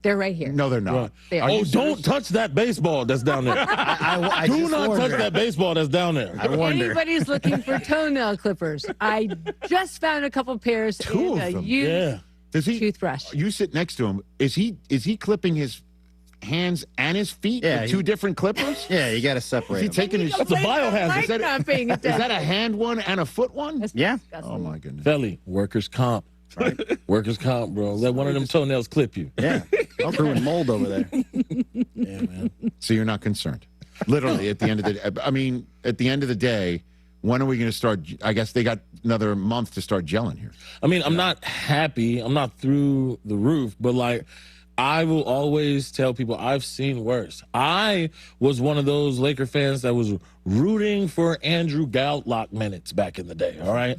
They're right here. No, they're not. They are. Oh, don't touch that baseball that's down there. I Do not touch that baseball that's down there. I wonder. Anybody's looking for toenail clippers, I just found a couple pairs Two in of a them. used Yeah. Does he? toothbrush. You sit next to him. Is he clipping his hands and his feet with two different clippers? Yeah, you got to separate Is he them. taking his? That's a biohazard. Is that, Not paying is attention. that a hand one and a foot one? That's Yeah. disgusting. Oh my goodness. Felly, workers' comp. Right. Workers' comp, bro. Let one of them toenails clip you. Yeah. I'm brewing mold over there. Yeah, man. So you're not concerned. Literally, at the end of the day, when are we going to start? I guess they got another month to start gelling here. I mean, I'm not happy. I'm not through the roof, but like, I will always tell people I've seen worse. I was one of those Laker fans that was rooting for Andrew Gallock minutes back in the day, all right?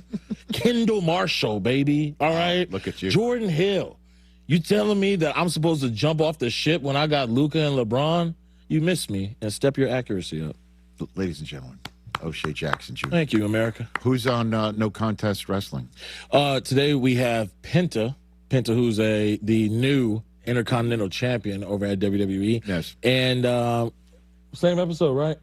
Kendall Marshall, baby, all right? Look at you. Jordan Hill. You telling me that I'm supposed to jump off the ship when I got Luka and LeBron? You missed me, and step your accuracy up. Ladies and gentlemen, O'Shea Jackson Jr. Thank you, America. Who's on No Contest Wrestling? Today we have Penta, who's the new Intercontinental Champion over at WWE. Yes. And same episode, right?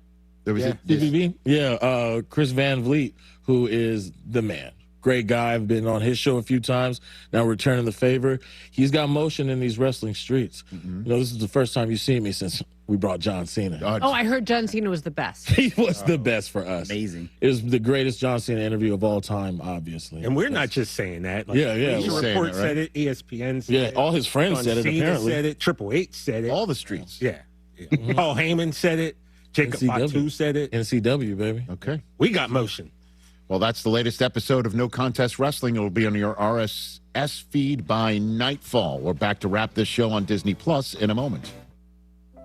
There was CVV? Yeah. Chris Van Vliet, who is the man. Great guy. I've been on his show a few times. Now returning the favor. He's got motion in these wrestling streets. Mm-hmm. You know, this is the first time you've seen me since we brought John Cena. Oh, I heard John Cena was the best. He was the best for us. Amazing. It was the greatest John Cena interview of all time, obviously. And we're not just saying that. Like, Yeah. Bleacher We're saying Report it, right? said it. ESPN said Yeah, it. all his friends John said it, Cena apparently. said it. Triple H said it. all the streets. Yeah. Paul Heyman said it. Jacob NCW. Fatu said it. NCW, baby. Okay. We got motion. Well, that's the latest episode of No Contest Wrestling. It will be on your RSS feed by nightfall. We're back to wrap this show on Disney Plus in a moment.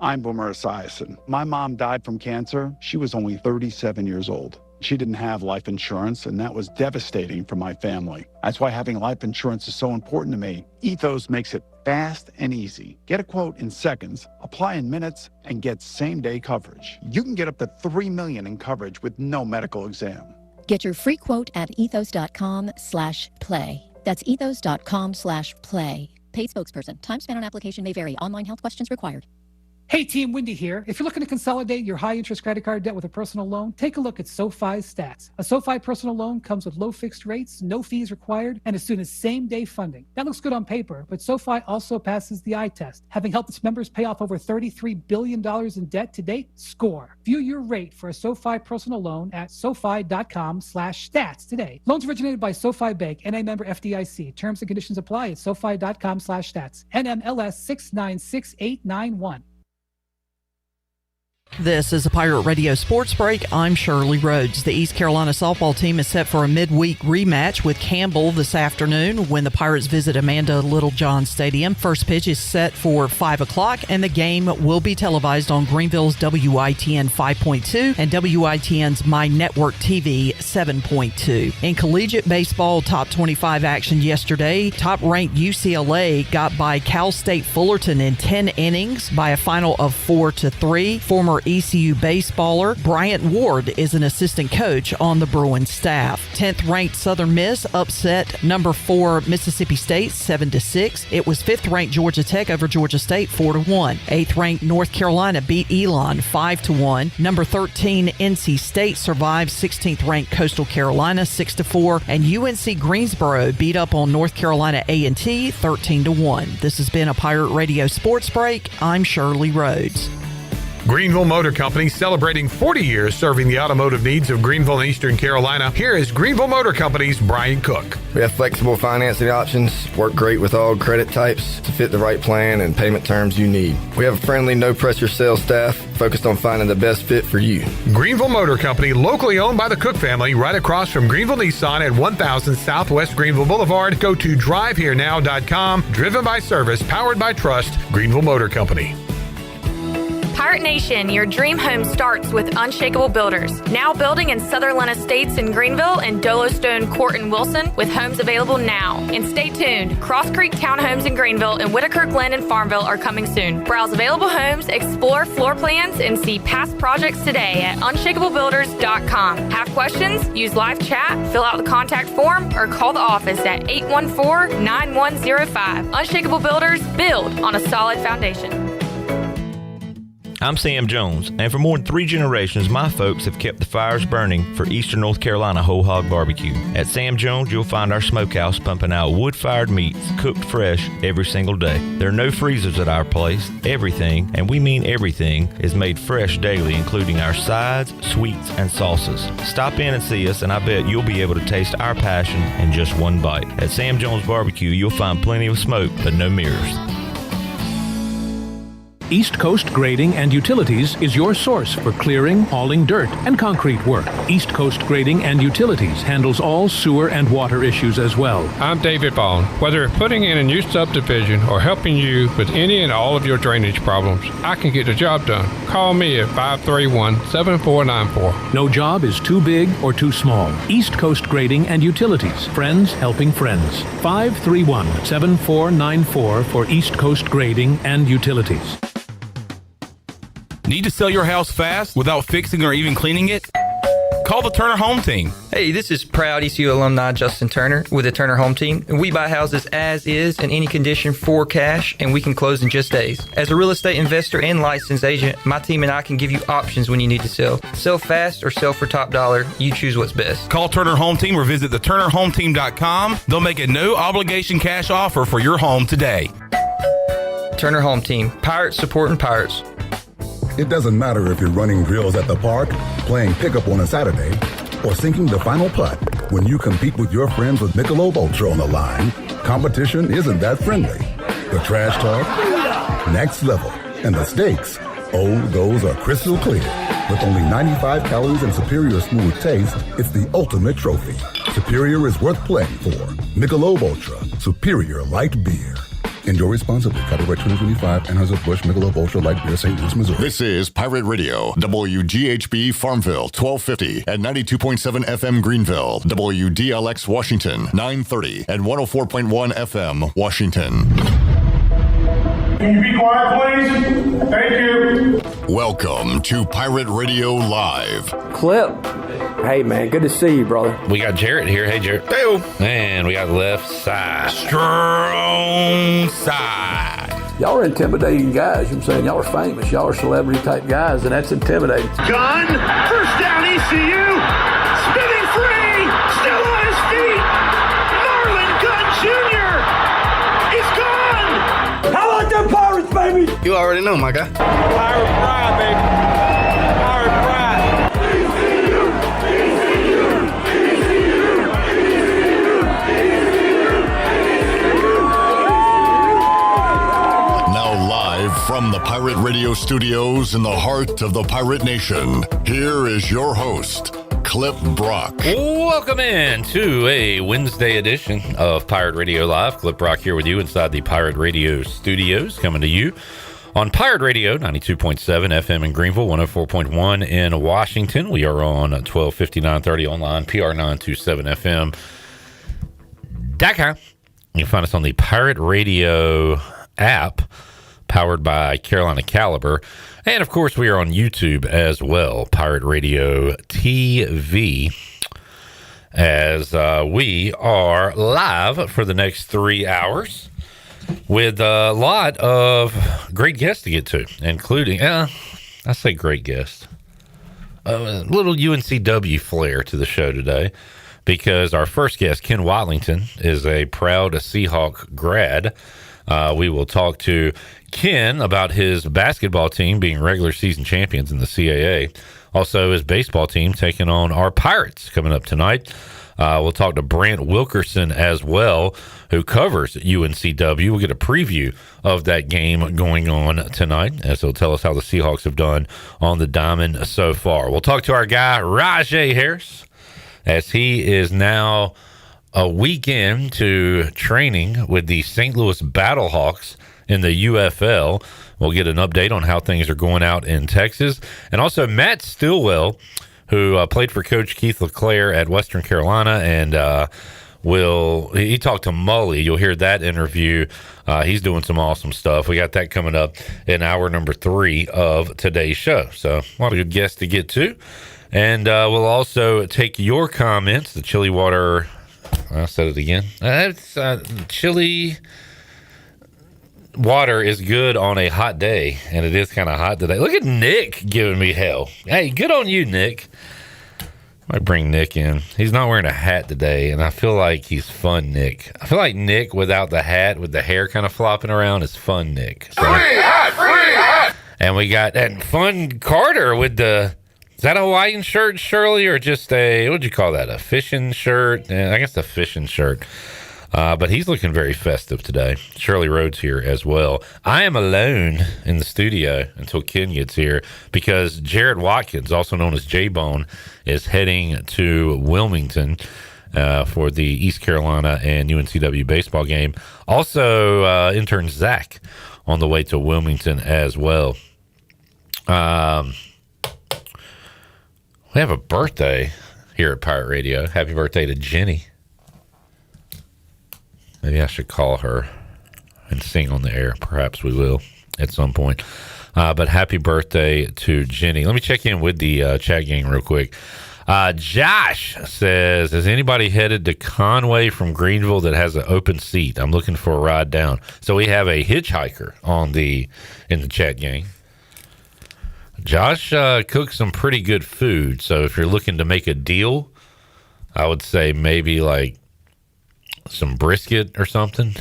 I'm Boomer Esiason. My mom died from cancer. She was only 37 years old. She didn't have life insurance, and that was devastating for my family. That's why having life insurance is so important to me. Ethos makes it fast and easy. Get a quote in seconds, apply in minutes, and get same-day coverage. You can get up to $3 million in coverage with no medical exam. Get your free quote at ethos.com/play. That's ethos.com/play. Paid spokesperson. Time spent on application may vary. Online health questions required. Hey team, Wendy here. If you're looking to consolidate your high-interest credit card debt with a personal loan, take a look at SoFi's stats. A SoFi personal loan comes with low fixed rates, no fees required, and as soon as same-day funding. That looks good on paper, but SoFi also passes the eye test. Having helped its members pay off over $33 billion in debt to date, score. View your rate for a SoFi personal loan at SoFi.com/stats today. Loans originated by SoFi Bank, NA member FDIC. Terms and conditions apply at SoFi.com/stats. NMLS 696891. This is a Pirate Radio Sports Break. I'm Shirley Rhodes. The East Carolina softball team is set for a midweek rematch with Campbell this afternoon when the Pirates visit Amanda Littlejohn Stadium. First pitch is set for 5 o'clock, and the game will be televised on Greenville's WITN 5.2 and WITN's My Network TV 7.2. In collegiate baseball, top 25 action yesterday, top-ranked UCLA got by Cal State Fullerton in 10 innings by a final of 4-3. Former ECU baseballer Bryant Ward is an assistant coach on the Bruins staff. 10th ranked Southern Miss upset number 4 Mississippi State 7-6. It was 5th ranked Georgia Tech over Georgia State 4-1. 8th ranked North Carolina beat Elon 5-1. Number 13 NC State survived 16th ranked Coastal Carolina 6-4, and UNC Greensboro beat up on North Carolina A&T 13-1. This has been a Pirate Radio Sports Break. I'm Shirley Rhodes. Greenville Motor Company celebrating 40 years serving the automotive needs of Greenville and Eastern Carolina. Here is Greenville Motor Company's Brian Cook. We have flexible financing options, work great with all credit types to fit the right plan and payment terms you need. We have a friendly, no-pressure sales staff focused on finding the best fit for you. Greenville Motor Company, locally owned by the Cook family, right across from Greenville Nissan at 1000 Southwest Greenville Boulevard. Go to driveherenow.com. Driven by service, powered by trust, Greenville Motor Company. Pirate Pirate Nation, your dream home starts with Unshakable Builders. Now building in Sutherland Estates in Greenville and Dolostone Court in Wilson with homes available now. And stay tuned, Cross Creek Townhomes in Greenville and Whitaker Glen and Farmville are coming soon. Browse available homes, explore floor plans, and see past projects today at unshakablebuilders.com. Have questions? Use live chat, fill out the contact form, or call the office at 814-9105. Unshakable Builders, build on a solid foundation. I'm Sam Jones, and for more than 3 generations, my folks have kept the fires burning for Eastern North Carolina Whole Hog Barbecue. At Sam Jones, you'll find our smokehouse pumping out wood-fired meats, cooked fresh every single day. There are no freezers at our place. Everything, and we mean everything, is made fresh daily, including our sides, sweets, and sauces. Stop in and see us, and I bet you'll be able to taste our passion in just one bite. At Sam Jones Barbecue, you'll find plenty of smoke, but no mirrors. East Coast Grading and Utilities is your source for clearing, hauling dirt, and concrete work. East Coast Grading and Utilities handles all sewer and water issues as well. I'm David Bond. Whether putting in a new subdivision or helping you with any and all of your drainage problems, I can get the job done. Call me at 531-7494. No job is too big or too small. East Coast Grading and Utilities. Friends helping friends. 531-7494 for East Coast Grading and Utilities. Need to sell your house fast without fixing or even cleaning it? Call the Turner Home Team. Hey, this is proud ECU alumni Justin Turner with the Turner Home Team. We buy houses as is in any condition for cash, and we can close in just days. As a real estate investor and licensed agent, my team and I can give you options when you need to sell. Sell fast or sell for top dollar. You choose what's best. Call Turner Home Team or visit theturnerhometeam.com. They'll make a no obligation cash offer for your home today. Turner Home Team. Pirates supporting pirates. It doesn't matter if you're running drills at the park, playing pickup on a Saturday, or sinking the final putt. When you compete with your friends with Michelob Ultra on the line, competition isn't that friendly. The trash talk, next level, and the stakes, oh, those are crystal clear. With only 95 calories and superior smooth taste, it's the ultimate trophy. Superior is worth playing for. Michelob Ultra, superior light beer. Enjoy responsibly. Copyright 2025, Anheuser-Busch Michelob Ultra Light Beer, St. Louis, Missouri. This is Pirate Radio, WGHB Farmville, 1250 and 92.7 FM Greenville, WDLX Washington, 930 and 104.1 FM Washington. Can you be quiet, please? Thank you. Welcome to Pirate Radio Live. Clip. Hey, man, good to see you, brother. We got Jarrett here. Hey, Jarrett. Hey, and we got left side. Strong side. Y'all are intimidating guys. You know what I'm saying? Y'all are famous. Y'all are celebrity type guys, and that's intimidating. Gun. First down, ECU. Spinning free. Still on his feet. Marlon Gunn Jr. He's gone. How about them Pirates, baby? You already know, my guy. Pirate pride, baby. Pirate pride. From the Pirate Radio studios in the heart of the Pirate Nation, here is your host, Clip Brock. Welcome in to a Wednesday edition of Pirate Radio Live. Clip Brock here with you inside the Pirate Radio studios, coming to you on Pirate Radio, 92.7 FM in Greenville, 104.1 in Washington. We are on 1250, 930 online, PR927FM.com. You can find us on the Pirate Radio app, powered by Carolina Caliber. And, of course, we are on YouTube as well, Pirate Radio TV, as we are live for the next 3 hours with a lot of great guests to get to, including, I say great guests, a little UNCW flair to the show today, because our first guest, Ken Watlington, is a proud Seahawk grad. We will talk to Ken about his basketball team being regular season champions in the CAA. Also, his baseball team taking on our Pirates coming up tonight. We'll talk to Brant Wilkerson as well, who covers UNCW. We'll get a preview of that game going on tonight, as he'll tell us how the Seahawks have done on the diamond so far. We'll talk to our guy, Rahjai Harris, as he is now a week into training with the St. Louis Battlehawks in the UFL. We'll get an update on how things are going out in Texas. And also Matt Stillwell, who played for Coach Keith LeClaire at Western Carolina, and he talked to Mully. You'll hear that interview. He's doing some awesome stuff. We got that coming up in hour number 3 of today's show. So a lot of good guests to get to. And we'll also take your comments. The chili water, I said it again. Chili water is good on a hot day, and it is kind of hot today. Look at Nick giving me hell. Hey, good on you, Nick. I might bring Nick in. He's not wearing a hat today, and I feel like he's fun Nick. I feel like Nick without the hat, with the hair kind of flopping around, is fun Nick. So, free hat! And we got that fun Carter with the, is that a Hawaiian shirt, Shirley, or just a, what'd you call that, a fishing shirt? I guess a fishing shirt. But he's looking very festive today. Shirley Rhodes here as well. I am alone in the studio until Ken gets here because Jared Watkins, also known as J-Bone, is heading to Wilmington for the East Carolina and UNCW baseball game. Also, intern Zach on the way to Wilmington as well. We have a birthday here at Pirate Radio. Happy birthday to Jenny. Maybe I should call her and sing on the air. Perhaps we will at some point. But happy birthday to Jenny. Let me check in with the chat gang real quick. Josh says, is anybody headed to Conway from Greenville that has an open seat? I'm looking for a ride down. So we have a hitchhiker in the chat gang. Josh cooks some pretty good food. So if you're looking to make a deal, I would say maybe like some brisket or something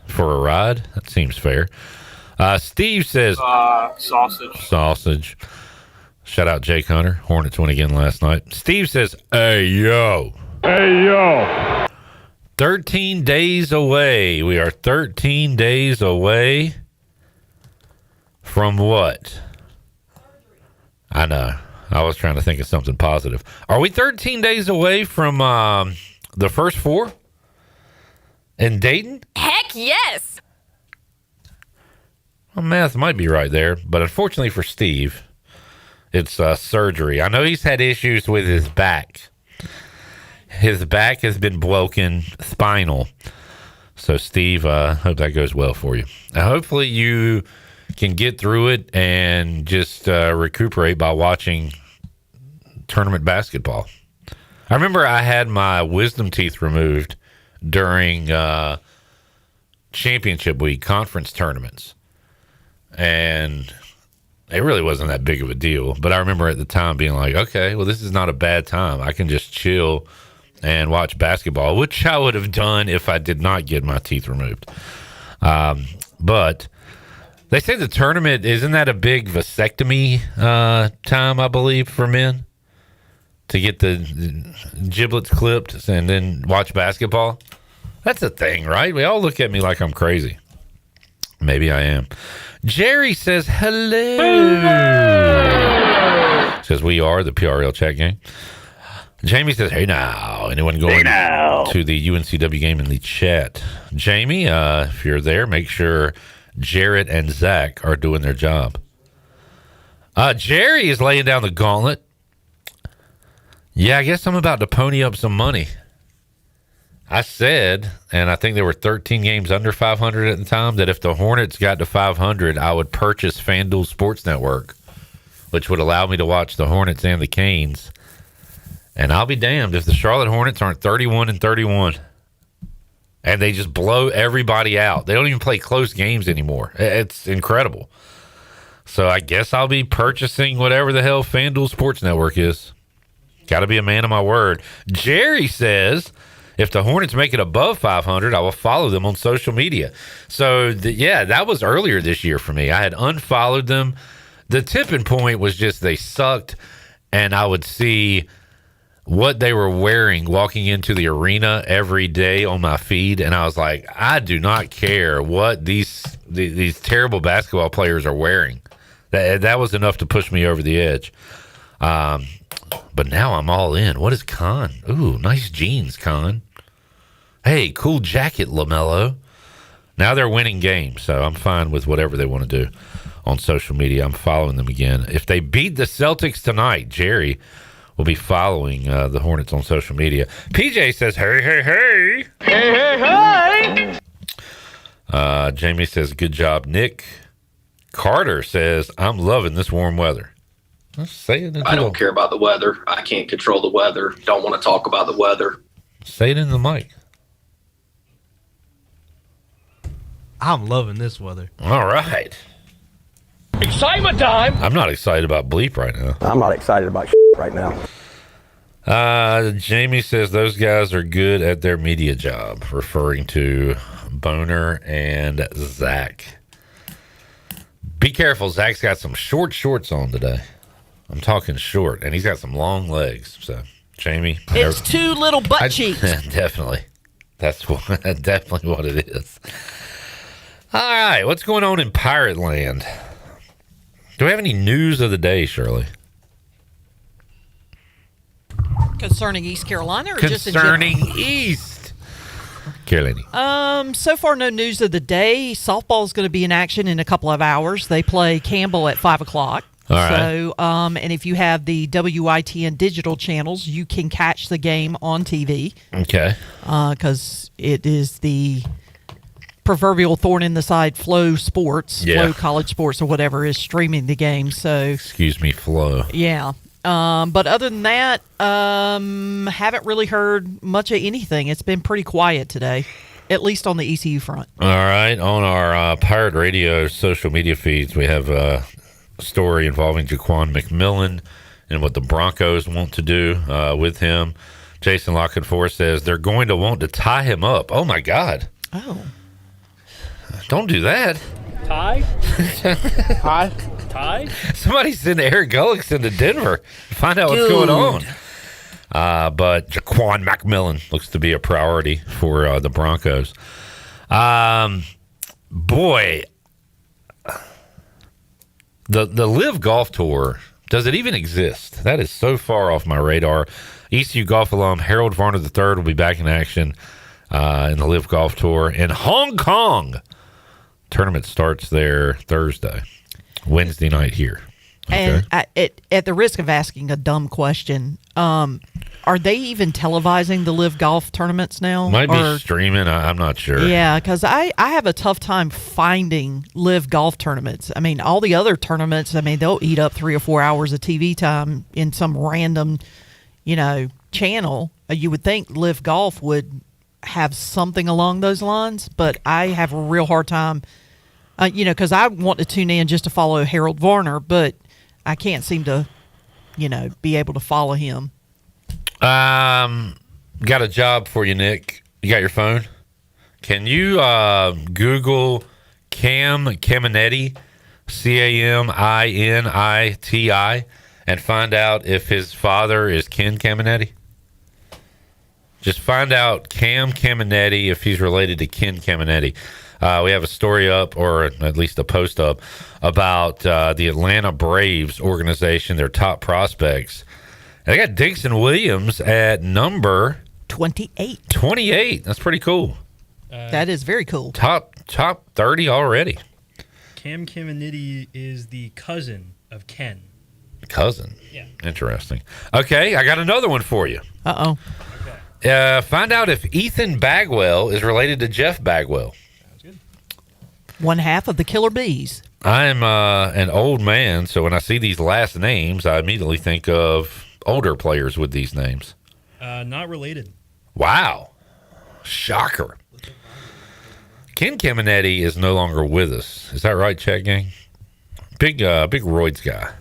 for a ride. That seems fair. Steve says sausage. Shout out Jake Hunter. Hornets won again last night. Steve says, hey yo 13 days away. We are 13 days away from what? I know, I was trying to think of something positive. Are we 13 days away from the first 4 in Dayton? Heck yes! Well, math might be right there, but unfortunately for Steve, it's surgery. I know he's had issues with his back. His back has been broken, spinal. So, Steve, hope that goes well for you. Now, hopefully you can get through it and just recuperate by watching tournament basketball. I remember I had my wisdom teeth removed during championship week, conference tournaments. And it really wasn't that big of a deal. But I remember at the time being like, okay, well, this is not a bad time. I can just chill and watch basketball, which I would have done if I did not get my teeth removed. But they say the tournament, isn't that a big vasectomy time, I believe, for men? To get the giblets clipped and then watch basketball? That's a thing, right? We all look at me like I'm crazy. Maybe I am. Jerry says hello. Says we are the PRL chat gang. Jamie says, hey now. Anyone going to the UNCW game in the chat? Jamie, if you're there, make sure Jarrett and Zach are doing their job. Jerry is laying down the gauntlet. Yeah, I guess I'm about to pony up some money. I said, and I think there were 13 games under 500 at the time, that if the Hornets got to 500, I would purchase FanDuel Sports Network, which would allow me to watch the Hornets and the Canes. And I'll be damned if the Charlotte Hornets aren't 31-31 and they just blow everybody out. They don't even play close games anymore. It's incredible. So I guess I'll be purchasing whatever the hell FanDuel Sports Network is. Got to be a man of my word. Jerry says, if the Hornets make it above 500, I will follow them on social media. So, that was earlier this year for me. I had unfollowed them. The tipping point was just they sucked, and I would see what they were wearing walking into the arena every day on my feed, and I was like, I do not care what these terrible basketball players are wearing. That was enough to push me over the edge. But now I'm all in. What is Con? Ooh, nice jeans, Con. Hey, cool jacket, LaMelo. Now they're winning games, so I'm fine with whatever they want to do on social media. I'm following them again. If they beat the Celtics tonight, Jerry will be following the Hornets on social media. PJ says, hey, hey, hey. Hey, hey, hey. Jamie says, good job, Nick. Carter says, I'm loving this warm weather. I don't care about the weather. I can't control the weather. Don't want to talk about the weather. Say it in the mic. I'm loving this weather. All right. Excitement time. I'm not excited about bleep right now. I'm not excited about right now. Jamie says those guys are good at their media job, referring to Boner and Zach. Be careful. Zach's got some short shorts on today. I'm talking short, and he's got some long legs. So, Jamie. It's two little butt cheeks. Definitely. That's definitely what it is. All right. What's going on in Pirate Land? Do we have any news of the day, Shirley? Concerning East Carolina or just in general? Concerning East Carolina. So far, no news of the day. Softball is going to be in action in a couple of hours. They play Campbell at 5 o'clock. All right. So, and if you have the WITN digital channels, you can catch the game on TV. Okay. Because it is the proverbial thorn in the side, Flow Sports, Yeah. Flow College Sports or whatever is streaming the game. So, Excuse me, Flo. yeah. But other than that, haven't really heard much of anything. It's been pretty quiet today, at least on the ECU front. All right. On our Pirate Radio social media feeds, we have a story involving Jaquan McMillan and what the Broncos want to do with him. Jason Lockenfor says they're going to want to tie him up. Oh, my God. Oh. Don't do that. Ty? Hi. Ty? Somebody send Eric Gullickson to Denver to find out what's going on. But Jaquan McMillan looks to be a priority for the Broncos. Boy, the Live Golf Tour, does it even exist? That is so far off my radar. ECU golf alum Harold Varner III will be back in action in the Live Golf Tour in Hong Kong. Tournament starts there Thursday. Wednesday night here. Okay. And at the risk of asking a dumb question, are they even televising the Live Golf tournaments now? Might be streaming. I'm not sure. Yeah, because I have a tough time finding Live Golf tournaments. I mean, all the other tournaments, I mean, they'll eat up 3 or 4 hours of TV time in some random, channel. You would think Live Golf would have something along those lines, but I have a real hard time. Because I want to tune in just to follow Harold Varner, but I can't seem to, be able to follow him. Got a job for you, Nick. You got your phone? Can you Google Cam Caminetti, Caminiti, and find out if his father is Ken Caminetti? Just find out Cam Caminetti if he's related to Ken Caminetti. We have a story up, or at least a post up, about the Atlanta Braves organization, their top prospects. And they got Dixon Williams at number 28. 28. That's pretty cool. That is very cool. Top 30 already. Cam Caminetti is the cousin of Ken. Cousin? Yeah. Interesting. Okay, I got another one for you. Uh-oh. Find out if Ethan Bagwell is related to Jeff Bagwell. One half of the Killer Bees. I'm an old man, so when I see these last names, I immediately think of older players with these names. Not related. Wow. Shocker. Ken Caminetti is no longer with us. Is that right, Chat Gang? Big roids guy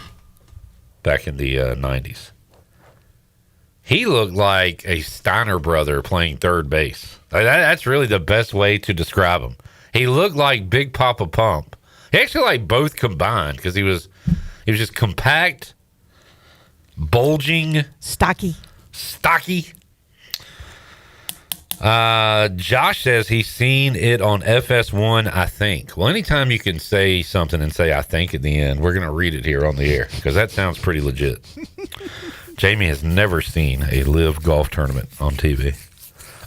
back in the 90s. He looked like a Steiner brother playing third base. That's really the best way to describe him. He looked like Big Papa Pump. He actually like both combined because he was just compact, bulging, stocky. Josh says he's seen it on FS1, I think. Well, anytime you can say something and say I think at the end, we're going to read it here on the air because that sounds pretty legit. Jamie has never seen a Live Golf tournament on TV.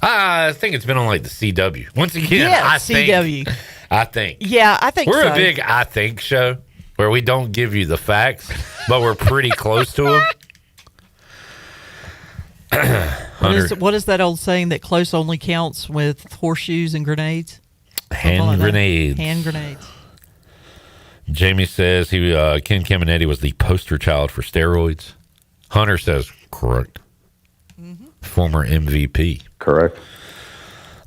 I think it's been on like the CW. Once again, Yeah, I CW. think. Yeah, I think We're so. a big I think show where we don't give you the facts, but we're pretty close to them. What is that old saying that close only counts with horseshoes and grenades? Hand grenades. Hand grenades. Jamie says Ken Caminetti was the poster child for steroids. Hunter says correct. Former MVP. Correct.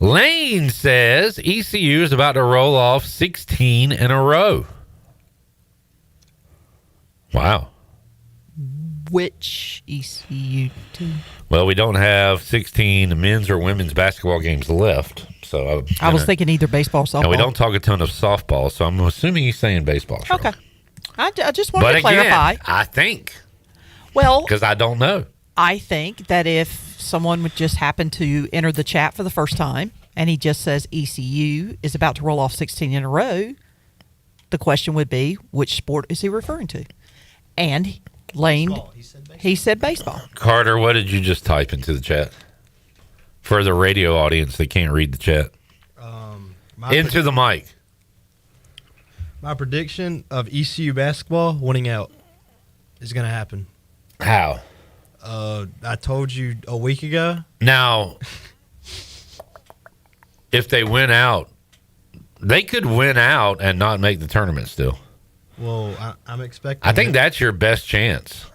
Lane says ECU is about to roll off 16 in a row. Wow. Which ECU team? Well, we don't have 16 men's or women's basketball games left. So I was thinking either baseball or softball. And we don't talk a ton of softball, so I'm assuming he's saying baseball. Okay. I just wanted to clarify. Again, I think. Well, because I don't know. I think that if someone would just happen to enter the chat for the first time and he just says ECU is about to roll off 16 in a row, the question would be, which sport is he referring to? And Lane, he said baseball. Carter, what did you just type into the chat? For the radio audience that can't read the chat. Into the mic. My prediction of ECU basketball winning out is going to happen. How? I told you a week ago. Now, if they win out, they could win out and not make the tournament still. Well, I'm expecting. I think that's your best chance.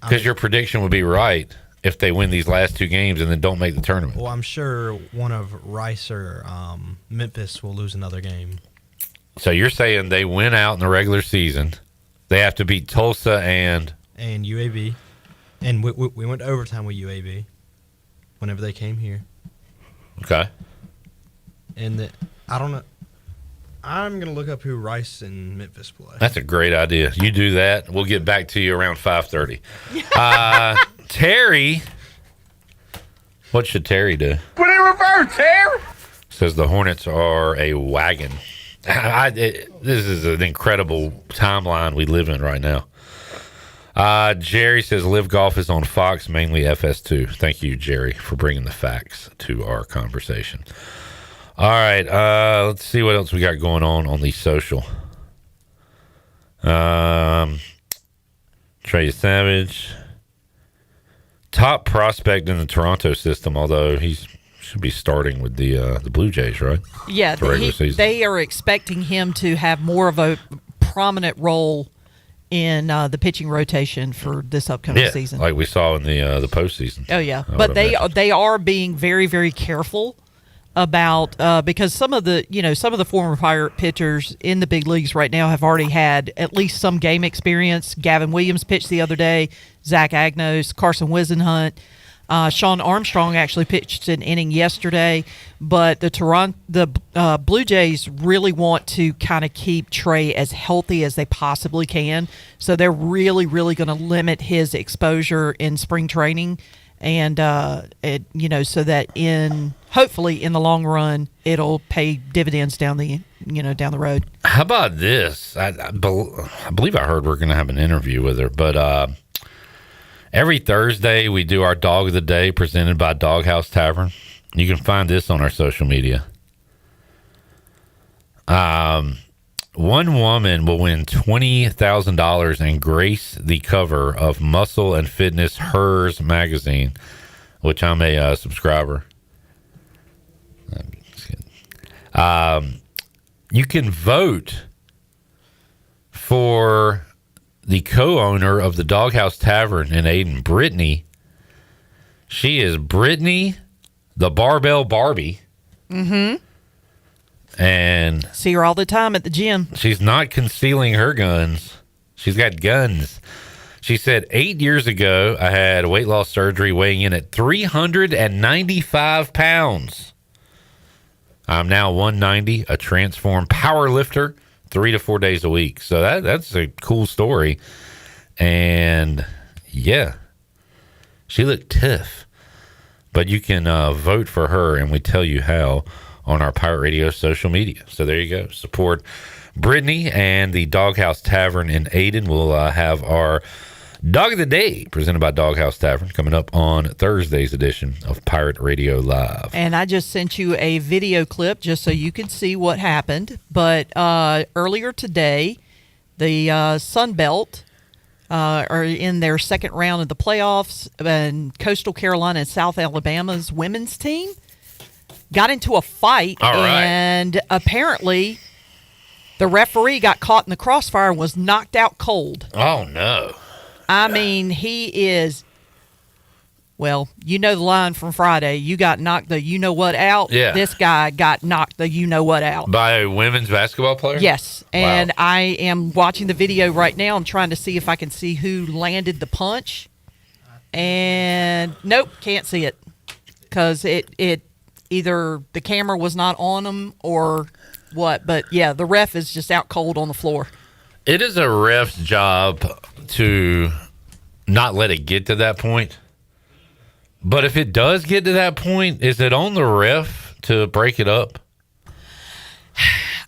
Because your prediction would be right if they win these last two games and then don't make the tournament. Well, I'm sure one of Rice or Memphis will lose another game. So you're saying they win out in the regular season. They have to beat Tulsa and UAB. And we went to overtime with UAB whenever they came here. Okay. And I don't know. I'm going to look up who Rice and Memphis play. That's a great idea. You do that. We'll get back to you around 5:30. Terry. What should Terry do? Put it in reverse, Terry. Says the Hornets are a wagon. This is an incredible timeline we live in right now. Jerry says Live Golf is on Fox, mainly FS2. Thank you, Jerry, for bringing the facts to our conversation. All right, let's see what else we got going on the social. Trey Savage, top prospect in the Toronto system, although he should be starting with the Blue Jays, right? Yeah, they are expecting him to have more of a prominent role in the pitching rotation for this upcoming season, like we saw in the postseason. Oh yeah, but they are being very, very careful about because some of the former Pirate pitchers in the big leagues right now have already had at least some game experience. Gavin Williams pitched the other day. Zach Agnos, Carson Wisenhunt. Sean Armstrong actually pitched an inning yesterday, but the Blue Jays really want to kind of keep Trey as healthy as they possibly can. So they're really, really going to limit his exposure in spring training, and so that hopefully in the long run it'll pay dividends down the road. How about this? I believe I heard we're going to have an interview with her, but. Every Thursday, we do our Dog of the Day presented by Doghouse Tavern. You can find this on our social media. One woman will win $20,000 and grace the cover of Muscle and Fitness Hers magazine, which I'm a subscriber. You can vote for the co-owner of the Doghouse Tavern in Aden, Brittany. She is Brittany, the Barbell Barbie. Mm-hmm. And see her all the time at the gym. She's not concealing her guns. She's got guns. She said, 8 years ago, I had weight loss surgery weighing in at 395 pounds. I'm now 190, a transformed power lifter, 3 to 4 days a week. So that's a cool story. And yeah, she looked tough. But you can vote for her, and we tell you how on our Pirate Radio social media. So there you go. Support Brittany and the Doghouse Tavern in Aden. We'll have our Dog of the Day, presented by Doghouse Tavern, coming up on Thursday's edition of Pirate Radio Live. And I just sent you a video clip just so you could see what happened. But earlier today, the Sun Belt are in their second round of the playoffs, and Coastal Carolina and South Alabama's women's team got into a fight, and apparently the referee got caught in the crossfire and was knocked out cold. Oh, no. I mean, he is, well, you know the line from Friday. You got knocked the you-know-what out. Yeah. This guy got knocked the you-know-what out. By a women's basketball player? Yes. And Wow. I am watching the video right now. I'm trying to see if I can see who landed the punch. And nope, can't see it. Because it either the camera was not on him or what. But, yeah, the ref is just out cold on the floor. It is a ref's job to not let it get to that point. But if it does get to that point, is it on the ref to break it up?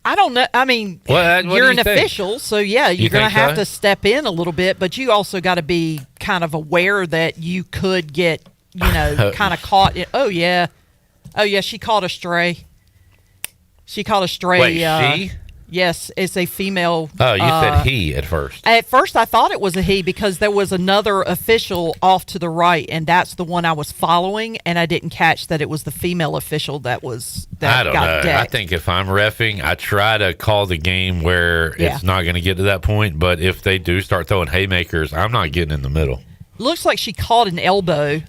I don't know. I mean, what you're do an you think? official, so yeah, you're You going to think have so? to step in a little bit, but you also got to be kind of aware that you could get, kind of caught. Oh yeah, she caught a stray. She caught a stray. Wait, she? Yes, it's a female. Oh, you said he at first. At first, I thought it was a he because there was another official off to the right, and that's the one I was following, and I didn't catch that it was the female official that I don't got know. decked. I think if I'm reffing, I try to call the game where it's not going to get to that point. But if they do start throwing haymakers, I'm not getting in the middle. Looks like she caught an elbow.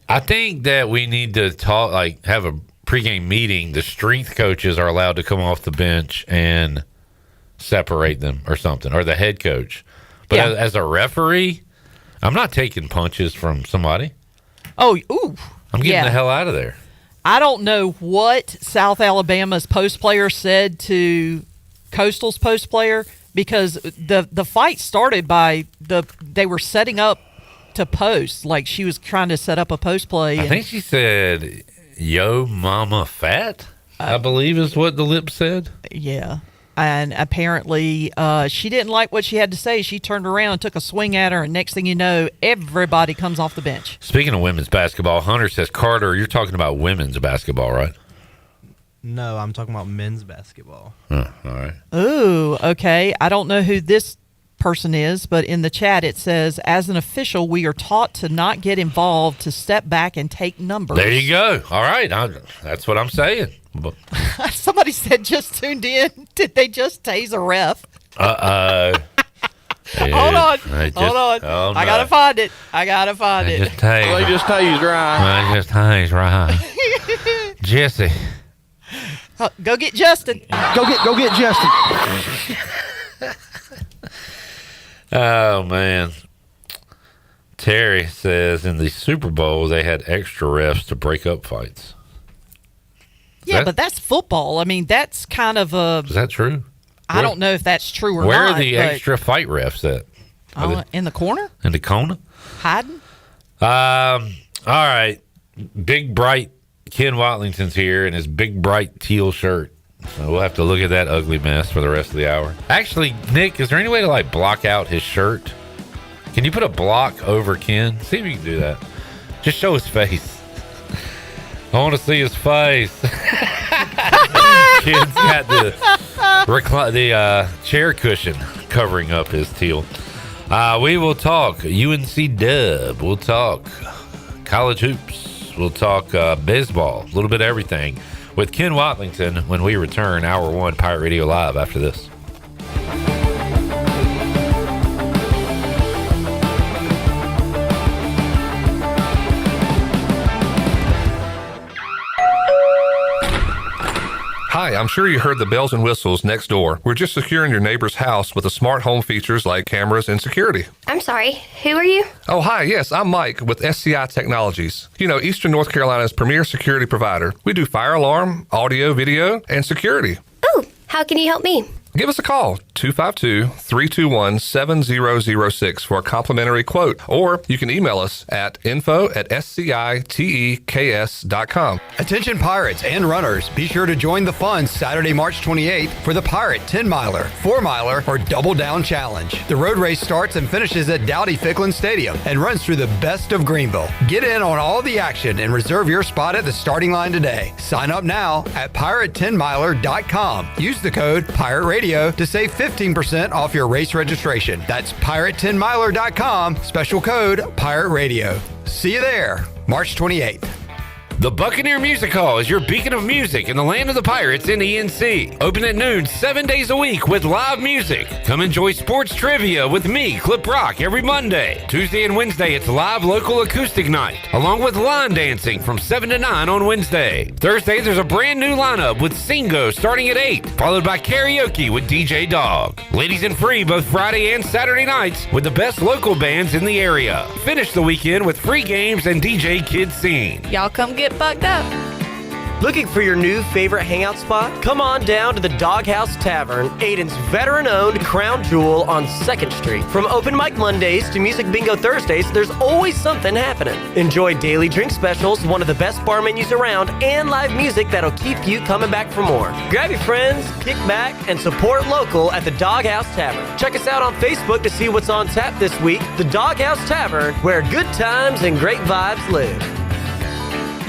I think that we need to talk, have a pregame meeting. The strength coaches are allowed to come off the bench and separate them or something, or the head coach. But as a referee, I'm not taking punches from somebody. Oh, ooh. I'm getting the hell out of there. I don't know what South Alabama's post player said to Coastal's post player because the fight started by they were setting up to post. Like she was trying to set up a post play. I think she said, "Yo, mama fat," I believe is what the lip said. Yeah. And apparently she didn't like what she had to say. She turned around and took a swing at her, and next thing you know, everybody comes off the bench. Speaking of women's basketball, Hunter says, Carter, you're talking about women's basketball, right? No, I'm talking about men's basketball. All right. Ooh, okay. I don't know who this person is, but in the chat it says, as an official, we are taught to not get involved, to step back and take numbers. There you go. All right. That's what I'm saying. Somebody said just tuned in. Did they just tase a ref? Uh-oh. Hold on. Oh, I gotta find it. They just tased. They just tased They just tased right. Jesse. Go get Justin. Go get Justin. Oh, man. Terry says in the Super Bowl they had extra refs to break up fights. Yeah, but that's football. I mean, that's kind of a... Is that true? I don't know if that's true or not. Where are the extra fight refs at? In the corner? In the corner? Hiding? All right. Big, bright Ken Watlington's here in his big, bright teal shirt. So we'll have to look at that ugly mess for the rest of the hour. Actually, Nick, is there any way to, block out his shirt? Can you put a block over Ken? See if you can do that. Just show his face. I want to see his face. Ken's got the chair cushion covering up his teal. We will talk UNC Dub. We'll talk college hoops. We'll talk baseball. A little bit of everything with Ken Watlington when we return. Hour 1 Pirate Radio Live after this. Hi, I'm sure you heard the bells and whistles next door. We're just securing your neighbor's house with the smart home features like cameras and security. I'm sorry, who are you? Oh, hi, yes, I'm Mike with SCI Technologies. You know, Eastern North Carolina's premier security provider. We do fire alarm, audio, video, and security. Oh, how can you help me? Give us a call, 252-321-7006 for a complimentary quote, or you can email us at info@scitekes.com. Attention Pirates and runners, be sure to join the fun Saturday, March 28th for the Pirate 10-miler, 4-miler, or Double Down Challenge. The road race starts and finishes at Dowdy-Ficklin Stadium and runs through the best of Greenville. Get in on all the action and reserve your spot at the starting line today. Sign up now at pirate10miler.com. Use the code Pirate Radio to save 15% off your race registration. That's pirate10miler.com, special code Pirate Radio. See you there, March 28th. The Buccaneer Music Hall is your beacon of music in the land of the Pirates in ENC. Open at noon 7 days a week with live music. Come enjoy sports trivia with me, Clip Rock, every Monday. Tuesday and Wednesday, it's live local acoustic night, along with line dancing from 7 to 9 on Wednesday. Thursday, there's a brand new lineup with Singo starting at 8, followed by karaoke with DJ Dog. Ladies and free both Friday and Saturday nights with the best local bands in the area. Finish the weekend with free games and DJ Kid Scene. Y'all come get bugged up. Looking for your new favorite hangout spot? Come on down to the Doghouse Tavern, Aiden's veteran-owned crown jewel on 2nd Street. From open mic Mondays to music bingo Thursdays, there's always something happening. Enjoy daily drink specials, one of the best bar menus around, and live music that'll keep you coming back for more. Grab your friends, kick back, and support local at the Doghouse Tavern. Check us out on Facebook to see what's on tap this week. The Doghouse Tavern, where good times and great vibes live.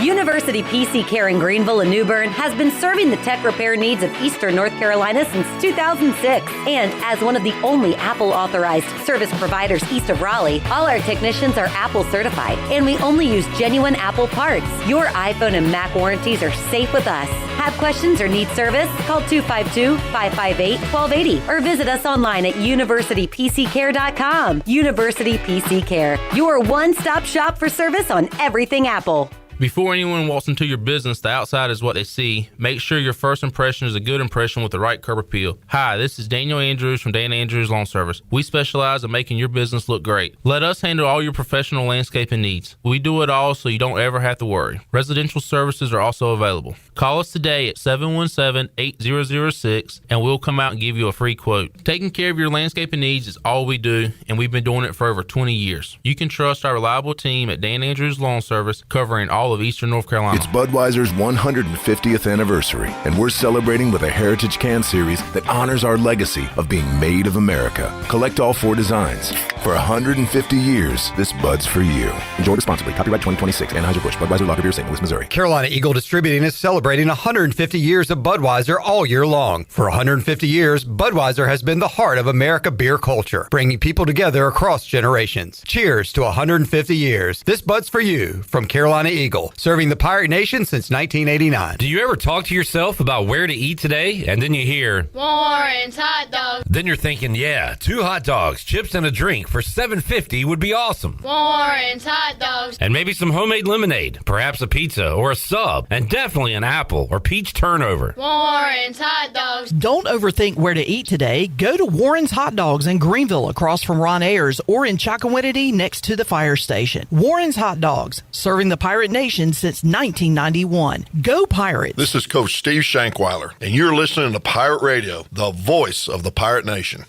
University PC Care in Greenville and New Bern has been serving the tech repair needs of Eastern North Carolina since 2006. And as one of the only Apple authorized service providers east of Raleigh, all our technicians are Apple certified, and we only use genuine Apple parts. Your iPhone and Mac warranties are safe with us. Have questions or need service? Call 252-558-1280 or visit us online at universitypccare.com. University PC Care, your one-stop shop for service on everything Apple. Before anyone walks into your business, the outside is what they see. Make sure your first impression is a good impression with the right curb appeal. Hi, this is Daniel Andrews from Dan Andrews Lawn Service. We specialize in making your business look great. Let us handle all your professional landscaping needs. We do it all so you don't ever have to worry. Residential services are also available. Call us today at 717-8006 and we'll come out and give you a free quote. Taking care of your landscaping needs is all we do, and we've been doing it for over 20 years. You can trust our reliable team at Dan Andrews Lawn Service, covering all of Eastern North Carolina. It's Budweiser's 150th anniversary, and we're celebrating with a Heritage Can Series that honors our legacy of being made of America. Collect all 4 designs. For 150 years, this Bud's for you. Enjoy responsibly. Copyright 2026. Anheuser-Busch. Budweiser Lager Beer, St. Louis, Missouri. Carolina Eagle Distributing is celebrating 150 years of Budweiser all year long. For 150 years, Budweiser has been the heart of America beer culture, bringing people together across generations. Cheers to 150 years. This Bud's for you from Carolina Eagle, serving the Pirate Nation since 1989. Do you ever talk to yourself about where to eat today, and then you hear Warren's hot dogs? Then you're thinking, yeah, 2 hot dogs, chips, and a drink for $7.50 would be awesome. Warren's hot dogs. And maybe some homemade lemonade, perhaps a pizza or a sub, and definitely an apple or peach turnover. Warren's hot dogs. Don't overthink where to eat today. Go to Warren's Hot Dogs in Greenville across from Ron Ayers, or in Chocowinity next to the fire station. Warren's Hot Dogs, serving the Pirate Nation since 1991. Go Pirates! This is Coach Steve Shankweiler, and you're listening to Pirate Radio, the voice of the Pirate Nation.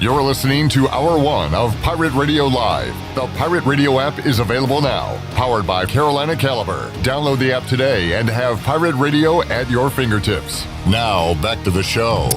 You're listening to Hour 1 of Pirate Radio Live. The Pirate Radio app is available now, powered by Carolina Caliber. Download the app today and have Pirate Radio at your fingertips. Now, back to the show.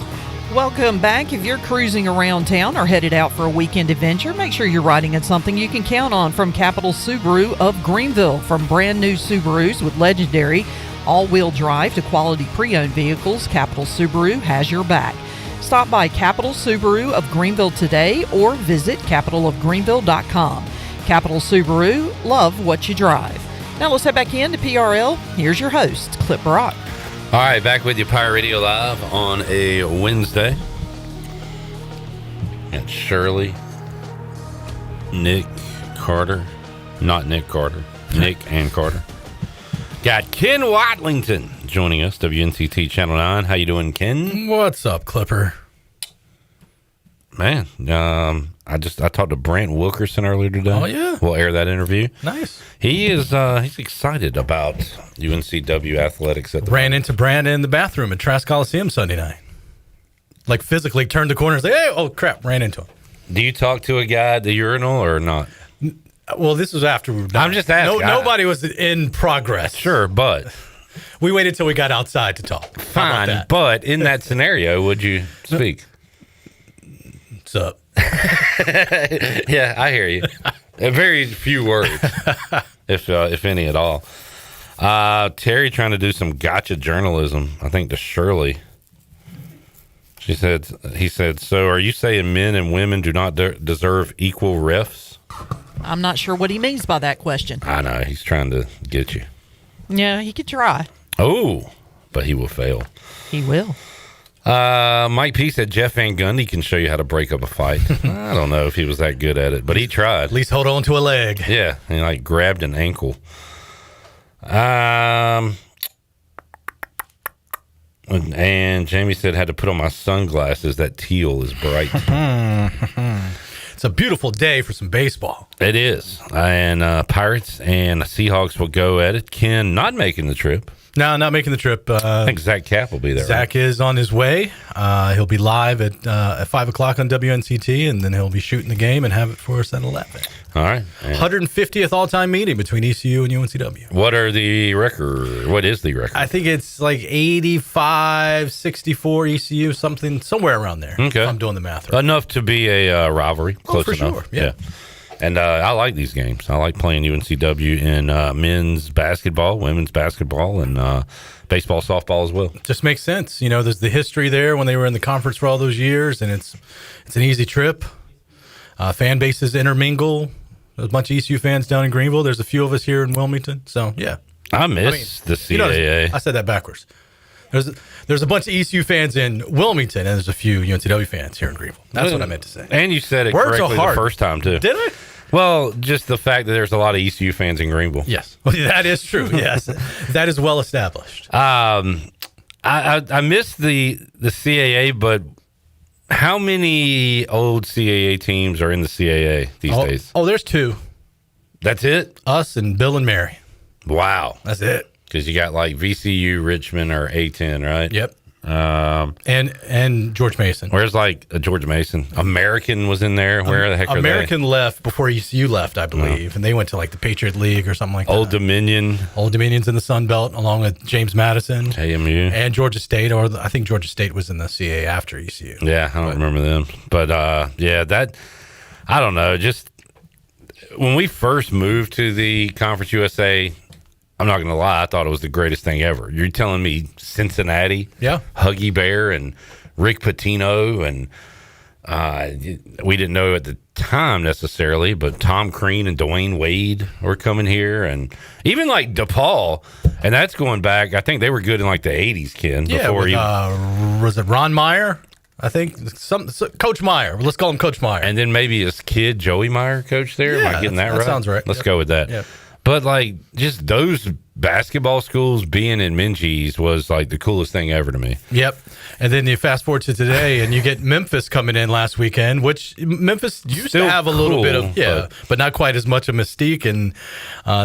Welcome back. If you're cruising around town or headed out for a weekend adventure, make sure you're riding in something you can count on from Capital Subaru of Greenville. From brand new Subarus with legendary all-wheel drive to quality pre-owned vehicles, Capital Subaru has your back. Stop by Capital Subaru of Greenville today or visit capitalofgreenville.com. Capital Subaru, love what you drive. Now let's head back into PRL. Here's your host, Clip Brock. All right, back with you, Pirate Radio Live on a Wednesday. Got Shirley, Nick, Carter. Not Nick Carter. Nick and Carter. Got Ken Watlington joining us, WNCT Channel 9. How you doing, Ken? What's up, Clipper? Man, I talked to Brant Wilkerson earlier today. Oh, yeah. We'll air that interview. Nice. He is he's excited about UNCW athletics. Ran into Brant in the bathroom at Trask Coliseum Sunday night. Like physically turned the corner and said, hey, oh crap, ran into him. Do you talk to a guy at the urinal or not? Well, this was after we were done. I'm just asking. Nobody was in progress. Sure, but we waited till we got outside to talk. Fine, but in that scenario, would you speak? What's up? Yeah, I hear you. Very few words, if any at all. Terry trying to do some gotcha journalism, I think, to Shirley. He said, so are you saying men and women do not deserve equal refs? I'm not sure what he means by that question. I know. He's trying to get you. Yeah, he could try. Oh, but he will fail. He will. Mike P said Jeff Van Gundy can show you how to break up a fight. I don't know if he was that good at it, but he tried. At least hold on to a leg. Yeah, he grabbed an ankle. And Jamie said had to put on my sunglasses. That teal is bright. It's a beautiful day for some baseball. It is. And Pirates and Seahawks will go at it. Ken not making the trip. No, not making the trip. I think Zach Cap will be there. Zach is on his way. He'll be live at 5 o'clock on WNCT, and then he'll be shooting the game and have it for us at 11. All right. 150th all-time meeting between ECU and UNCW. What is the record? I think it's like 85-64 ECU, somewhere around there. Okay. If I'm doing the math right. Enough to be a rivalry. Close for enough. Sure. Yeah. And I like these games. I like playing UNCW in men's basketball, women's basketball, and baseball, softball as well. Just makes sense. There's the history there when they were in the conference for all those years, and it's an easy trip. Fan bases intermingle. There's a bunch of ECU fans down in Greenville. There's a few of us here in Wilmington. So, yeah. I miss the CAA. I said that backwards. There's a bunch of ECU fans in Wilmington, and there's a few UNCW fans here in Greenville. That's what I meant to say. And you said it correctly the first time, too. Did I? Well, just the fact that there's a lot of ECU fans in Greenville. Yes. Well, that is true. Yes. That is well established. I miss the CAA, but how many old CAA teams are in the CAA these days? Oh, there's two. That's it? Us and Bill and Mary. Wow. That's it. Because you got like VCU, Richmond, or A10, right? Yep. And George Mason. Where's like a George Mason? American was in there. Where the heck are American left before ECU left, I believe. And they went to like the Patriot League or something like that. Old Dominion. Old Dominion's in the Sun Belt along with James Madison. AMU. And Georgia State, or I think Georgia State was in the CA after ECU. Yeah, I don't remember them. But that, I don't know. Just when we first moved to the Conference USA, I'm not going to lie, I thought it was the greatest thing ever. You're telling me Cincinnati, Huggy Bear, and Rick Pitino, and we didn't know at the time necessarily, but Tom Crean and Dwayne Wade were coming here, and even like DePaul, and that's going back. I think they were good in like the 80s, Ken. Yeah, before was it Ron Meyer? I think Coach Meyer. Let's call him Coach Meyer. And then maybe his kid, Joey Meyer, coached there. Am I getting that right? That sounds right. Let's go with that. Yep. But like just those basketball schools being in Minges was like the coolest thing ever to me. Yep. And then you fast forward to today and you get Memphis coming in last weekend, which Memphis used to have a little bit of, but not quite as much of mystique. And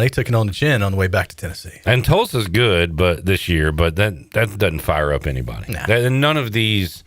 they took it on the chin on the way back to Tennessee. And Tulsa's good, but this year, but that doesn't fire up anybody. Nah. None of these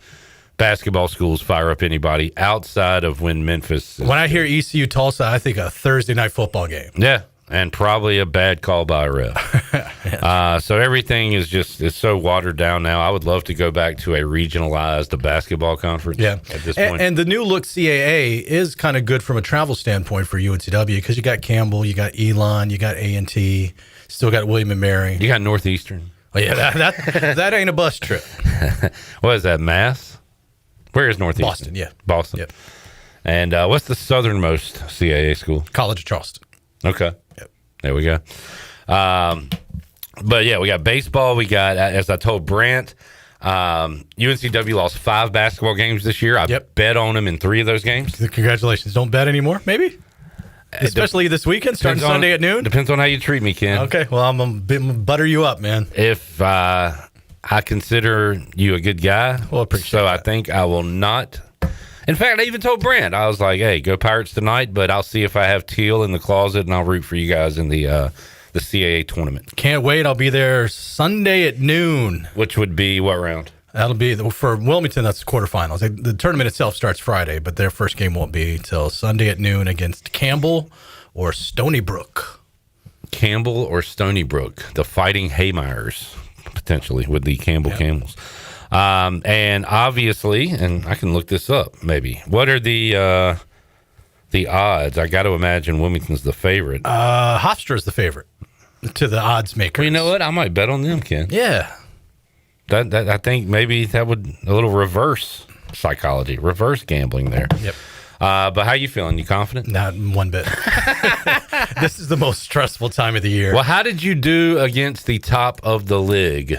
basketball schools fire up anybody outside of when Memphis. When I hear ECU Tulsa, I think a Thursday night football game. Yeah. And probably a bad call by a ref. So everything is it's so watered down now. I would love to go back to a regionalized basketball conference at this point. And the new look CAA is kind of good from a travel standpoint for UNCW because you got Campbell, you got Elon, you got A&T, still got William and Mary. You got Northeastern. Oh, yeah, that ain't a bus trip. What is that, Mass? Where is Northeastern? Boston, yeah. Boston. Yep. And what's the southernmost CAA school? College of Charleston. Okay. Yep. There we go. But yeah, we got baseball. We got, as I told Brant, UNCW lost 5 basketball games this year. I bet on them in 3 of those games. Congratulations. Don't bet anymore, maybe? Especially this weekend, starting Sunday at noon? Depends on how you treat me, Ken. Okay. Well, I'm going to butter you up, man. If I consider you a good guy, well, appreciate so that. I think I will not In fact, I even told Brant, I was like, hey, go Pirates tonight, but I'll see if I have Teal in the closet, and I'll root for you guys in the CAA tournament. Can't wait. I'll be there Sunday at noon. Which would be what round? That'll be, for Wilmington, that's the quarterfinals. The tournament itself starts Friday, but their first game won't be till Sunday at noon against Campbell or Stony Brook. Campbell or Stony Brook, the Fighting Haymeyers, potentially, with the Campbell Camels. And obviously, and I can look this up maybe. What are the odds? I got to imagine Wilmington's the favorite. Hofstra's the favorite to the odds makers. Well, you know what? I might bet on them, Ken. Yeah. That I think maybe that would a little reverse psychology, reverse gambling there. Yep. But how you feeling? You confident? Not one bit. This is the most stressful time of the year. Well, how did you do against the top of the league?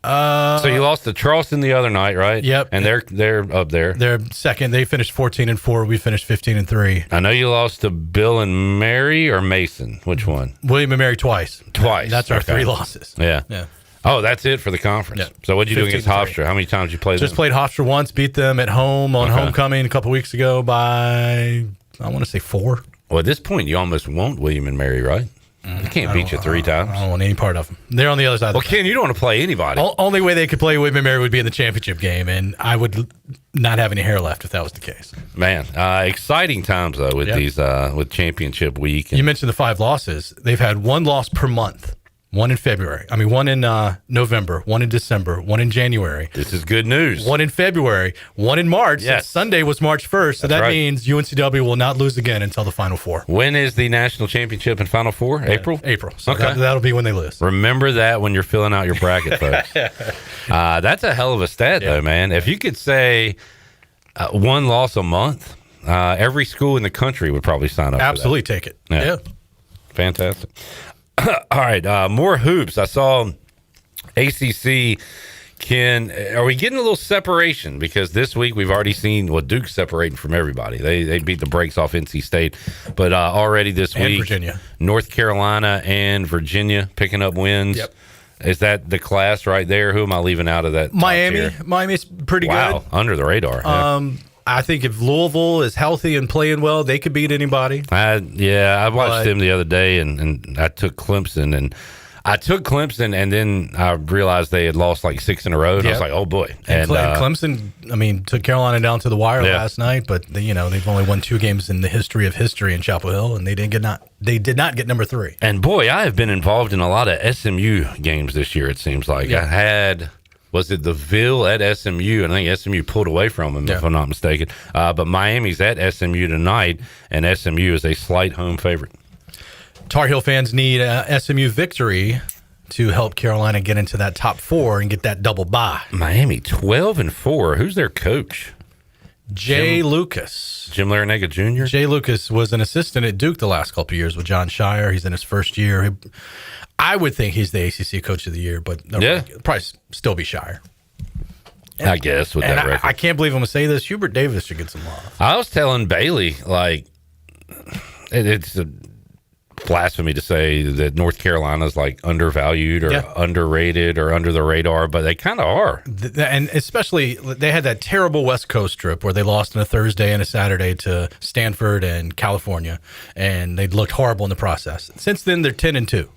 So you lost to Charleston the other night, right? Yep. And they're up there. They're second. They finished 14-4. We finished 15-3. I know you lost to Bill and Mary or Mason. Which one? William and Mary twice. Twice. That's our 3 losses. Yeah. Yeah. Oh, that's it for the conference. Yeah. So what did you do against Hofstra? How many times did you play them? Just played Hofstra once, beat them at home on homecoming a couple weeks ago by, I want to say 4. Well, at this point, you almost want William and Mary, right? They can't beat you 3 times. I don't want any part of them. They're on the other side. Well, Ken, you don't want to play anybody. Only way they could play William and Mary would be in the championship game, and I would not have any hair left if that was the case. Man, exciting times though with these with championship week. You mentioned the 5 losses. They've had 1 loss per month. 1 in February. I mean, 1 in November, 1 in December, 1 in January. This is good news. 1 in February, 1 in March. Yes. Sunday was March 1st, so that means UNCW will not lose again until the Final Four. When is the national championship and Final Four? April? April. So that'll be when they lose. Remember that when you're filling out your bracket, folks. That's a hell of a stat, though, man. If you could say 1 loss a month, every school in the country would probably sign up Absolutely for that. take it. Yeah. Fantastic. All right, more hoops. I saw ACC. Are we getting a little separation? Because this week we've already seen Duke's separating from everybody. They beat the brakes off NC State, but already this week, Virginia, North Carolina, and Virginia picking up wins. Yep. Is that the class right there? Who am I leaving out of that? Miami. Miami's pretty good. Wow, under the radar. I think if Louisville is healthy and playing well, they could beat anybody. I watched them the other day, and I took Clemson, and then I realized they had lost like 6 in a row. And I was like, oh boy. And Clemson, I mean, took Carolina down to the wire last night, but they've only won 2 games in the history of history in Chapel Hill, and they did not get number 3. And boy, I have been involved in a lot of SMU games this year. It seems like I had. Was it the Ville at SMU? And I think SMU pulled away from them, if I'm not mistaken. But Miami's at SMU tonight, and SMU is a slight home favorite. Tar Heel fans need a SMU victory to help Carolina get into that top 4 and get that double bye. Miami 12-4. Who's their coach? Jay Lucas. Jim Larinaga Jr.? Jay Lucas was an assistant at Duke the last couple of years with John Shire. He's in his first year. I would think he's the ACC Coach of the Year, but probably still be Shire. I guess, with that record. I can't believe I'm going to say this. Hubert Davis should get some love. I was telling Bailey, like, it's a blasphemy to say that North Carolina's like undervalued or underrated or under the radar, but they kind of are. And especially, they had that terrible West Coast trip where they lost on a Thursday and a Saturday to Stanford and California, and they looked horrible in the process. Since then, they're 10-2.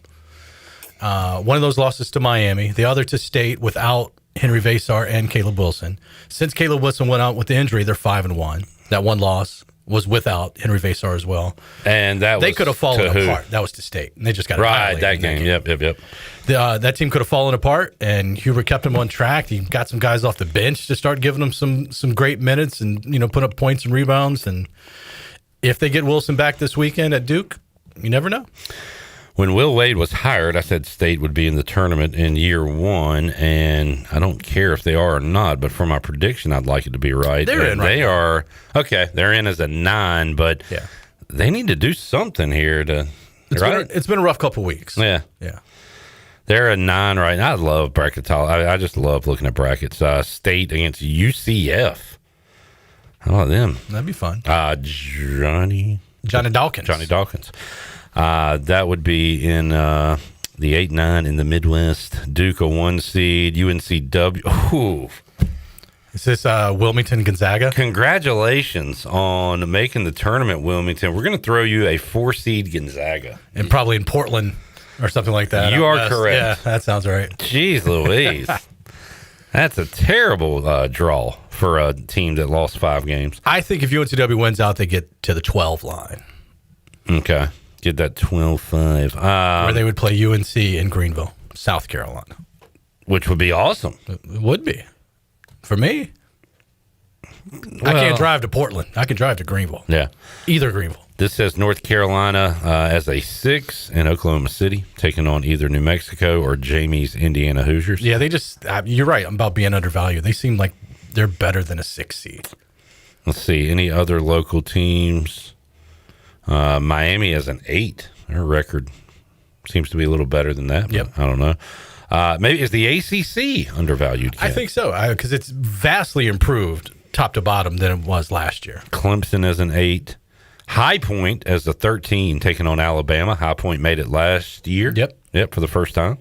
One of those losses to Miami, the other to State without Henry Vasar and Caleb Wilson. Since Caleb Wilson went out with the injury, they're 5-1. That one loss was without Henry Vasar as well. And they could have fallen apart. That was to State. And they just got right that game. Yep. That team could have fallen apart, and Hubert kept them on track. He got some guys off the bench to start giving them some great minutes and put up points and rebounds. And if they get Wilson back this weekend at Duke, you never know. When Will Wade was hired, I said State would be in the tournament in year 1, and I don't care if they are or not, but for my prediction, I'd like it to be right. They're in right They now. are, okay, they're in as a 9, but they need to do something here to, It's been a rough couple weeks. Yeah. They're a 9 right now. I love bracketology. I just love looking at brackets. State against UCF. How about them? That'd be fun. Johnny Dawkins. That would be in the 8-9 in the Midwest. Duke a 1 seed. UNCW. Ooh. Is this Wilmington Gonzaga? Congratulations on making the tournament, Wilmington. We're going to throw you a 4-seed Gonzaga. And probably in Portland or something like that. You are correct. Yeah, that sounds right. Jeez Louise. That's a terrible draw for a team that lost 5 games. I think if UNCW wins out, they get to the 12 line. Okay. Get that 12-5. Where they would play UNC in Greenville, South Carolina. Which would be awesome. It would be. For me, I can't drive to Portland. I can drive to Greenville. Yeah. Either Greenville. This says North Carolina as a 6 in Oklahoma City, taking on either New Mexico or Jamie's Indiana Hoosiers. Yeah, they just, you're right about being undervalued. They seem like they're better than a 6 seed. Let's see. Any other local teams? Miami as an 8. Their record seems to be a little better than that. Yep. I don't know. Maybe is the ACC undervalued? Ken? I think so, because it's vastly improved top to bottom than it was last year. Clemson as an 8. High Point as a 13, taking on Alabama. High Point made it last year. Yep, for the first time.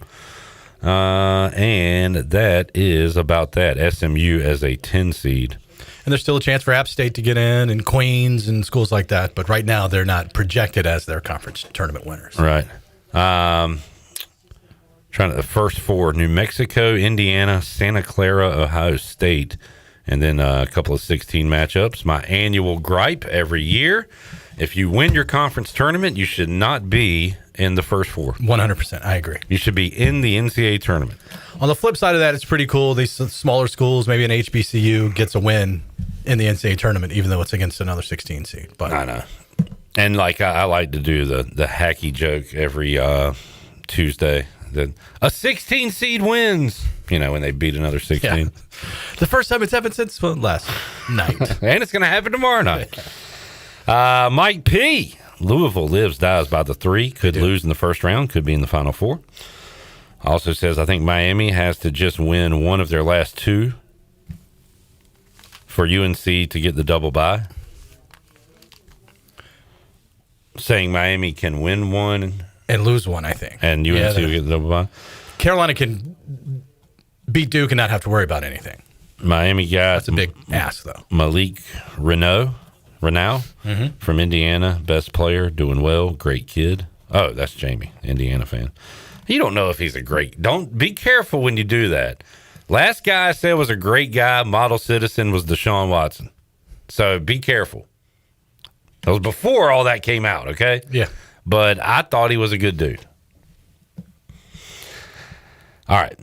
And that is about that. SMU as a 10 seed. And there's still a chance for App State to get in and Queens and schools like that. But right now, they're not projected as their conference tournament winners. Right. Trying to the first 4: New Mexico, Indiana, Santa Clara, Ohio State, and then a couple of 16 matchups. My annual gripe every year: if you win your conference tournament, you should not be in the first 4. 100%, I agree. You should be in the NCAA tournament. On the flip side of that, it's pretty cool. These smaller schools, maybe an HBCU, gets a win in the NCAA tournament, even though it's against another 16 seed. But I know. And like I like to do the hacky joke every Tuesday. That a 16 seed wins, when they beat another 16. Yeah. The first time it's happened since last night. And it's going to happen tomorrow night. Mike P. Louisville lives, dies by the 3. Could lose in the first round. Could be in the Final 4. Also says, I think Miami has to just win one of their last 2 for UNC to get the double bye. Saying Miami can win one. And lose one, I think. And UNC will get the double bye. Carolina can beat Duke and not have to worry about anything. Miami got... That's a big ask, though. Malik Renaud from Indiana. Best player, doing well. Great kid. Oh, that's Jamie, Indiana fan. You don't know if he's a great... Don't be careful when you do that. Last guy I said was a great guy, model citizen, was Deshaun Watson. So be careful. That was before all that came out, okay? Yeah. But I thought he was a good dude. All right.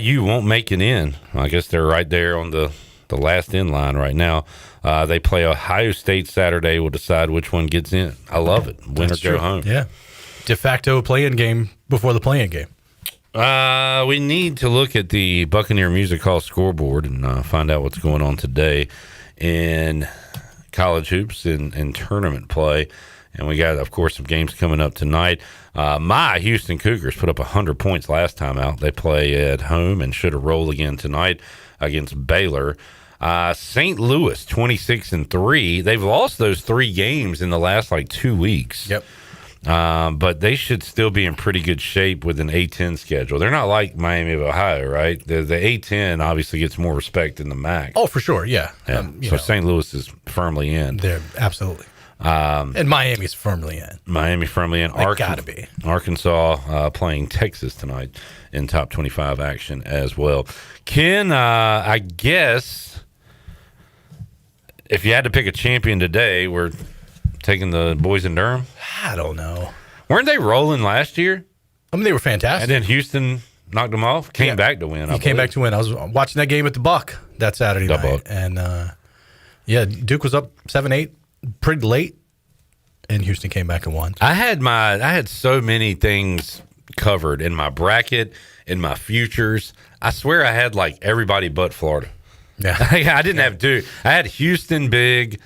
IU won't make it in. I guess they're right there on the last in line right now. They play Ohio State Saturday. We'll decide which one gets in. I love it. Win or go home. Yeah. De facto play-in game before the play-in game. We need to look at the Buccaneer Music Hall scoreboard and find out what's going on today in college hoops and tournament play. And we got, of course, some games coming up tonight. My Houston Cougars put up 100 points last time out. They play at home and should have rolled again tonight against Baylor. St. Louis, 26-3. They've lost those 3 games in the last 2 weeks. Yep. But they should still be in pretty good shape with an A-10 schedule. They're not like Miami of Ohio, right? The A-10 obviously gets more respect than the MAC. Oh, for sure, yeah. So St. Louis is firmly in. They're absolutely. And Miami's firmly in. Miami firmly in. Gotta be. Arkansas playing Texas tonight in top 25 action as well. Ken, I guess if you had to pick a champion today, we're taking the boys in Durham. I don't know. Weren't they rolling last year? I mean, they were fantastic. And then Houston knocked them off. Came back to win. He came back to win. I was watching that game at the Buck that Saturday night. And, Duke was up 7-8 pretty late, and Houston came back and won. I had so many things covered in my bracket, in my futures. I swear I had everybody but Florida. Yeah. I didn't have Duke. I had Houston big.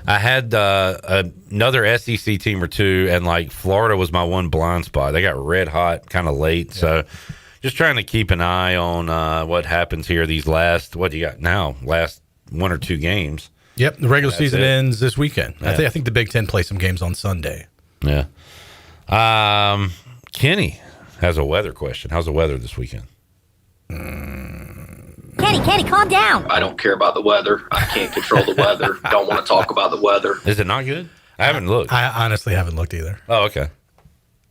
I had another SEC team or 2, and Florida was my one blind spot. They got red hot kind of late. Yeah. So just trying to keep an eye on what happens here these last 1 or 2 games. Yep, the regular season ends this weekend. Yeah. I think the Big Ten plays some games on Sunday. Yeah. Kenny has a weather question. How's the weather this weekend? Kenny, calm down. I don't care about the weather. I can't control the weather. Don't want to talk about the weather. Is it not good? I haven't looked. I honestly haven't looked either. Oh, okay.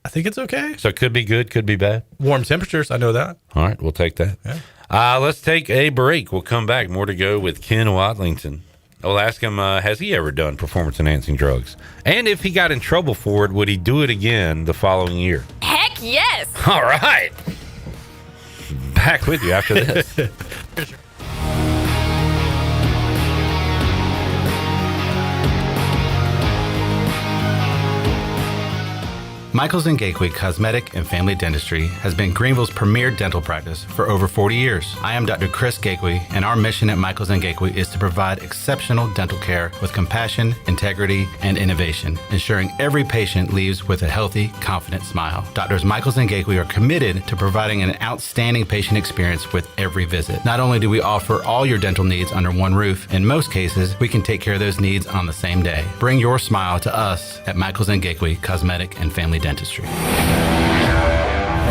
I think it's okay. So it could be good, could be bad. Warm temperatures, I know that. All right, we'll take that. Yeah. Let's take a break. We'll come back. More to go with Ken Watlington. We'll ask him, has he ever done performance-enhancing drugs? And if he got in trouble for it, would he do it again the following year? Heck yes! All right. Back with you after this. Michaels & Gateway Cosmetic and Family Dentistry has been Greenville's premier dental practice for over 40 years. I am Dr. Chris Gateway, and our mission at Michaels & Gateway is to provide exceptional dental care with compassion, integrity, and innovation, ensuring every patient leaves with a healthy, confident smile. Doctors Michaels & Gateway are committed to providing an outstanding patient experience with every visit. Not only do we offer all your dental needs under one roof, in most cases, we can take care of those needs on the same day. Bring your smile to us at Michaels & Gateway Cosmetic and Family Dentistry.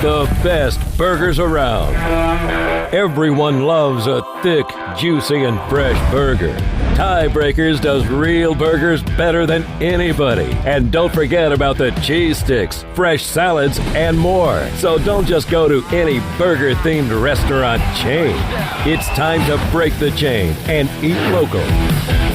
The best burgers around. Everyone loves a thick, juicy, and fresh burger. Tiebreakers does real burgers better than anybody. And don't forget about the cheese sticks, fresh salads, and more. So don't just go to any burger-themed restaurant chain. It's time to break the chain and eat local.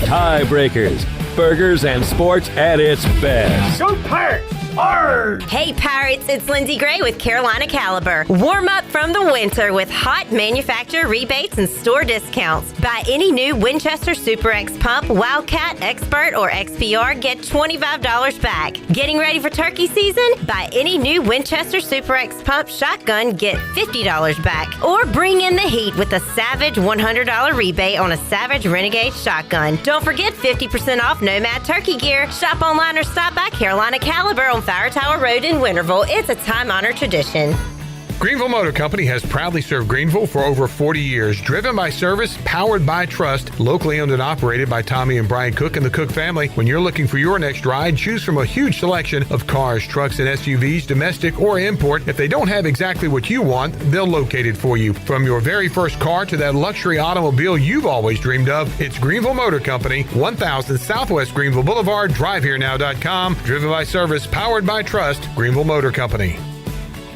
Tiebreakers, burgers and sports at its best. Go Pirates! Arr! Hey Pirates, it's Lindsay Gray with Carolina Caliber. Warm up from the winter with hot manufacturer rebates and store discounts. Buy any new Winchester Super X pump, Wildcat, Expert, or XPR, get $25 back. Getting ready for turkey season? Buy any new Winchester Super X pump shotgun, get $50 back. Or bring in the heat with a Savage $100 rebate on a Savage Renegade shotgun. Don't forget 50% off Nomad turkey gear. Shop online or stop by Carolina Caliber on Fire Tower Road in Winterville. It's a time-honored tradition. Greenville Motor Company has proudly served Greenville for over 40 years. Driven by service, powered by trust, locally owned and operated by Tommy and Brian Cook and the Cook family. When you're looking for your next ride, choose from a huge selection of cars, trucks, and SUVs, domestic or import. If they don't have exactly what you want, they'll locate it for you. From your very first car to that luxury automobile you've always dreamed of, it's Greenville Motor Company, 1000 Southwest Greenville Boulevard, driveherenow.com. Driven by service, powered by trust, Greenville Motor Company.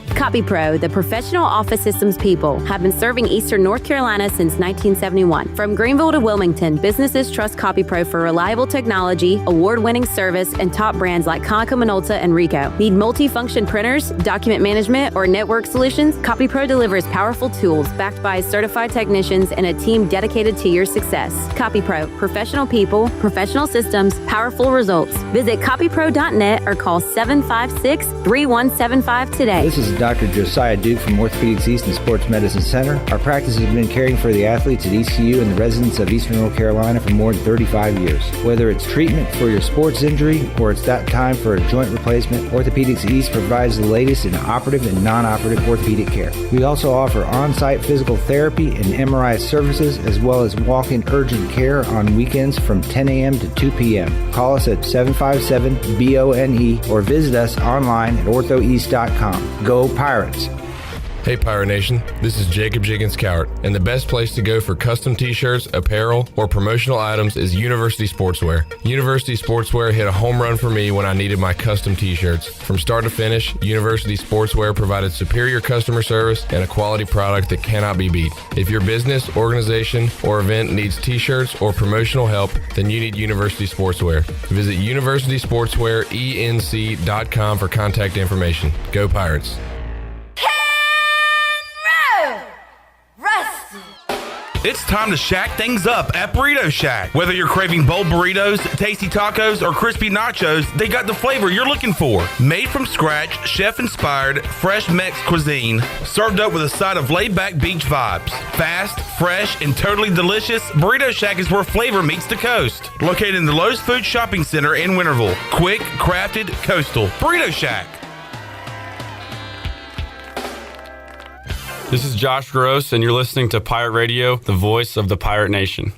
CopyPro, the professional office systems people, have been serving Eastern North Carolina since 1971. From Greenville to Wilmington, businesses trust CopyPro for reliable technology, award-winning service, and top brands like Konica Minolta and Ricoh. Need multi-function printers, document management, or network solutions? CopyPro delivers powerful tools backed by certified technicians and a team dedicated to your success. CopyPro, professional people, professional systems, powerful results. Visit copypro.net or call 756-3175 today. This is Dr. Josiah Duke from Orthopedics East and Sports Medicine Center. Our practice has been caring for the athletes at ECU and the residents of Eastern North Carolina for more than 35 years. Whether it's treatment for your sports injury or it's that time for a joint replacement, Orthopedics East provides the latest in operative and non-operative orthopedic care. We also offer on-site physical therapy and MRI services as well as walk-in urgent care on weekends from 10 a.m. to 2 p.m. Call us at 757-BONE or visit us online at orthoeast.com. Go Pirates! Hey Pirate Nation, this is Jacob Jiggins Cowart, and the best place to go for custom t-shirts, apparel, or promotional items is University Sportswear. University Sportswear hit a home run for me when I needed my custom t-shirts. From start to finish, University Sportswear provided superior customer service and a quality product that cannot be beat. If your business, organization, or event needs t-shirts or promotional help, then you need University Sportswear. Visit universitysportswearenc.com for contact information. Go Pirates! It's time to shack things up at Burrito Shack. Whether you're craving bold burritos, tasty tacos, or crispy nachos, they got the flavor you're looking for. Made from scratch, chef-inspired, fresh Mex cuisine, served up with a side of laid-back beach vibes. Fast, fresh, and totally delicious, Burrito Shack is where flavor meets the coast. Located in the Lowe's Food Shopping Center in Winterville. Quick, crafted, coastal. Burrito Shack. This is Josh Gross, and you're listening to Pirate Radio, the voice of the Pirate Nation.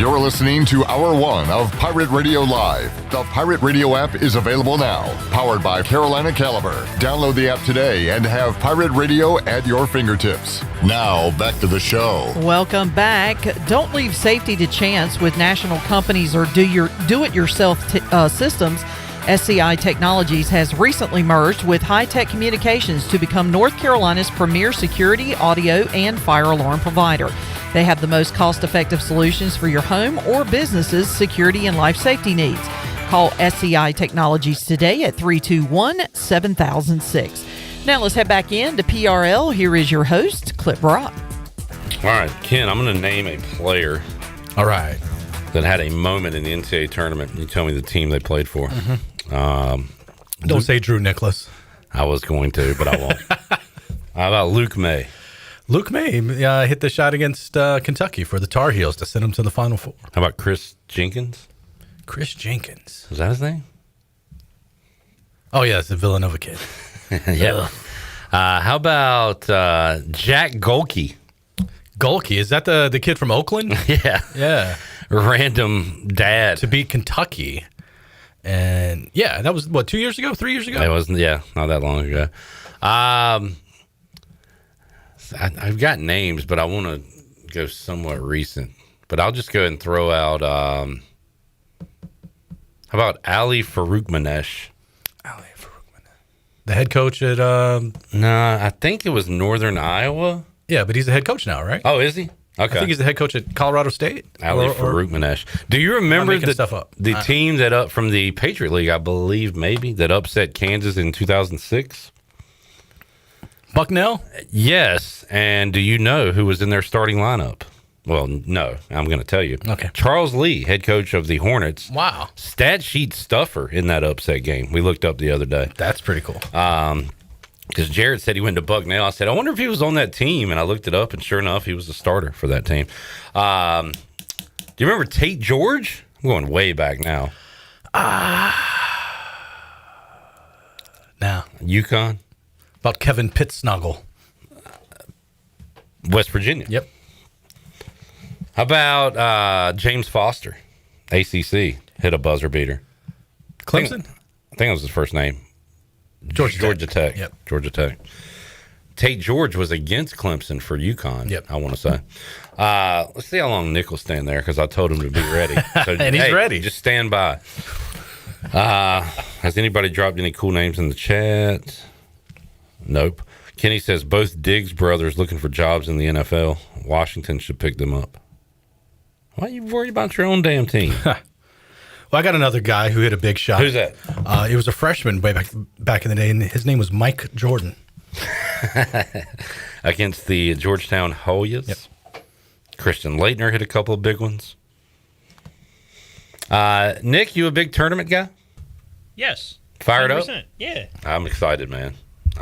You're listening to Hour 1 of Pirate Radio Live. The Pirate Radio app is available now, powered by Carolina Caliber. Download the app today and have Pirate Radio at your fingertips. Now, back to the show. Welcome back. Don't leave safety to chance with national companies or do-it-yourself systems. SCI Technologies has recently merged with High-Tech Communications to become North Carolina's premier security, audio, and fire alarm provider. They have the most cost-effective solutions for your home or business's security and life safety needs. Call SCI Technologies today at 321-7006. Now let's head back in to PRL. Here is your host, Clip Brock. All right, Ken, I'm going to name a player. All right. That had a moment in the NCAA tournament. You tell me the team they played for. Mm-hmm. Don't say Drew Nicholas. I was going to, but I won't. How about Luke May? Luke May hit the shot against Kentucky for the Tar Heels to send them to the Final Four. How about Chris Jenkins? Chris Jenkins. Was that his name? Oh, yeah, it's the Villanova kid. Yeah. How about Jack Golke? Golke, is that the kid from Oakland? Yeah. Yeah. Random dad. To beat Kentucky. And, yeah, that was, 2 years ago? 3 years ago? It wasn't, not that long ago. I've got names, but I want to go somewhat recent. But I'll just go ahead and throw out, how about Ali Faroukmanesh? Ali Faroukmanesh. The head coach at... No, I think it was Northern Iowa. Yeah, but he's the head coach now, right? Oh, is he? Okay. I think he's the head coach at Colorado State. Ali Faroukmanesh. Do you remember the team that from the Patriot League, I believe, maybe, that upset Kansas in 2006? Bucknell? Yes. And do you know who was in their starting lineup? Well, no. I'm going to tell you. Okay. Charles Lee, head coach of the Hornets. Wow. Stat sheet stuffer in that upset game. We looked up the other day. That's pretty cool. Because Jared said he went to Bucknell. I said, I wonder if he was on that team. And I looked it up, and sure enough, he was the starter for that team. Do you remember Tate George? I'm going way back now. Now. UConn? About Kevin Pittsnuggle. West Virginia. Yep. How about James Foster? ACC. Hit a buzzer beater. Clemson? I think that was his first name. Georgia Tech. Yep. Georgia Tech. Tate George was against Clemson for UConn. Yep. I want to say. Let's see how long Nick will stand there because I told him to be ready. So, and he's ready. Just stand by. Has anybody dropped any cool names in the chat? Nope. Kenny says both Diggs brothers looking for jobs in the NFL. Washington should pick them up. Why are you worried about your own damn team? Well, I got another guy who hit a big shot. Who's that? It was a freshman way back in the day, and his name was Mike Jordan. Against the Georgetown Hoyas. Yep. Christian Leitner hit a couple of big ones. Nick, you a big tournament guy? Yes. Fired 100%. up? Yeah. I'm excited, man.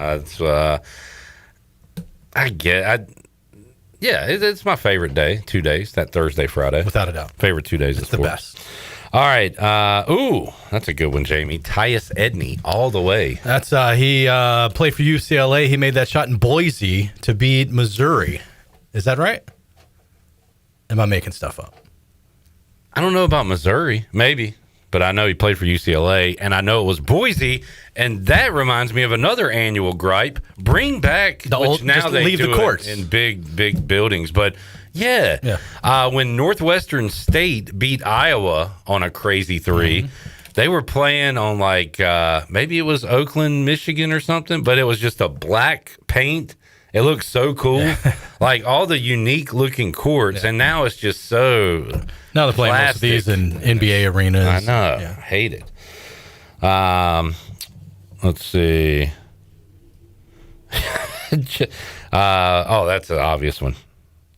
It's my favorite day. 2 days, that Thursday, Friday. Without a doubt. Favorite 2 days. It's the best. All right. That's a good one, Jamie. Tyus Edney, all the way. That's he played for UCLA. He made that shot in Boise to beat Missouri. Is that right? Am I making stuff up? I don't know about Missouri. Maybe. But I know he played for UCLA, and I know it was Boise, and that reminds me of another annual gripe. Bring back the old, now just they leave do the courts in big buildings. But when Northwestern State beat Iowa on a crazy 3, they were playing on maybe it was Oakland, Michigan or something, but it was just a black paint. It looks so cool, like all the unique looking courts, and now it's just so. Now they're playing most of these in NBA arenas. I know, hate it. Let's see. That's an obvious one.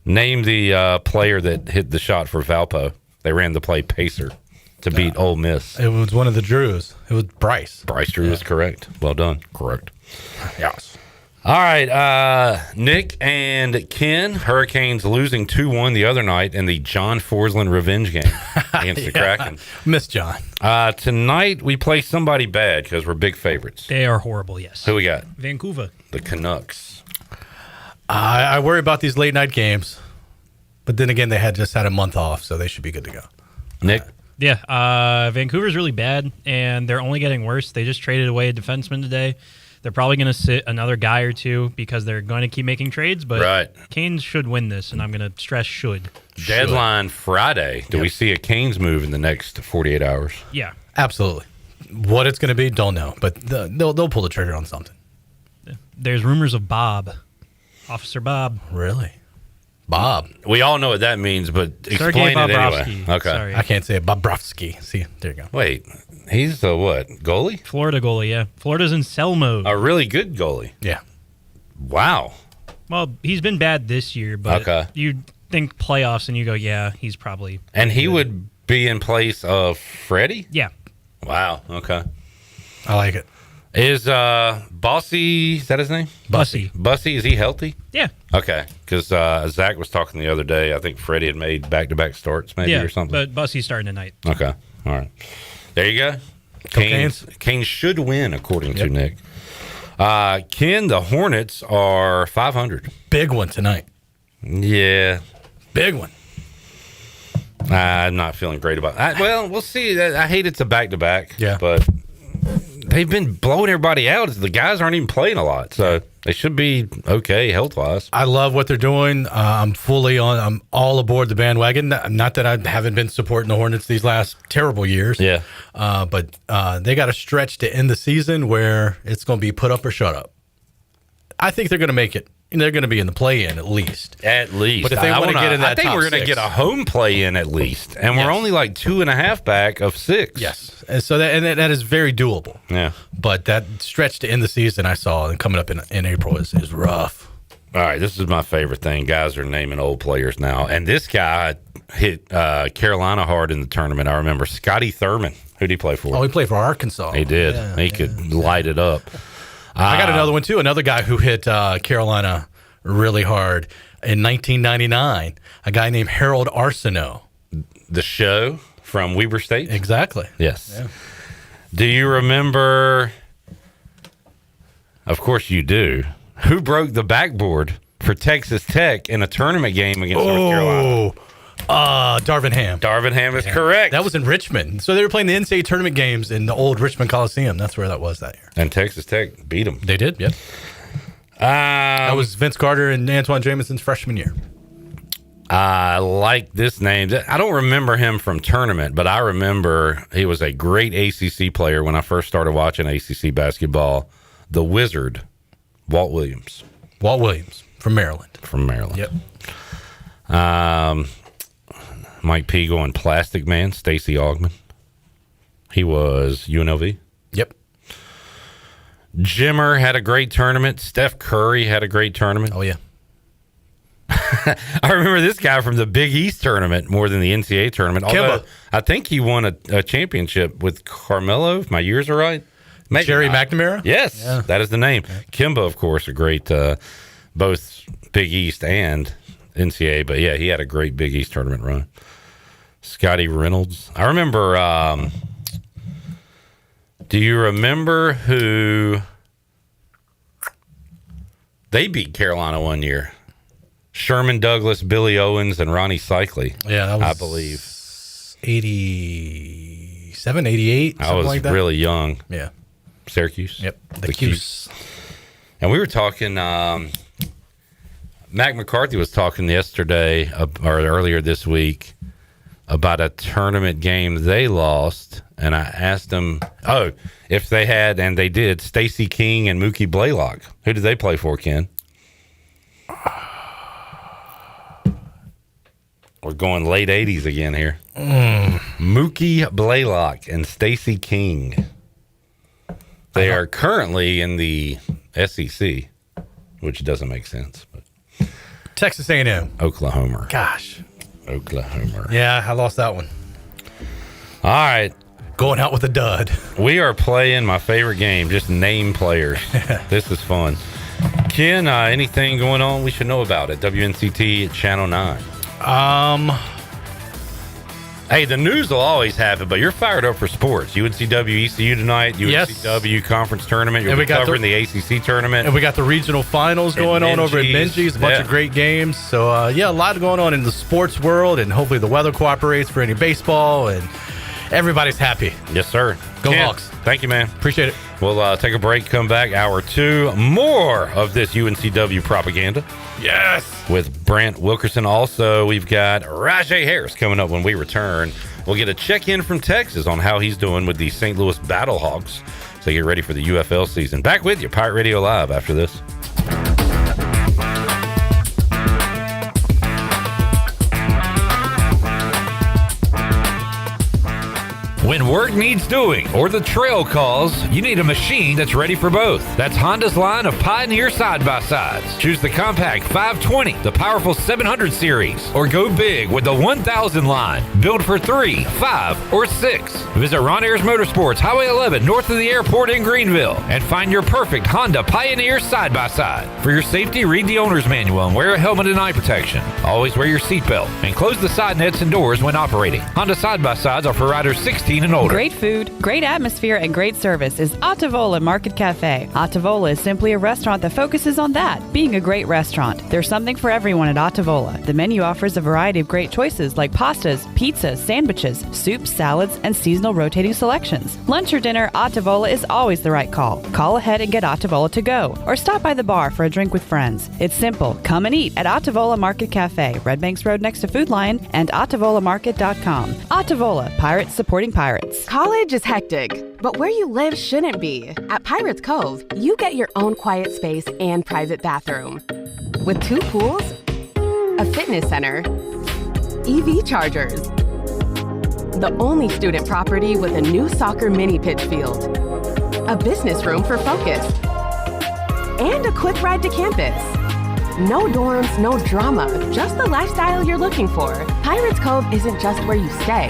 Name the player that hit the shot for Valpo. They ran the play Pacer to beat Ole Miss. It was one of the Drews. It was Bryce. Bryce Drew is correct. Well done. Correct. Yes. All right, Nick and Ken, Hurricanes losing 2-1 the other night in the John Forsland revenge game against the Kraken. Miss John. Tonight we play somebody bad because we're big favorites. They are horrible, yes. Who we got? Vancouver. The Canucks. I worry about these late night games. But then again, they had just had a month off, so they should be good to go. Nick? Yeah, Vancouver's really bad, and they're only getting worse. They just traded away a defenseman today. They're probably going to sit another guy or two because they're going to keep making trades, but Canes should win this, and I'm going to stress should. Deadline Friday. Do we see a Canes move in the next 48 hours? Yeah. Absolutely. What it's going to be, don't know, but they'll pull the trigger on something. There's rumors of Bob. Officer Bob. Really? Bob. We all know what that means, but explain it anyway. Okay. Sorry. I can't say it. Bobrovsky. See, there you go. Wait, he's the what? Goalie? Florida goalie, yeah. Florida's in sell mode. A really good goalie. Yeah. Wow. Well, he's been bad this year, but you think playoffs and you go, yeah, he's probably. And he would be in place of Freddie? Yeah. Wow. Okay. I like it. Is Bossy, is that his name? Bussy. Bussy, is he healthy? Yeah. Okay. Because Zach was talking the other day. I think Freddie had made back-to-back starts maybe or something. But Bussy's starting tonight. Okay. All right. There you go. Canes should win, according to Nick. Ken, the Hornets are 500. Big one tonight. Yeah. Big one. I'm not feeling great about that. Well, we'll see. I hate it's a back-to-back. Yeah. But they've been blowing everybody out. The guys aren't even playing a lot, so they should be okay health-wise. I love what they're doing. I'm all aboard the bandwagon. Not that I haven't been supporting the Hornets these last terrible years. Yeah. But they got a stretch to end the season where it's going to be put up or shut up. I think they're going to make it. They're going to be in the play-in at least. At least. But if they want to get in that I think top we're going to get a home play-in at least. And we're only like 2.5 back of 6. Yes. And so that is very doable. Yeah. But that stretch to end the season I saw and coming up in April is rough. All right, this is my favorite thing. Guys are naming old players now. And this guy hit Carolina hard in the tournament. I remember Scotty Thurman. Who did he play for? Oh, he played for Arkansas. He did. Yeah, he could light it up. I got another one, too. Another guy who hit Carolina really hard in 1999. A guy named Harold Arsenault. The show from Weber State? Exactly. Yes. Yeah. Do you remember? Of course you do. Who broke the backboard for Texas Tech in a tournament game against North Carolina? Darvin Ham. Darvin Ham is correct. That was in Richmond. So they were playing the NCAA tournament games in the old Richmond Coliseum. That's where that was that year. And Texas Tech beat them. They did, yeah. That was Vince Carter and Antoine Jameson's freshman year. I like this name. I don't remember him from tournament, but I remember he was a great ACC player when I first started watching ACC basketball. The Wizard, Walt Williams. Walt Williams from Maryland. From Maryland. Yep. Mike P. going Plastic Man, Stacey Augman. He was UNLV. Yep. Jimmer had a great tournament. Steph Curry had a great tournament. Oh, yeah. I remember this guy from the Big East tournament more than the NCAA tournament. Although I think he won a championship with Carmelo, if my years are right. Maybe Jerry not. McNamara? Yes, that is the name. Kimba, of course, a great both Big East and NCAA. But, yeah, he had a great Big East tournament run. Scotty Reynolds. I remember... do you remember who... They beat Carolina one year? Sherman Douglas, Billy Owens, and Ronnie Cycli. Yeah, that was... I believe. 87, 88, I was like that. really young. Yeah. Syracuse. Yep. The Cuse. And we were talking... Mac McCarthy was talking yesterday, or earlier this week, about a tournament game they lost, and I asked him, if they had, and they did, Stacey King and Mookie Blaylock. Who did they play for, Ken? We're going late 80s again here. Mookie Blaylock and Stacey King. They are currently in the SEC, which doesn't make sense. But Texas A&M. Oklahoma. Gosh. Oklahoma. Yeah, I lost that one. All right. Going out with a dud. We are playing my favorite game, just name players. This is fun. Ken, anything going on we should know about at WNCT Channel 9? Hey, the news will always happen, but you're fired up for sports. UNCW, ECU tonight, UNCW conference tournament. You'll be covering the ACC tournament. And we got the regional finals going on over at Minji's. A bunch of great games. So, a lot going on in the sports world, and hopefully the weather cooperates for any baseball, and everybody's happy. Yes, sir. Go Hawks. Thank you, man. Appreciate it. We'll take a break, come back, hour 2. More of this UNCW propaganda. Yes. With Brant Wilkerson. Also, we've got Rahjai Harris coming up when we return. We'll get a check-in from Texas on how he's doing with the St. Louis Battlehawks. So get ready for the UFL season. Back with you, Pirate Radio Live, after this. When work needs doing or the trail calls, you need a machine that's ready for both. That's Honda's line of Pioneer side-by-sides. Choose the compact 520, the powerful 700 series, or go big with the 1000 line. Built for 3, 5, or 6. Visit Ron Ayers Motorsports, Highway 11, north of the airport in Greenville, and find your perfect Honda Pioneer side-by-side. For your safety, read the owner's manual and wear a helmet and eye protection. Always wear your seatbelt and close the side nets and doors when operating. Honda side-by-sides are for riders 16 and older. Great food, great atmosphere, and great service is Ottavola Market Cafe. Ottavola is simply a restaurant that focuses on that, being a great restaurant. There's something for everyone at Ottavola. The menu offers a variety of great choices like pastas, pizzas, sandwiches, soups, salads, and seasonal rotating selections. Lunch or dinner, Ottavola is always the right call. Call ahead and get Ottavola to go, or stop by the bar for a drink with friends. It's simple. Come and eat at Ottavola Market Cafe, Red Banks Road next to Food Lion, and OttavolaMarket.com. Ottavola, Pirates supporting Pirates. College is hectic, but where you live shouldn't be. At Pirates Cove, you get your own quiet space and private bathroom. With 2 pools, a fitness center, EV chargers, the only student property with a new soccer mini pitch field, a business room for focus, and a quick ride to campus. No dorms, no drama, just the lifestyle you're looking for. Pirates Cove isn't just where you stay,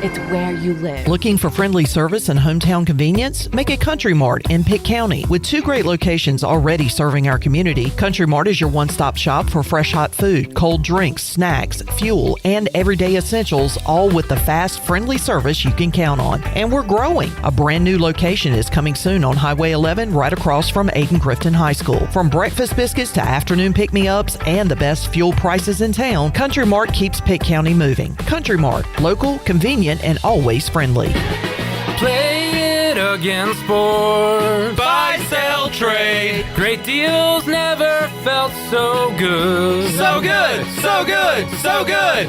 it's where you live. Looking for friendly service and hometown convenience? Make it Country Mart in Pitt County. With 2 great locations already serving our community, Country Mart is your one-stop shop for fresh hot food, cold drinks, snacks, fuel, and everyday essentials, all with the fast, friendly service you can count on. And we're growing. A brand new location is coming soon on Highway 11 right across from Aiken-Crifton High School. From breakfast biscuits to afternoon pick-me-ups and the best fuel prices in town, Country Mart keeps Pitt County moving. Country Mart, local, convenient, and always friendly. Play it again, sport. Buy, sell, trade. Great deals never felt so good. So good, so good, so good.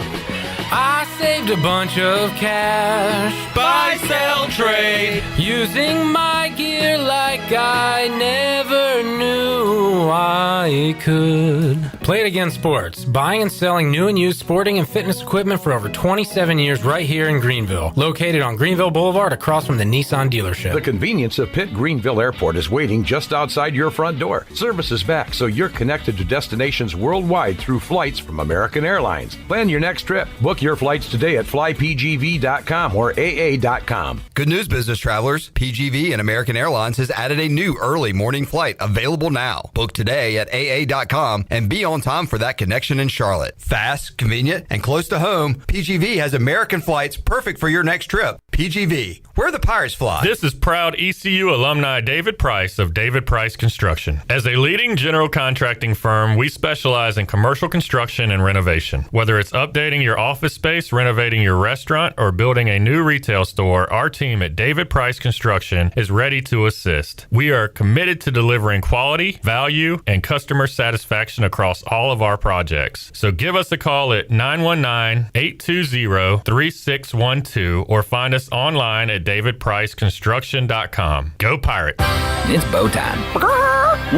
I saved a bunch of cash. Buy, sell, trade. Using my gear like I never knew I could. Play It Again Sports. Buying and selling new and used sporting and fitness equipment for over 27 years right here in Greenville. Located on Greenville Boulevard across from the Nissan dealership. The convenience of Pitt Greenville Airport is waiting just outside your front door. Service is back, so you're connected to destinations worldwide through flights from American Airlines. Plan your next trip. Book your flights today at flypgv.com or aa.com. Good news, business travelers. PGV and American Airlines has added a new early morning flight available now. Book today at aa.com and be on time for that connection in Charlotte. Fast, convenient, and close to home, PGV has American flights perfect for your next trip. PGV, where the Pirates fly. This is proud ECU alumni David Price of David Price Construction. As a leading general contracting firm, we specialize in commercial construction and renovation. Whether it's updating your office space, renovating your restaurant, or building a new retail store, our team at David Price Construction is ready to assist. We are committed to delivering quality, value, and customer satisfaction across all of our projects. So give us a call at 919-820-3612 or find us online at davidpriceconstruction.com. Go Pirates! It's bow time.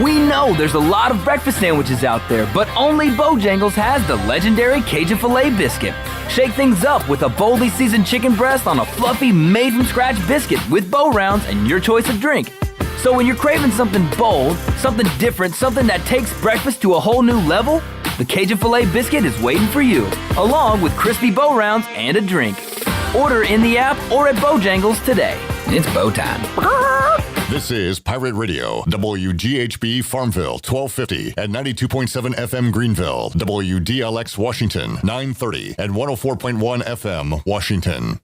We know there's a lot of breakfast sandwiches out there, but only Bojangles has the legendary Cajun Filet Biscuit. Shake things up with a boldly seasoned chicken breast on a fluffy, made-from-scratch biscuit with bow rounds and your choice of drink. So when you're craving something bold, something different, something that takes breakfast to a whole new level, the Cajun Filet Biscuit is waiting for you, along with crispy bow rounds and a drink. Order in the app or at Bojangles today. It's bow time. This is Pirate Radio, WGHB Farmville, 1250 and 92.7 FM Greenville, WDLX Washington, 930 and 104.1 FM Washington.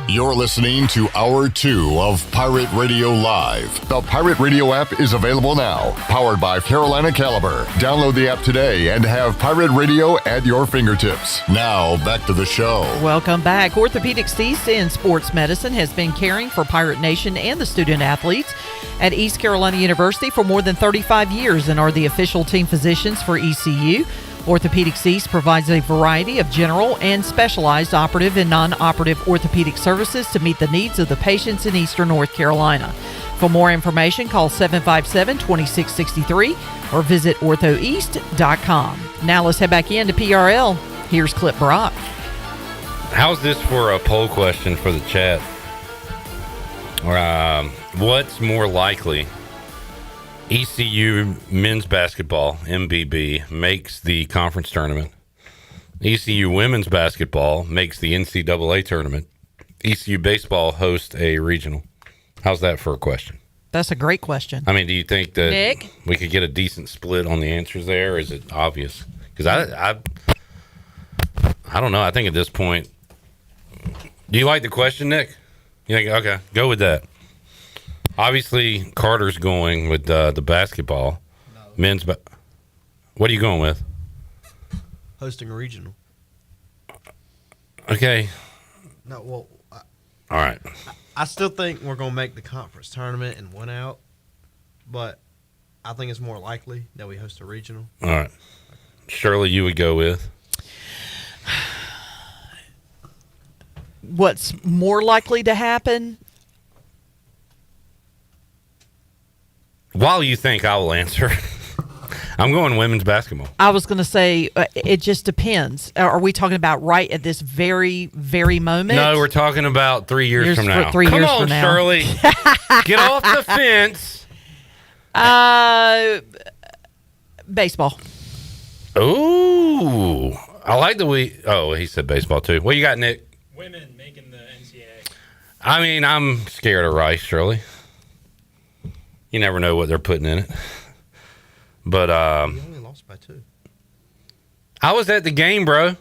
You're listening to Hour 2 of Pirate Radio Live. The Pirate Radio app is available now, powered by Carolina Caliber. Download the app today and have Pirate Radio at your fingertips. Now, back to the show. Welcome back. Orthopedics East in Sports Medicine has been caring for Pirate Nation and the student athletes at East Carolina University for more than 35 years and are the official team physicians for ECU. Orthopedics East provides a variety of general and specialized operative and non-operative orthopedic services to meet the needs of the patients in Eastern North Carolina. For more information, call 757-2663 or visit orthoeast.com. Now let's head back into PRL. Here's Clip Brock. How's this for a poll question for the chat? What's more likely? ECU men's basketball, MBB, makes the conference tournament. ECU women's basketball makes the NCAA tournament. ECU baseball hosts a regional. How's that for a question? That's a great question. I mean, do you think that Nick? we could get a decent split on the answers there, or is it obvious? Because I don't know. I think at this point, do you like the question, Nick? You think, okay, go with that. Obviously, Carter's going with the basketball. No. Men's what are you going with? Hosting a regional. Okay. No, well. All right. I still think we're going to make the conference tournament and win out, but I think it's more likely that we host a regional. All right. Shirley, you would go with? What's more likely to happen? While you think, I will answer. I'm going women's basketball. I was going to say, it just depends. Are we talking about right at this very, very moment? No, we're talking about 3 years from now. 3 years from now. Come on, Shirley. Get off the fence. Baseball. Ooh. I like the he said baseball too. What you got, Nick? Women making the NCAA. I mean, I'm scared of Rice, Shirley. You never know what they're putting in it. But you only lost by 2. I was at the game, bro.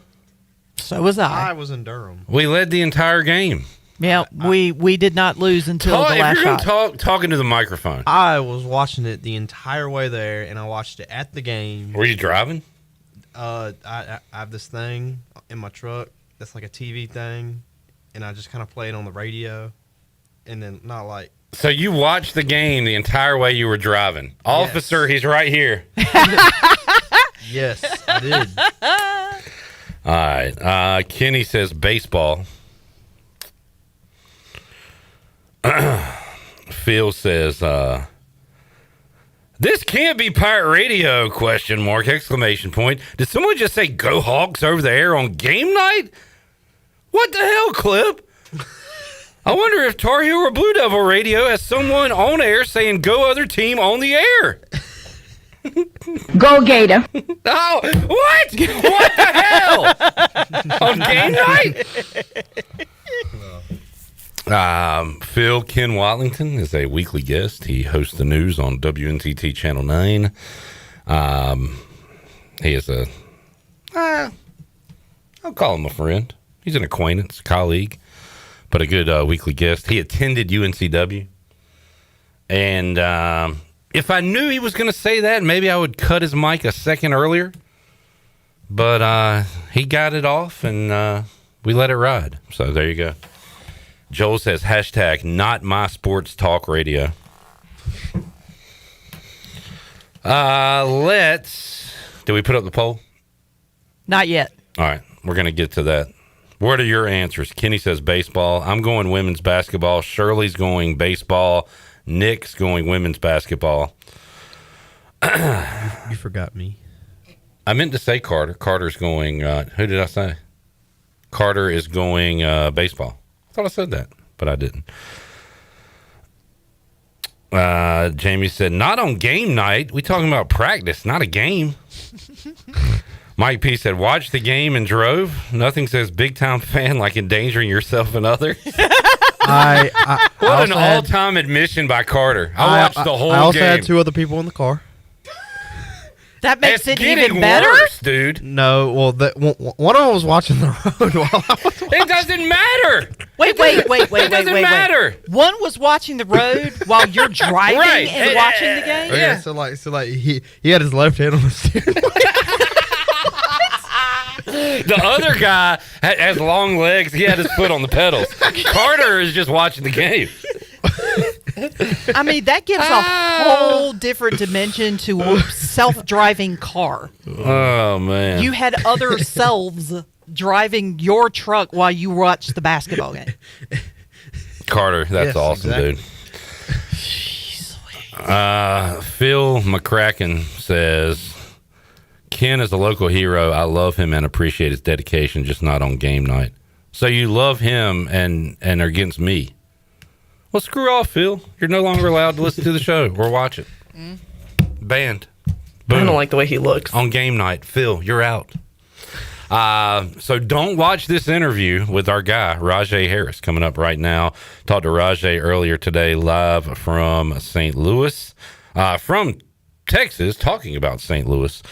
So was I. I was in Durham. We led the entire game. Yeah, we did not lose until the last if you're shot. Talking to the microphone. I was watching it the entire way there, and I watched it at the game. Were you driving? I have this thing in my truck that's like a TV thing, and I just kind of play it on the radio, and then not like. So you watched the game the entire way you were driving. Yes. Officer, he's right here. Yes, I did. All right. Kenny says baseball. Phil says, this can't be Pirate Radio, ? Exclamation point. Did someone just say go Hawks over the air on game night? What the hell, Clip? I wonder if Tar Heel or Blue Devil Radio has someone on air saying go other team on the air. Go Gator. Oh, what? What the hell? On game night? Phil Ken Watlington is a weekly guest. He hosts the news on WNTT Channel 9. He is I'll call him a friend. He's an acquaintance, colleague, but a good weekly guest. He attended UNCW. And if I knew he was going to say that, maybe I would cut his mic a second earlier. But he got it off, and we let it ride. So there you go. Joel says, hashtag not my sports talk radio. Did we put up the poll? Not yet. All right. We're going to get to that. What are your answers? Kenny says baseball. I'm going women's basketball. Shirley's going baseball. Nick's going women's basketball. You forgot me. I meant to say Carter. Carter's going, who did I say? Carter is going baseball. I thought I said that, but I didn't. Jamie said, not on game night. We talking about practice, not a game. Mike P said, watch the game and drove. Nothing says big time fan like endangering yourself and others. What an all-time admission by Carter. I watched the whole game. I also had 2 other people in the car. That makes it getting even better, worse, dude. No, well, one of them was watching the road while I was It doesn't matter. Wait. It doesn't matter. One was watching the road while you're driving and watching the game. Yeah. So like he had his left hand on the steering wheel. The other guy has long legs. He had his foot on the pedals. Carter is just watching the game. I mean, that gives a whole different dimension to a self-driving car. Oh, man. You had other selves driving your truck while you watched the basketball game. Carter, that's awesome, dude. Phil McCracken says, Ken is a local hero. I love him and appreciate his dedication, just not on game night. So you love him and are against me. Well, screw off, Phil. You're no longer allowed to listen to the show or watch it. Banned. Boom. I don't like the way he looks. On game night, Phil, you're out. So don't watch this interview with our guy, Rahjai Harris, coming up right now. Talked to Rahjai earlier today live from St. Louis, from Texas, talking about St. Louis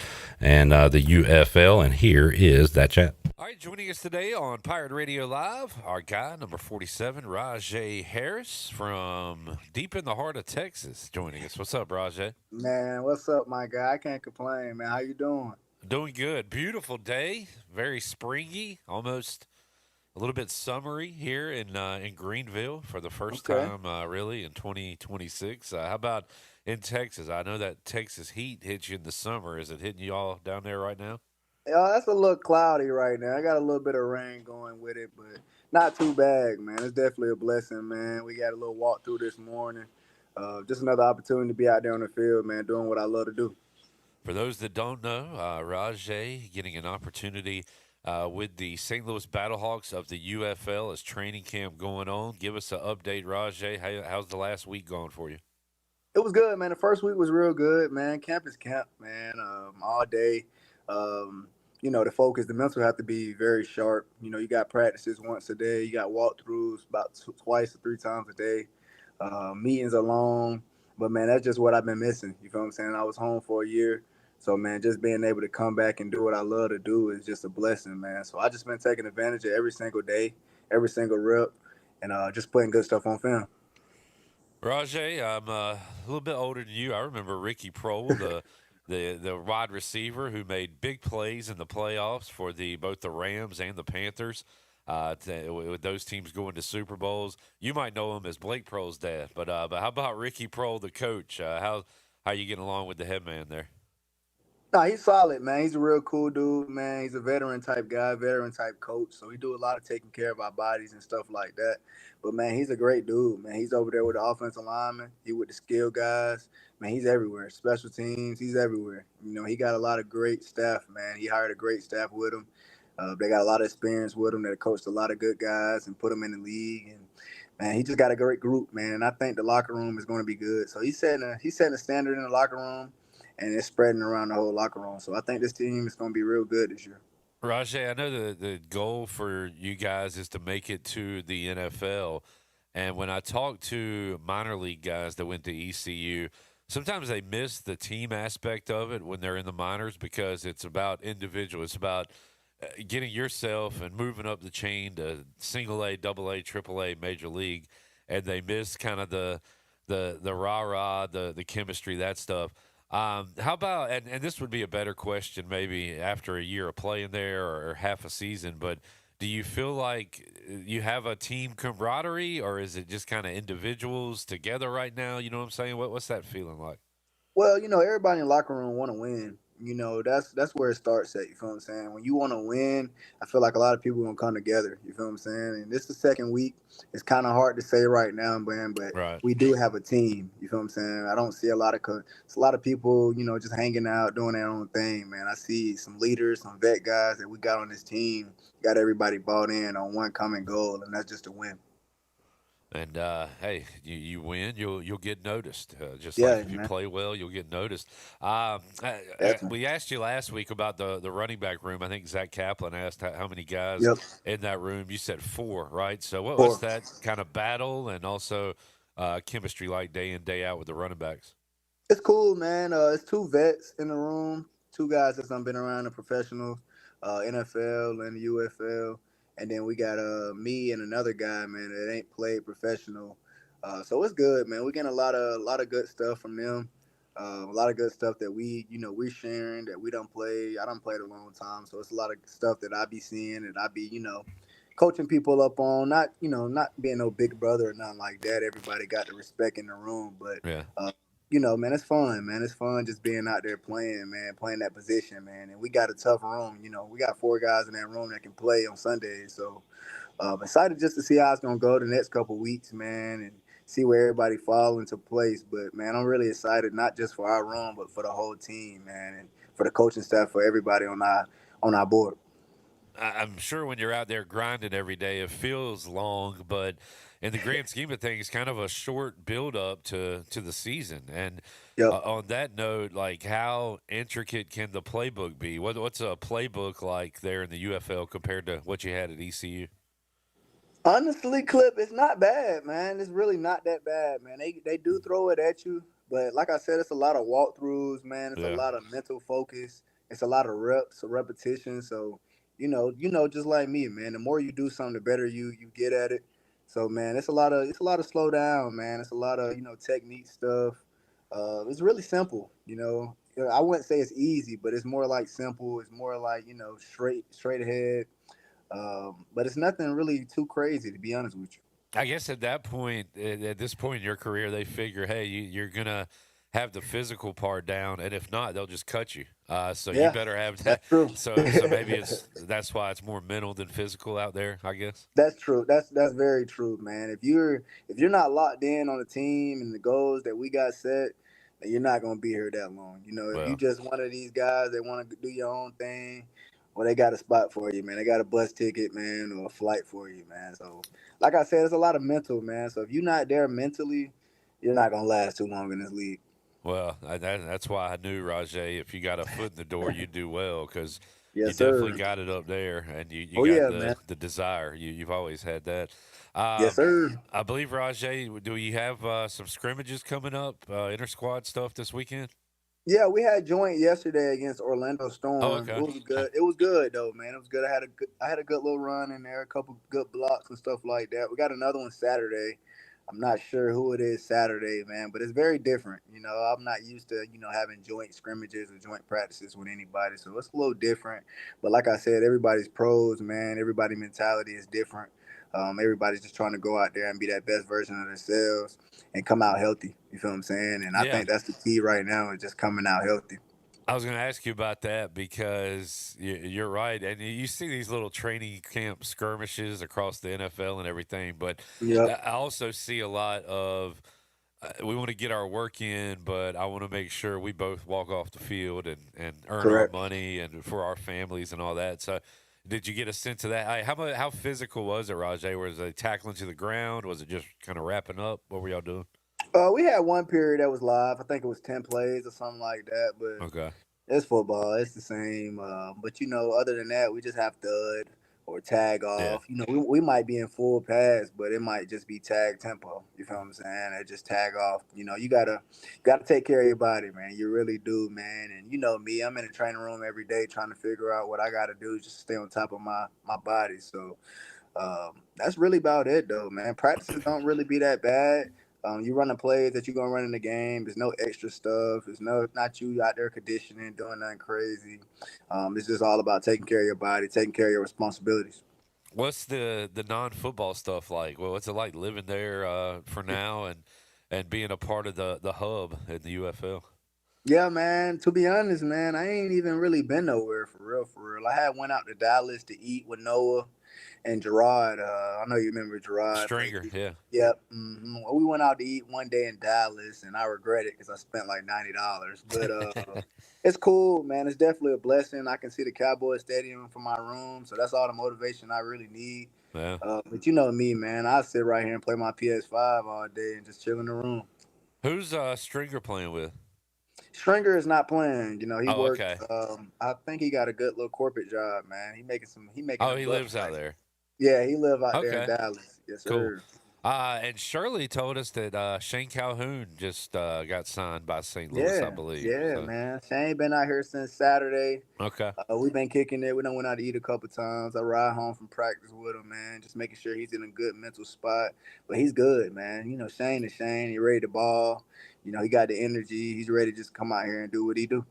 and the UFL. And here is that chat. All right, joining us today on Pirate Radio Live, our guy, number 47, Rahjai Harris from deep in the heart of Texas, joining us. What's up, Rahjai? Man, what's up, my guy? I can't complain, man. How you doing? Doing good. Beautiful day, very springy, almost a little bit summery here in Greenville for the first time, really, in 2026. How about in Texas? I know that Texas heat hits you in the summer. Is it hitting you all down there right now? Yeah, that's a little cloudy right now. I got a little bit of rain going with it, but not too bad, man. It's definitely a blessing, man. We got a little walk through this morning. Just another opportunity to be out there on the field, man, doing what I love to do. For those that don't know, Rahjai getting an opportunity with the St. Louis Battlehawks of the UFL as training camp going on. Give us an update, Rahjai. How's the last week going for you? It was good, man. The first week was real good, man. Camp is camp, man, all day. The focus, the mental have to be very sharp. You got practices once a day. You got walkthroughs about twice or 3 times a day. Meetings are long. But, man, that's just what I've been missing. You feel what I'm saying? I was home for a year. So, man, just being able to come back and do what I love to do is just a blessing, man. So I just been taking advantage of every single day, every single rep, and just putting good stuff on film. Rahjai, I'm a little bit older than you. I remember Ricky Prohl, the wide receiver who made big plays in the playoffs for both the Rams and the Panthers. With those teams going to Super Bowls, you might know him as Blake Prohl's dad. But how about Ricky Prohl, the coach? How you getting along with the head man there? No, he's solid, man. He's a real cool dude, man. He's a veteran type guy, veteran type coach. So he do a lot of taking care of our bodies and stuff like that. But, man, he's a great dude, man. He's over there with the offensive linemen. He with the skill guys. Man, he's everywhere. Special teams, he's everywhere. He got a lot of great staff, man. He hired a great staff with him. They got a lot of experience with him. They coached a lot of good guys and put them in the league. And, man, he just got a great group, man. And I think the locker room is going to be good. So he's setting a standard in the locker room, and it's spreading around the whole locker room. So I think this team is going to be real good this year. Rahjai, I know the goal for you guys is to make it to the NFL. And when I talk to minor league guys that went to ECU, sometimes they miss the team aspect of it when they're in the minors because it's about individual. It's about getting yourself and moving up the chain to single A, double A, triple A, major league, and they miss kind of the rah-rah, the chemistry, that stuff. How about, and this would be a better question maybe after a year of playing there or half a season, but do you feel like you have a team camaraderie or is it just kind of individuals together right now? You know what I'm saying? What's that feeling like? Well, everybody in the locker room want to win. That's where it starts at, you feel what I'm saying? When you want to win, I feel like a lot of people are going to come together, you feel what I'm saying? And this is the second week. It's kind of hard to say right now, man, but we do have a team, you feel what I'm saying? I don't see a lot of people, just hanging out, doing their own thing, man. I see some leaders, some vet guys that we got on this team, got everybody bought in on one common goal, and that's just to win. And hey, you win, you'll get noticed. Just like if you play well, you'll get noticed. We asked you last week about the running back room. I think Zach Kaplan asked how many guys in that room. You said 4, right? So what's that kind of battle and also chemistry like day in, day out with the running backs? It's cool, man. It's 2 vets in the room, 2 guys that's been around the professionals, NFL and the UFL. And then we got me and another guy, man, that ain't played professional. So it's good, man. We're getting a lot of good stuff from them. A lot of good stuff that we're sharing that we don't play. I done played a long time, so it's a lot of stuff that I be seeing and I be, coaching people up on. Not being no big brother or nothing like that. Everybody got the respect in the room, but man, it's fun, man. It's fun just being out there playing, man, playing that position, man. And we got a tough room. We got 4 guys in that room that can play on Sundays. So excited just to see how it's going to go the next couple of weeks, man, and see where everybody fall into place. But, man, I'm really excited, not just for our room, but for the whole team, man, and for the coaching staff, for everybody on our board. I'm sure when you're out there grinding every day, it feels long, but in the grand scheme of things, kind of a short build up to the season. And on that note, like how intricate can the playbook be? What's a playbook like there in the UFL compared to what you had at ECU? Honestly, Clip, it's not bad, man. It's really not that bad, man. They do throw it at you, but like I said, it's a lot of walkthroughs, man. It's a lot of mental focus. It's a lot of reps, repetition. So just like me, man. The more you do something, the better you get at it. So, man, it's a lot of slow down, man. It's a lot of technique stuff. It's really simple, I wouldn't say it's easy, but it's more like simple. It's more like straight ahead. But it's nothing really too crazy, to be honest with you. I guess at this point in your career, they figure, hey, you're gonna have the physical part down, and if not, they'll just cut you. So you better have that. That's true. So maybe that's why it's more mental than physical out there, I guess. That's true. That's very true, man. If you're not locked in on the team and the goals that we got set, then you're not gonna be here that long. If you just one of these guys that want to do your own thing, well, they got a spot for you, man. They got a bus ticket, man, or a flight for you, man. So, like I said, it's a lot of mental, man. So if you're not there mentally, you're not gonna last too long in this league. Well, that's why I knew, Rahjai, if you got a foot in the door, you do well because yes, you definitely got it up there, and you got the desire. You've always had that. Yes, sir. I believe, Rahjai, do you have some scrimmages coming up, inter-squad stuff this weekend? Yeah, we had joint yesterday against Orlando Storm. Oh, okay. It was good. It was good though, man. It was good. I had a good little run in there, a couple good blocks and stuff like that. We got another one Saturday. I'm not sure who it is Saturday, man, but it's very different. I'm not used to, having joint scrimmages or joint practices with anybody, so it's a little different. But like I said, everybody's pros, man. Everybody's mentality is different. Everybody's just trying to go out there and be that best version of themselves and come out healthy. You feel what I'm saying? And I think that's the key right now is just coming out healthy. I was going to ask you about that because you're right. And you see these little training camp skirmishes across the NFL and everything. But I also see a lot of we want to get our work in, but I want to make sure we both walk off the field and earn our money and for our families and all that. So did you get a sense of that? How physical was it, Rahjai? Was it tackling to the ground? Was it just kind of wrapping up? What were y'all doing? We had one period that was live. I think it was 10 plays or something like that. But it's football. It's the same. But, other than that, we just have thud or tag off. Yeah. We might be in full pass, but it might just be tag tempo. You feel what I'm saying? Or just tag off. You gotta take care of your body, man. You really do, man. And me, I'm in the training room every day trying to figure out what I got to do just to stay on top of my body. So that's really about it, though, man. Practices don't really be that bad. You run the plays that you're going to run in the game. There's no extra stuff. There's not you out there conditioning, doing nothing crazy. It's just all about taking care of your body, taking care of your responsibilities. What's the non-football stuff like? Well, what's it like living there for now and being a part of the hub in the UFL? Yeah, man. To be honest, man, I ain't even really been nowhere for real. I had went out to Dallas to eat with Noah and Gerard. I know you remember Gerard. Stringer, yeah. Yep. Mm-hmm. We went out to eat one day in Dallas, and I regret it because I spent like $90. But it's cool, man. It's definitely a blessing. I can see the Cowboys Stadium from my room, so that's all the motivation I really need. Yeah. But you know me, man. I sit right here and play my PS5 all day and just chill in the room. Who's Stringer playing with? Stringer is not playing. You know, he works. Okay. I think he got a good little corporate job, man. He making. Oh, he lives out there. Yeah, he lives out there in Dallas. Yes, cool. sir. And Shirley told us that Shane Calhoun just got signed by St. Louis, I believe. Yeah, so. Man. Shane been out here since Saturday. Okay. We've been kicking it. We done went out to eat a couple times. I ride home from practice with him, man, just making sure he's in a good mental spot. But he's good, man. You know, Shane is Shane. He ready to ball. You know, he got the energy. He's ready to just come out here and do what he do.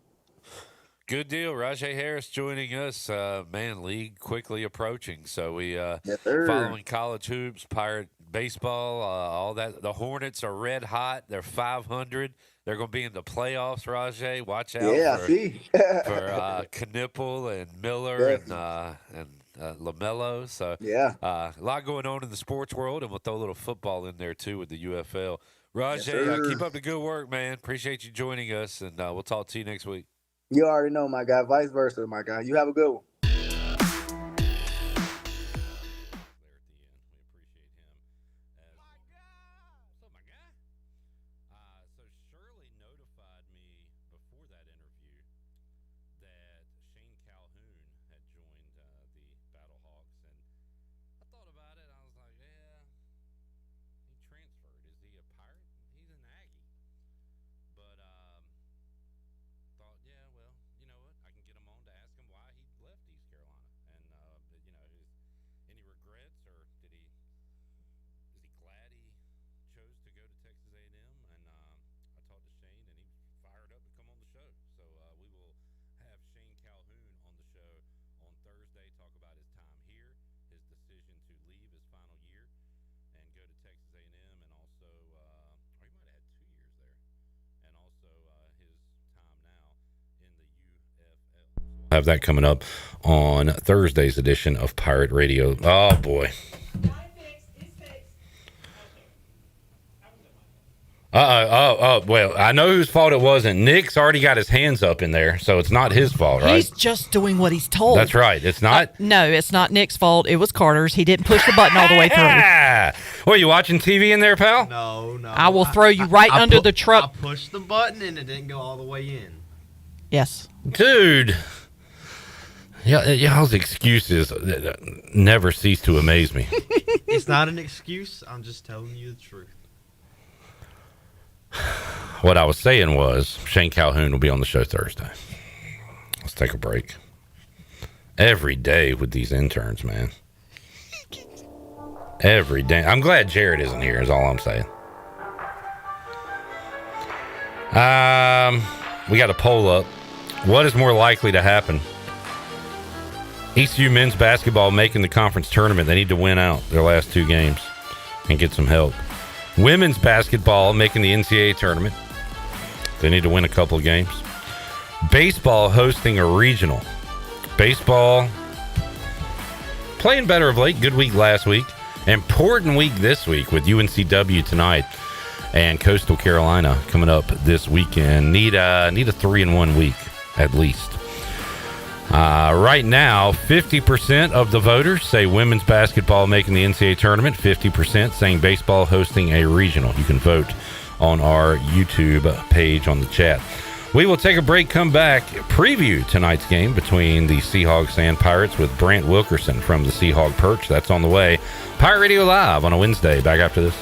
Good deal. Rahjai Harris joining us. Man, league quickly approaching. So we following college hoops, Pirate baseball, all that. The Hornets are red hot. They're 500. They're going to be in the playoffs, Rahjai. Watch out for Knipple and Miller and LaMelo. So a lot going on in the sports world, and we'll throw a little football in there too with the UFL. Rahjai, keep up the good work, man. Appreciate you joining us, and we'll talk to you next week. You already know, my guy. Vice versa, my guy. You have a good one. Have that coming up on Thursday's edition of Pirate Radio. Oh boy. Well, I know whose fault it wasn't. Nick's already got his hands up in there, so it's not his fault, right? He's just doing what he's told. That's right. It's not. No, it's not Nick's fault. It was Carter's. He didn't push the button all the way through. What, you watching TV in there, pal? No. I will throw you right under the truck. I pushed the button and it didn't go all the way in. Yes. Dude. Y'all's excuses never cease to amaze me. It's not an excuse. I'm just telling you the truth. What I was saying was Shane Calhoun will be on the show Thursday. Let's take a break. Every day with these interns, man. Every day. I'm glad Jared isn't here, is all I'm saying. We got a poll up. What is more likely to happen? ECU men's basketball making the conference tournament. They need to win out their last two games and get some help. Women's basketball making the NCAA tournament. They need to win a couple of games. Baseball hosting a regional. Baseball playing better of late. Good week last week. Important week this week with UNCW tonight and Coastal Carolina coming up this weekend. Need a 3-1 week at least. Right now, 50% of the voters say women's basketball making the NCAA tournament. 50% saying baseball hosting a regional. You can vote on our YouTube page on the chat. We will take a break, come back, preview tonight's game between the Seahawks and Pirates with Brant Wilkerson from the Seahawk Perch. That's on the way. Pirate Radio Live on a Wednesday. Back after this.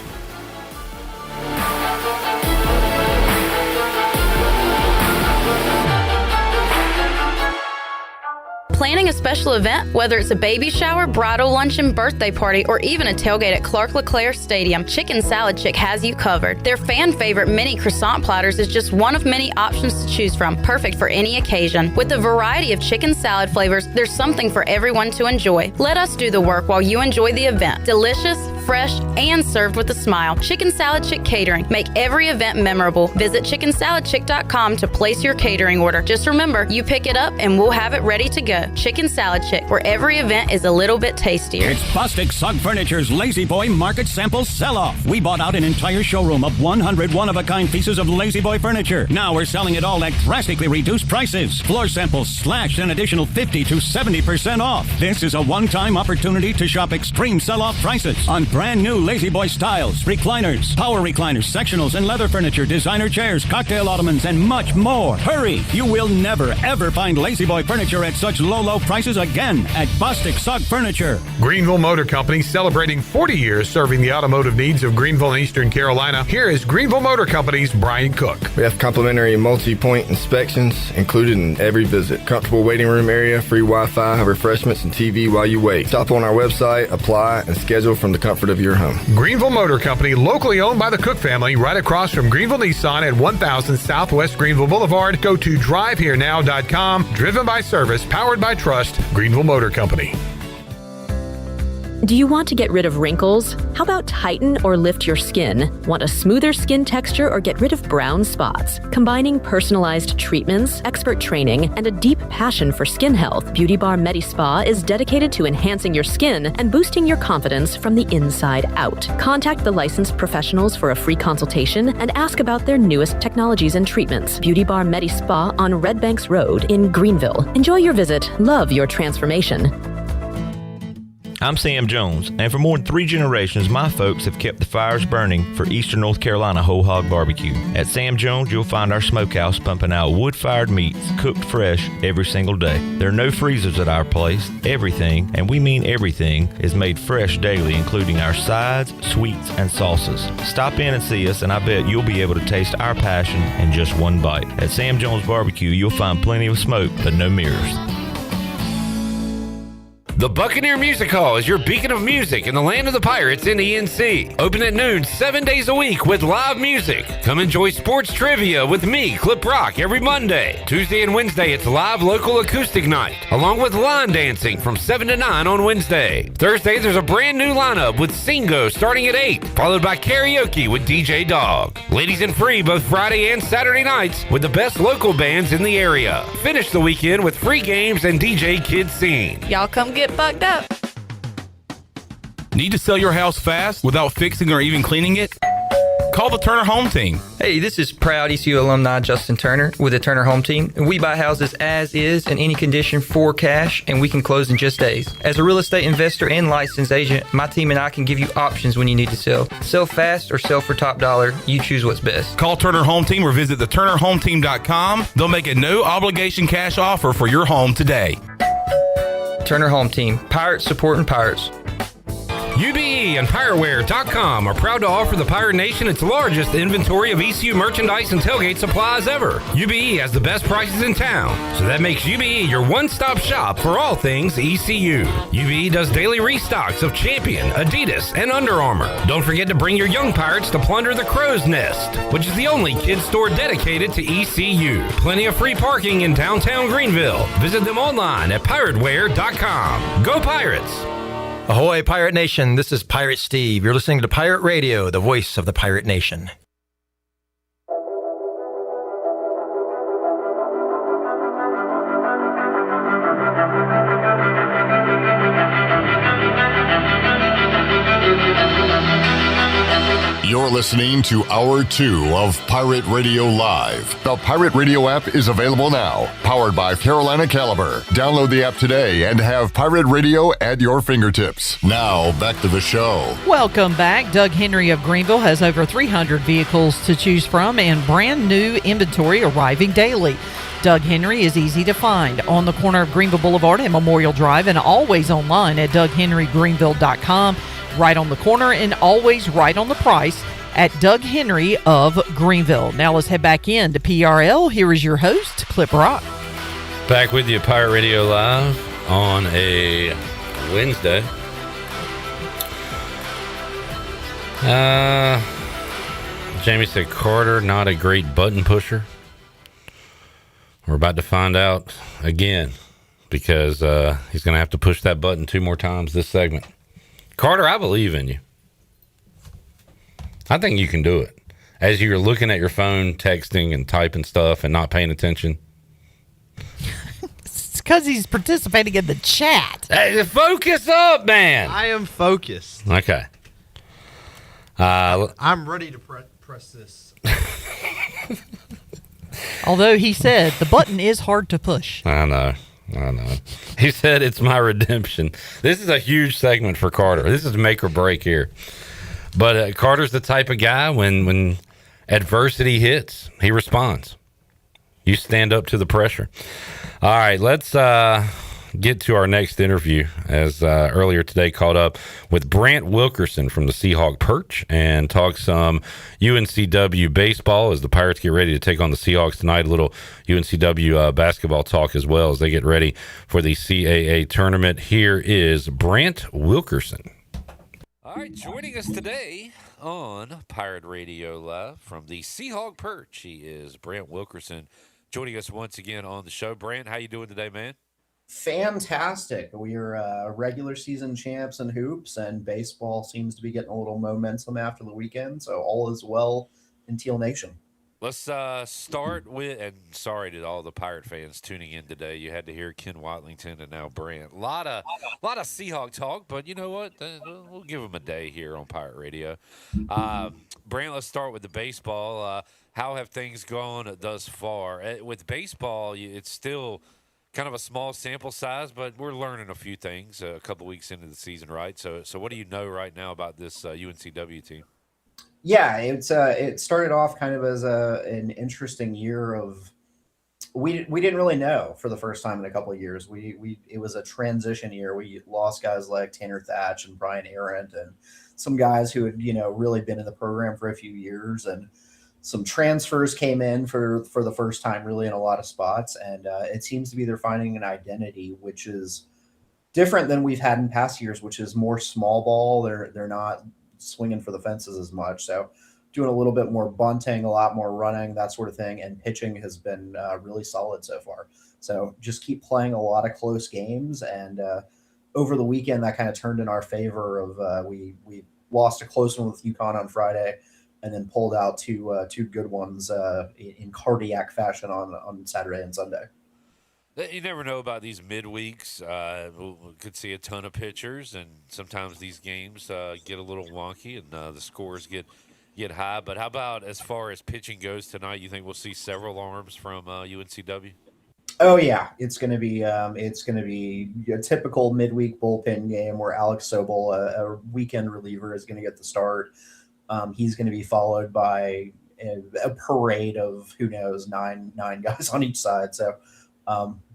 Planning a special event, whether it's a baby shower, bridal luncheon, birthday party, or even a tailgate at Clark LeClaire Stadium, Chicken Salad Chick has you covered. Their fan favorite mini croissant platters is just one of many options to choose from, perfect for any occasion. With a variety of chicken salad flavors, there's something for everyone to enjoy. Let us do the work while you enjoy the event. Delicious, fresh, and served with a smile. Chicken Salad Chick Catering. Make every event memorable. Visit chickensaladchick.com to place your catering order. Just remember, you pick it up and we'll have it ready to go. Chicken Salad Chick, where every event is a little bit tastier. It's Bostic Sugg Furniture's Lazy Boy Market Sample Sell-Off. We bought out an entire showroom of 100 one-of-a-kind pieces of Lazy Boy furniture. Now we're selling it all at drastically reduced prices. Floor samples slashed an additional 50 to 70% off. This is a one-time opportunity to shop extreme sell-off prices on brand new Lazy Boy styles, recliners, power recliners, sectionals, and leather furniture, designer chairs, cocktail ottomans, and much more. Hurry! You will never, ever find Lazy Boy furniture at such low prices again at Bostic Sugg Furniture. Greenville Motor Company celebrating 40 years serving the automotive needs of Greenville and Eastern Carolina. Here is Greenville Motor Company's Brian Cook. We have complimentary multi-point inspections included in every visit. Comfortable waiting room area, free Wi-Fi, refreshments, and TV while you wait. Shop on our website, apply, and schedule from the comfort of your home. Greenville Motor Company, locally owned by the Cook family, right across from Greenville Nissan at 1000 Southwest Greenville Boulevard. Go to driveherenow.com. Driven by service, powered by trust. Greenville Motor Company. Do you want to get rid of wrinkles? How about tighten or lift your skin? Want a smoother skin texture or get rid of brown spots? Combining personalized treatments, expert training, and a deep passion for skin health, Beauty Bar Medi Spa is dedicated to enhancing your skin and boosting your confidence from the inside out. Contact the licensed professionals for a free consultation and ask about their newest technologies and treatments. Beauty Bar Medi Spa on Red Banks Road in Greenville. Enjoy your visit. Love your transformation. I'm Sam Jones, and for more than 3 generations, my folks have kept the fires burning for Eastern North Carolina Whole Hog Barbecue. At Sam Jones, you'll find our smokehouse pumping out wood-fired meats, cooked fresh every single day. There are no freezers at our place. Everything, and we mean everything, is made fresh daily, including our sides, sweets, and sauces. Stop in and see us, and I bet you'll be able to taste our passion in just one bite. At Sam Jones Barbecue, you'll find plenty of smoke, but no mirrors. The Buccaneer Music Hall is your beacon of music in the land of the Pirates in the NC. Open at noon 7 days a week with live music. Come enjoy sports trivia with me, Clip Rock, every Monday. Tuesday and Wednesday, it's live local acoustic night, along with line dancing from 7 to 9 on Wednesday. Thursday, there's a brand new lineup with Singo starting at 8, followed by karaoke with DJ Dog. Ladies and free both Friday and Saturday nights with the best local bands in the area. Finish the weekend with free games and DJ Kid Scene. Y'all come get bugged up. Need to sell your house fast without fixing or even cleaning it? Call the Turner Home Team. Hey, this is proud ECU alumni Justin Turner with the Turner Home Team. We buy houses as is in any condition for cash, and we can close in just days. As a real estate investor and licensed agent, my team and I can give you options when you need to sell. Sell fast or sell for top dollar. You choose what's best. Call Turner Home Team or visit theturnerhometeam.com. They'll make a no-obligation cash offer for your home today. Turner Home Team. Pirates supporting pirates. UBE and PirateWear.com are proud to offer the Pirate Nation its largest inventory of ECU merchandise and tailgate supplies ever. UBE has the best prices in town, so that makes UBE your one-stop shop for all things ECU. UBE does daily restocks of Champion, Adidas, and Under Armour. Don't forget to bring your young Pirates to plunder the Crow's Nest, which is the only kids store dedicated to ECU. Plenty of free parking in downtown Greenville. Visit them online at PirateWear.com. Go Pirates! Ahoy, Pirate Nation. This is Pirate Steve. You're listening to Pirate Radio, the voice of the Pirate Nation. You're listening to Hour 2 of Pirate Radio Live. The Pirate Radio app is available now, powered by Carolina Caliber. Download the app today and have Pirate Radio at your fingertips. Now, back to the show. Welcome back. Doug Henry of Greenville has over 300 vehicles to choose from and brand new inventory arriving daily. Doug Henry is easy to find on the corner of Greenville Boulevard and Memorial Drive, and always online at DougHenryGreenville.com. Right on the corner and always right on the price at Doug Henry of Greenville. Now let's head back in to PRL. Here is your host, Clip Rock. Back with you, Pirate Radio Live on a Wednesday. Jamie said Carter, not a great button pusher. We're about to find out again because he's going to have to push that button 2 more times this segment. Carter, I believe in you. I think you can do it. As you're looking at your phone, texting and typing stuff and not paying attention. It's because he's participating in the chat. Hey, focus up, man. I am focused. Okay. I'm ready to press this. Although he said the button is hard to push. I know. He said it's my redemption. This is a huge segment for Carter. This is make or break here. But Carter's the type of guy when adversity hits, he responds. You stand up to the pressure. All right, let's get to our next interview. As earlier today, caught up with Brant Wilkerson from the Seahawk Perch and talk some UNCW baseball as the Pirates get ready to take on the Seahawks tonight. A little UNCW basketball talk as well as they get ready for the CAA tournament. Here is Brant Wilkerson. All right, joining us today on Pirate Radio Live from the Seahawk Perch, he is Brant Wilkerson, joining us once again on the show. Brant, how you doing today, man? Fantastic. We are regular season champs in hoops, and baseball seems to be getting a little momentum after the weekend, so all is well in Teal Nation. Let's start with, and sorry to all the Pirate fans tuning in today. You had to hear Ken Watlington and now Brant. A lot of Seahawk talk, but you know what? We'll give them a day here on Pirate Radio. Brant, let's start with the baseball. How have things gone thus far? With baseball, it's still kind of a small sample size, but we're learning a few things a couple weeks into the season, right? So what do you know right now about this UNCW team? Yeah, it started off kind of as an interesting year of we didn't really know for the first time in a couple of years. It was a transition year. We lost guys like Tanner Thatch and Brian Arendt and some guys who had really been in the program for a few years, and some transfers came in for the first time really in a lot of spots, and it seems to be they're finding an identity which is different than we've had in past years, which is more small ball. They're not swinging for the fences as much, so doing a little bit more bunting, a lot more running, that sort of thing, and pitching has been really solid so far. So just keep playing a lot of close games, and over the weekend that kind of turned in our favor. Of we lost a close one with UConn on Friday, and then pulled out two good ones in cardiac fashion on Saturday and Sunday. You never know about these midweeks. We could see a ton of pitchers, and sometimes these games get a little wonky, and the scores get high. But how about as far as pitching goes tonight? You think we'll see several arms from UNCW? Oh yeah, it's going to be a typical midweek bullpen game where Alex Sobel, a weekend reliever, is going to get the start. He's going to be followed by a parade of who knows nine guys on each side. So.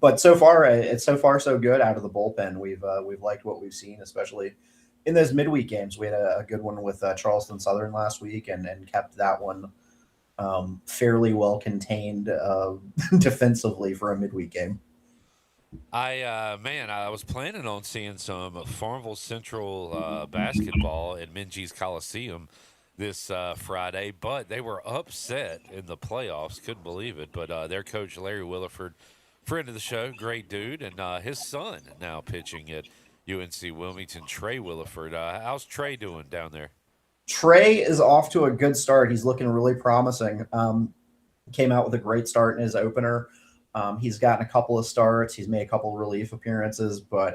But so far, it's so good out of the bullpen. We've liked what we've seen, especially in those midweek games. We had a good one with Charleston Southern last week, and kept that one fairly well contained defensively for a midweek game. I was planning on seeing some Farmville Central basketball in Minji's Coliseum this Friday, but they were upset in the playoffs. Couldn't believe it. But their coach Larry Williford, friend of the show, great dude, and his son now pitching at UNC Wilmington, Trey Williford. How's Trey doing down there? Trey is off to a good start. He's looking really promising. Came out with a great start in his opener. He's gotten a couple of starts. He's made a couple of relief appearances, but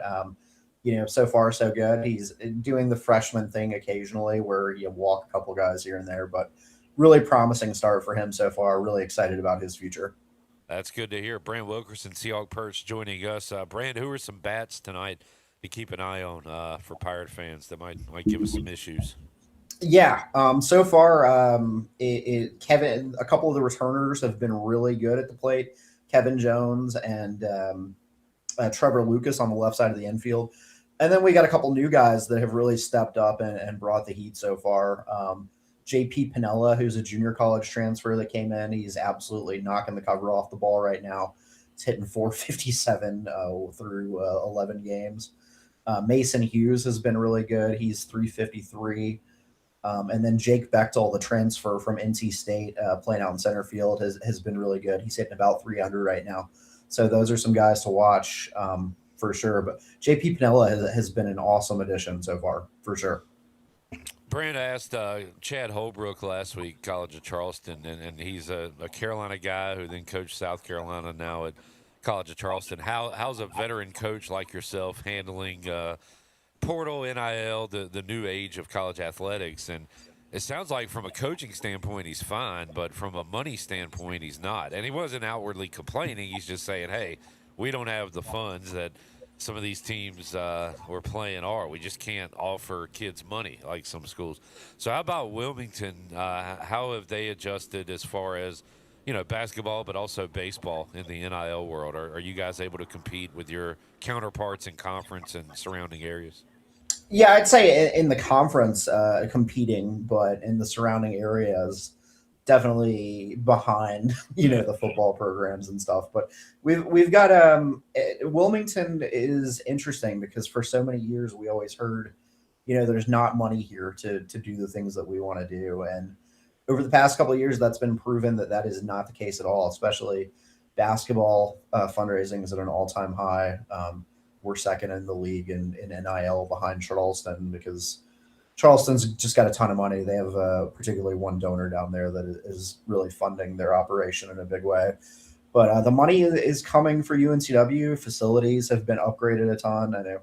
so far so good. He's doing the freshman thing occasionally where you walk a couple guys here and there, but really promising start for him so far. Really excited about his future. That's good to hear. Brant Wilkerson, Seahawk Perch, joining us. Brant, who are some bats tonight to keep an eye on for Pirate fans that might give us some issues? Yeah. So far, Kevin, a couple of the returners have been really good at the plate. Kevin Jones and Trevor Lucas on the left side of the infield. And then we got a couple new guys that have really stepped up and brought the heat so far. JP Pinella, who's a junior college transfer that came in, he's absolutely knocking the cover off the ball right now. He's hitting 457 through 11 games. Mason Hughes has been really good. He's 353. And then Jake Bechtel, the transfer from NC State, playing out in center field, has been really good. He's hitting about 300 right now. So those are some guys to watch for sure. But JP Pinella has been an awesome addition so far, for sure. Brant asked Chad Holbrook last week, College of Charleston, and he's a Carolina guy who then coached South Carolina, now at College of Charleston. How's a veteran coach like yourself handling portal, NIL, the new age of college athletics? And it sounds like from a coaching standpoint he's fine, but from a money standpoint he's not. And he wasn't outwardly complaining. He's just saying, hey, we don't have the funds that some of these teams we're playing are. We just can't offer kids money like some schools. So how about Wilmington? How have they adjusted as far as, basketball, but also baseball in the NIL world? Are you guys able to compete with your counterparts in conference and surrounding areas? Yeah, I'd say in the conference competing, but in the surrounding areas, definitely behind, the football programs and stuff. But we've got Wilmington is interesting because for so many years we always heard, there's not money here to do the things that we want to do. And over the past couple of years, that's been proven that is not the case at all, especially basketball fundraising is at an all-time high. We're second in the league in NIL behind Charleston because Charleston's just got a ton of money. They have particularly one donor down there that is really funding their operation in a big way. But the money is coming for UNCW. Facilities have been upgraded a ton. I know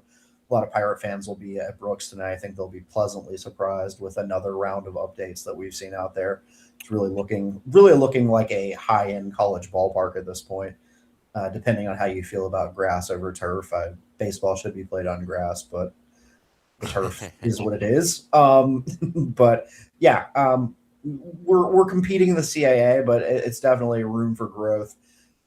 a lot of Pirate fans will be at Brooks tonight. I think they'll be pleasantly surprised with another round of updates that we've seen out there. It's really looking like a high-end college ballpark at this point, depending on how you feel about grass over turf. Baseball should be played on grass, but turf is what it is. But yeah, we're competing in the CAA, but it's definitely room for growth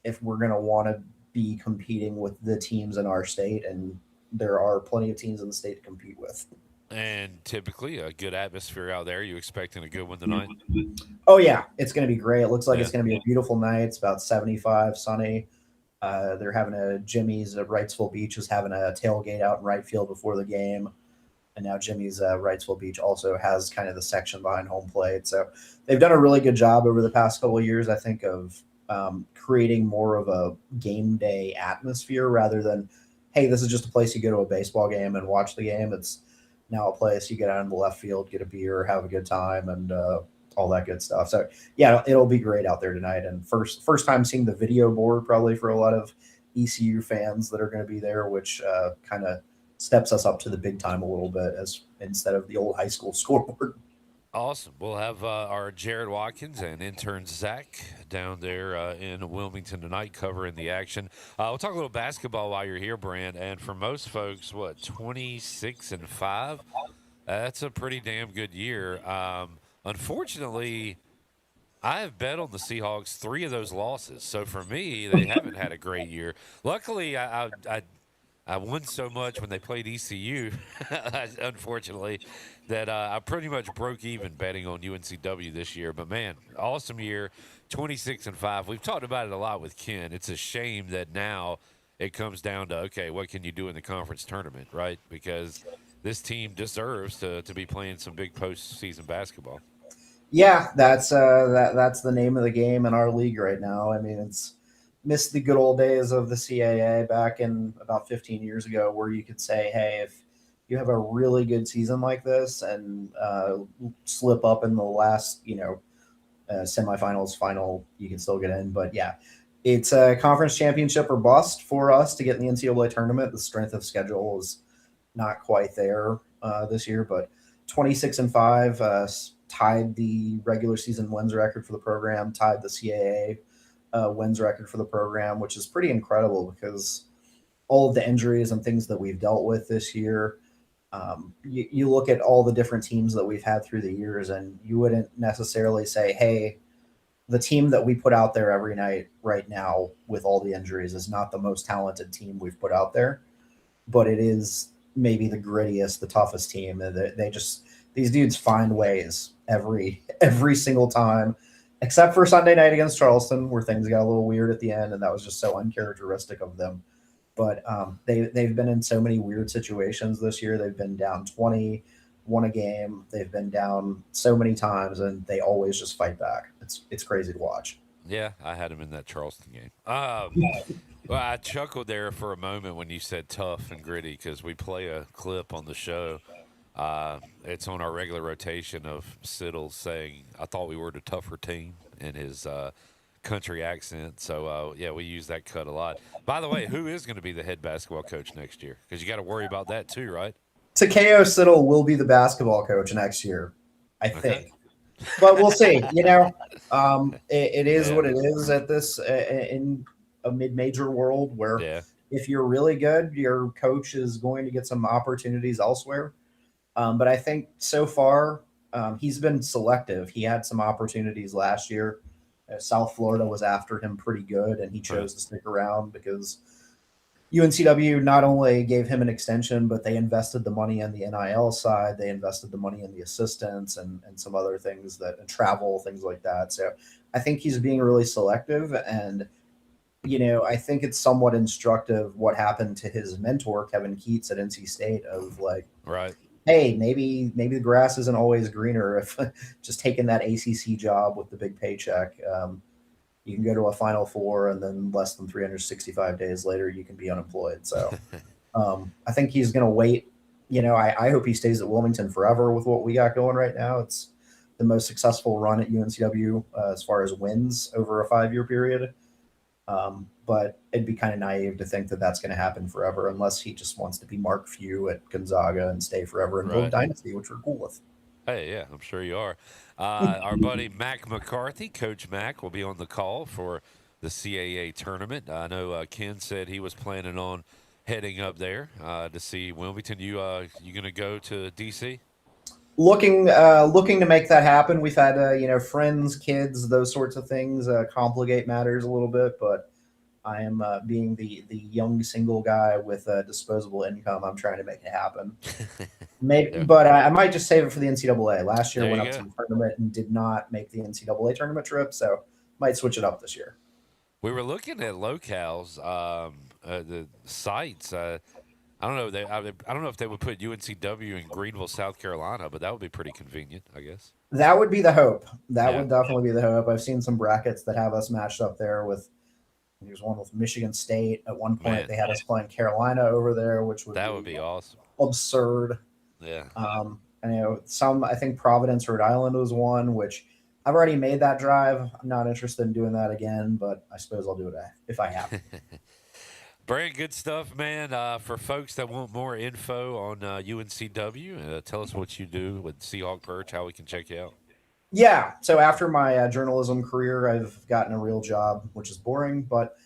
if we're going to want to be competing with the teams in our state, and there are plenty of teams in the state to compete with. And typically a good atmosphere out there. You expecting a good one tonight? Oh yeah, it's going to be great. It looks like it's going to be a beautiful night. It's about 75, sunny. They're having a Jimmy's at Wrightsville Beach is having a tailgate out in right field before the game. And now Jimmy's Wrightsville Beach also has kind of the section behind home plate. So they've done a really good job over the past couple of years, I think, of creating more of a game day atmosphere rather than, hey, this is just a place you go to a baseball game and watch the game. It's now a place you get out in the left field, get a beer, have a good time, and all that good stuff. So yeah, it'll be great out there tonight. And first time seeing the video board probably for a lot of ECU fans that are going to be there, which kind of steps us up to the big time a little bit as instead of the old high school scoreboard. Awesome. We'll have our Jared Watkins and intern Zach down there in Wilmington tonight covering the action. We'll talk a little basketball while you're here, Brant. And for most folks, 26-5? That's a pretty damn good year. Unfortunately, I have bet on the Seahawks 3 of those losses. So for me, they haven't had a great year. Luckily, I won so much when they played ECU, unfortunately, that I pretty much broke even betting on UNCW this year. But, man, awesome year, 26-5. We've talked about it a lot with Ken. It's a shame that now it comes down to, okay, what can you do in the conference tournament, right? Because this team deserves to be playing some big postseason basketball. Yeah, that's the name of the game in our league right now. I mean, it's missed the good old days of the CAA back in about 15 years ago where you could say, hey, if you have a really good season like this and slip up in the last, semifinals, final, you can still get in. But yeah, it's a conference championship or bust for us to get in the NCAA tournament. The strength of schedule is not quite there this year, but 26-5 tied the regular season wins record for the program, tied the CAA wins record for the program, which is pretty incredible because all of the injuries and things that we've dealt with this year, you look at all the different teams that we've had through the years, and you wouldn't necessarily say, hey, the team that we put out there every night right now with all the injuries is not the most talented team we've put out there, but it is maybe the grittiest, the toughest team. These dudes find ways every single time, except for Sunday night against Charleston, where things got a little weird at the end, and that was just so uncharacteristic of them. But they've been in so many weird situations this year. They've been down 20, won a game. They've been down so many times, and they always just fight back. It's crazy to watch. Yeah, I had him in that Charleston game. Well, I chuckled there for a moment when you said tough and gritty because we play a clip on the show It's on our regular rotation of Siddle saying, "I thought we were the tougher team," in his country accent. So, yeah, we use that cut a lot. By the way, who is going to be the head basketball coach next year? Because you got to worry about that too, right? Takeo Siddle will be the basketball coach next year, I think. But we'll see. It is what it is at this in a mid-major world where if you're really good, your coach is going to get some opportunities elsewhere. But I think so far he's been selective. He had some opportunities last year. South Florida was after him pretty good, and he chose to stick around because UNCW not only gave him an extension, but they invested the money on the NIL side. They invested the money in the assistants and some other things and travel, things like that. So I think he's being really selective. And, I think it's somewhat instructive what happened to his mentor, Kevin Keats at NC State, of like, hey, maybe the grass isn't always greener if just taking that ACC job with the big paycheck. You can go to a Final Four, and then less than 365 days later, you can be unemployed. So I think he's going to wait. I hope he stays at Wilmington forever with what we got going right now. It's the most successful run at UNCW as far as wins over a 5-year period. But it'd be kind of naive to think that that's going to happen forever unless he just wants to be Mark Few at Gonzaga and stay forever and build dynasty, which we're cool with. Hey, yeah, I'm sure you are. Our buddy Mac McCarthy, Coach Mac, will be on the call for the CAA tournament. I know Ken said he was planning on heading up there to see Wilmington. You going to go to DC? Looking to make that happen. We've had friends, kids, those sorts of things complicate matters a little bit, but I am being the young single guy with disposable income. I'm trying to make it happen. Maybe, but I might just save it for the NCAA. Last year went up to the tournament and did not make the NCAA tournament trip, so might switch it up this year. We were looking at locales, the sites. I don't know. I don't know if they would put UNCW in Greenville, South Carolina, but that would be pretty convenient, I guess. That would be the hope. That would definitely be the hope. I've seen some brackets that have us matched up there with. There's one with Michigan State. At one point, they had us playing Carolina over there, which would be awesome. Absurd. Yeah. I think Providence, Rhode Island was one, which I've already made that drive. I'm not interested in doing that again, but I suppose I'll do it if I have. Brant, good stuff, man. For folks that want more info on UNCW, tell us what you do with Seahawk Perch, how we can check you out. Yeah. So after my journalism career, I've gotten a real job, which is boring, but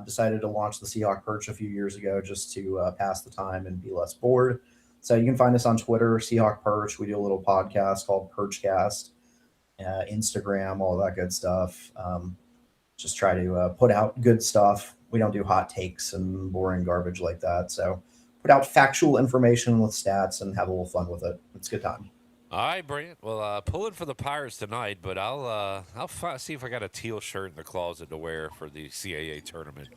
decided to launch the Seahawk Perch a few years ago just to pass the time and be less bored. So you can find us on Twitter, Seahawk Perch. We do a little podcast called Perchcast, Instagram, all that good stuff. Just try to put out good stuff. We don't do hot takes and boring garbage like that. So put out factual information with stats and have a little fun with it. It's a good time. All right, Brant. Well, pulling for the Pirates tonight, but I'll see if I got a teal shirt in the closet to wear for the CAA tournament.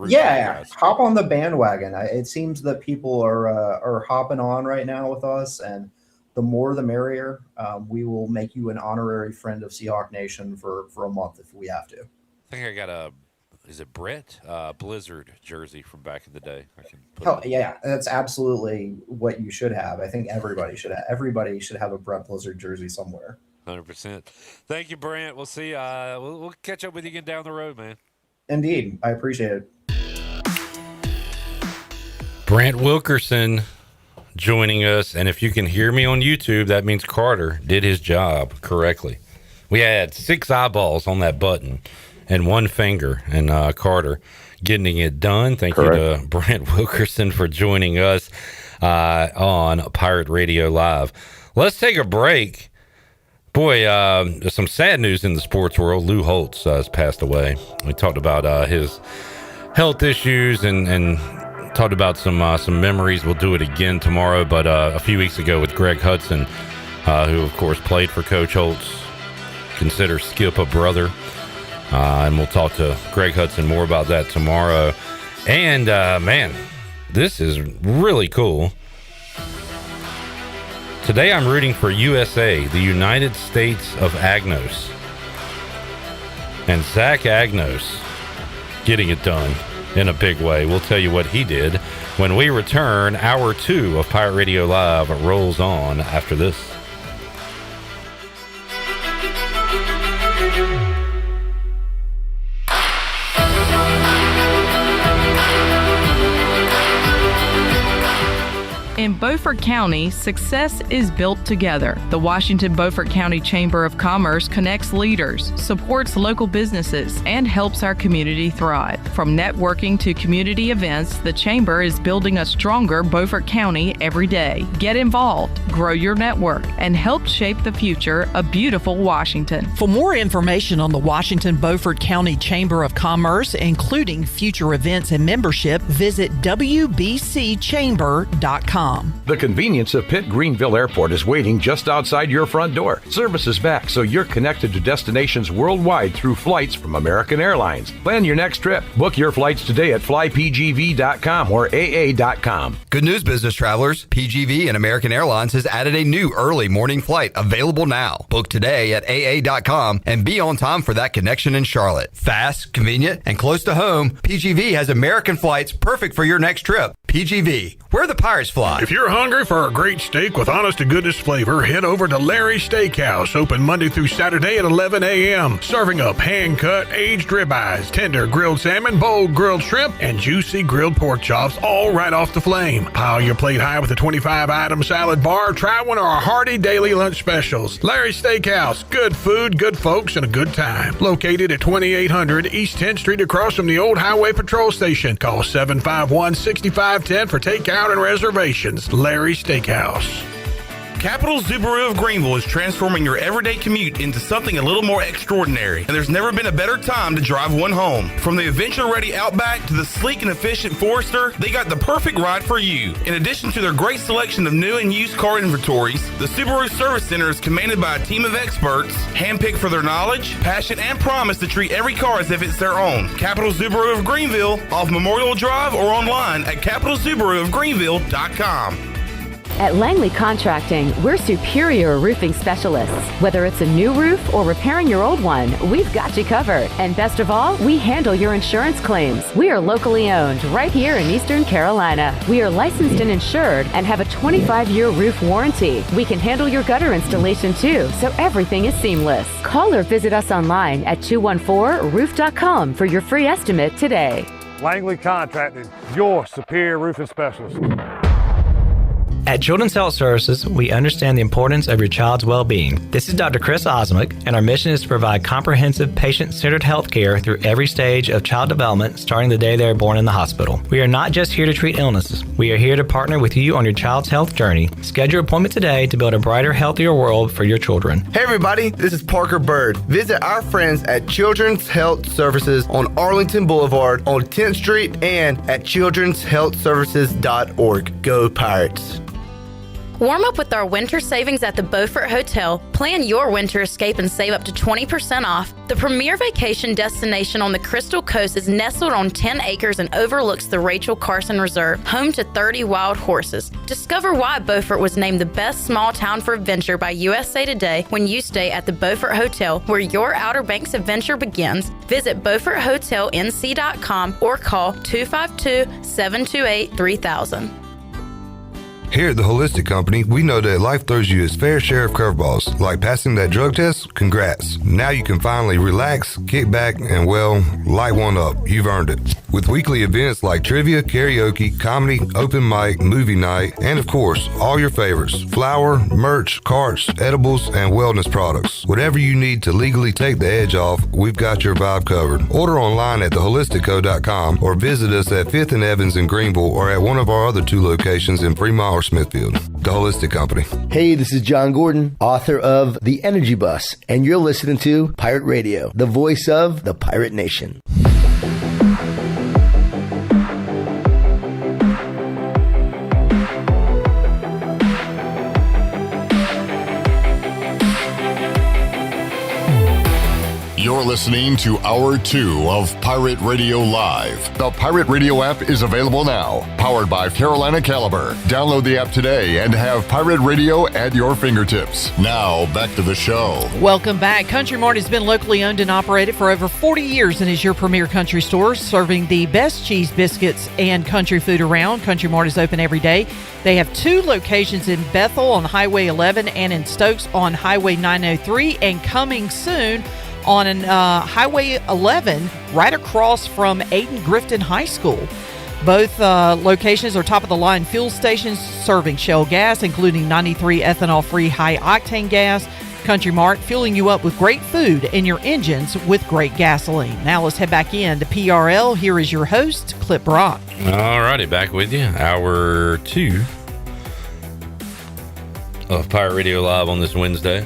Yeah, hop on the bandwagon. It seems that people are hopping on right now with us, and the more the merrier. We will make you an honorary friend of Seahawk Nation for a month if we have to. I think I got is it Brett Blizzard jersey from back in the day? Yeah, that's absolutely what you should have. I think everybody should have a Brett Blizzard jersey somewhere. 100%. Thank you, Brant. We'll see. We'll catch up with you again down the road, man. Indeed, I appreciate it. Brant Wilkerson joining us, and if you can hear me on YouTube, that means Carter did his job correctly. We had 6 eyeballs on that button and 1 finger, and Carter getting it done. Thank you to Brant Wilkerson for joining us on Pirate Radio Live. Let's take a break. Boy, there's some sad news in the sports world. Lou Holtz has passed away. We talked about his health issues and talked about some memories. We'll do it again tomorrow, but a few weeks ago with Greg Hudson, who, of course, played for Coach Holtz, consider Skip a brother. And we'll talk to Greg Hudson more about that tomorrow. And, man, this is really cool. Today I'm rooting for USA, the United States of Agnos. And Zach Agnos getting it done in a big way. We'll tell you what he did When we return, hour 2 of Pirate Radio Live rolls on after this. In Beaufort County, success is built together. The Washington-Beaufort County Chamber of Commerce connects leaders, supports local businesses, and helps our community thrive. From networking to community events, the Chamber is building a stronger Beaufort County every day. Get involved, grow your network, and help shape the future of beautiful Washington. For more information on the Washington-Beaufort County Chamber of Commerce, including future events and membership, visit wbcchamber.com. The convenience of Pitt Greenville Airport is waiting just outside your front door. Service is back, so you're connected to destinations worldwide through flights from American Airlines. Plan your next trip. Book your flights today at flypgv.com or aa.com. Good news, business travelers. PGV and American Airlines has added a new early morning flight available now. Book today at aa.com and be on time for that connection in Charlotte. Fast, convenient, and close to home, PGV has American flights perfect for your next trip. PGV, where the Pirates fly. If you're hungry for a great steak with honest-to-goodness flavor, head over to Larry's Steakhouse, open Monday through Saturday at 11 a.m., serving up hand-cut, aged ribeyes, tender grilled salmon, bold grilled shrimp, and juicy grilled pork chops, all right off the flame. Pile your plate high with a 25-item salad bar. Try one of our hearty daily lunch specials. Larry's Steakhouse, good food, good folks, and a good time. Located at 2800 East 10th Street across from the old Highway Patrol Station. Call 751-6510 for takeout and reservations. Larry's Steakhouse. Capital Subaru of Greenville is transforming your everyday commute into something a little more extraordinary, and there's never been a better time to drive one home. From the adventure-ready Outback to the sleek and efficient Forester, they got the perfect ride for you. In addition to their great selection of new and used car inventories, the Subaru Service Center is commanded by a team of experts, handpicked for their knowledge, passion, and promise to treat every car as if it's their own. Capital Subaru of Greenville, off Memorial Drive or online at capitalsubaruofgreenville.com. At Langley Contracting, we're superior roofing specialists. Whether it's a new roof or repairing your old one, we've got you covered. And best of all, we handle your insurance claims. We are locally owned right here in Eastern Carolina. We are licensed and insured and have a 25-year roof warranty. We can handle your gutter installation too, so everything is seamless. Call or visit us online at 214roof.com for your free estimate today. Langley Contracting, your superior roofing specialist. At Children's Health Services, we understand the importance of your child's well-being. This is Dr. Chris Osmick, and our mission is to provide comprehensive, patient-centered health care through every stage of child development, starting the day they are born in the hospital. We are not just here to treat illnesses. We are here to partner with you on your child's health journey. Schedule your appointment today to build a brighter, healthier world for your children. Hey everybody, this is Parker Bird. Visit our friends at Children's Health Services on Arlington Boulevard on 10th Street and at childrenshealthservices.org. Go Pirates. Warm up with our winter savings at the Beaufort Hotel. Plan your winter escape and save up to 20% off. The premier vacation destination on the Crystal Coast is nestled on 10 acres and overlooks the Rachel Carson Reserve, home to 30 wild horses. Discover why Beaufort was named the best small town for adventure by USA Today when you stay at the Beaufort Hotel, where your Outer Banks adventure begins. Visit BeaufortHotelNC.com or call 252-728-3000. Here at the Holistic Company, we know that life throws you its fair share of curveballs, like passing that drug test. Congrats. Now you can finally relax, kick back, and well, light one up. You've earned it. With weekly events like trivia, karaoke, comedy, open mic, movie night, and of course, all your favorites: flour, merch, carts, edibles, and wellness products. Whatever you need to legally take the edge off, we've got your vibe covered. Order online at theholistico.com or visit us at 5th and Evans in Greenville or at one of our other 2 locations in Fremont or Smithfield. The Holistic Company. Hey, this is John Gordon, author of The Energy Bus, and you're listening to Pirate Radio, the voice of the Pirate Nation. You're You're listening to Hour 2 of Pirate Radio Live. The Pirate Radio app is available now, powered by Carolina Caliber. Download the app today and have Pirate Radio at your fingertips. Now, back to the show. Welcome back. Country Mart has been locally owned and operated for over 40 years and is your premier country store, serving the best cheese, biscuits, and country food around. Country Mart is open every day. They have 2 locations in Bethel on Highway 11 and in Stokes on Highway 903, and coming soon on Highway 11 right across from Aiden Grifton High School. Both locations are top-of-the-line fuel stations serving Shell gas, including 93 ethanol-free high-octane gas. Country Mart, fueling you up with great food and your engines with great gasoline. Now let's head back in to PRL. Here is your host, Clip Brock. All righty, back with you. Hour 2 of Pirate Radio Live on this Wednesday.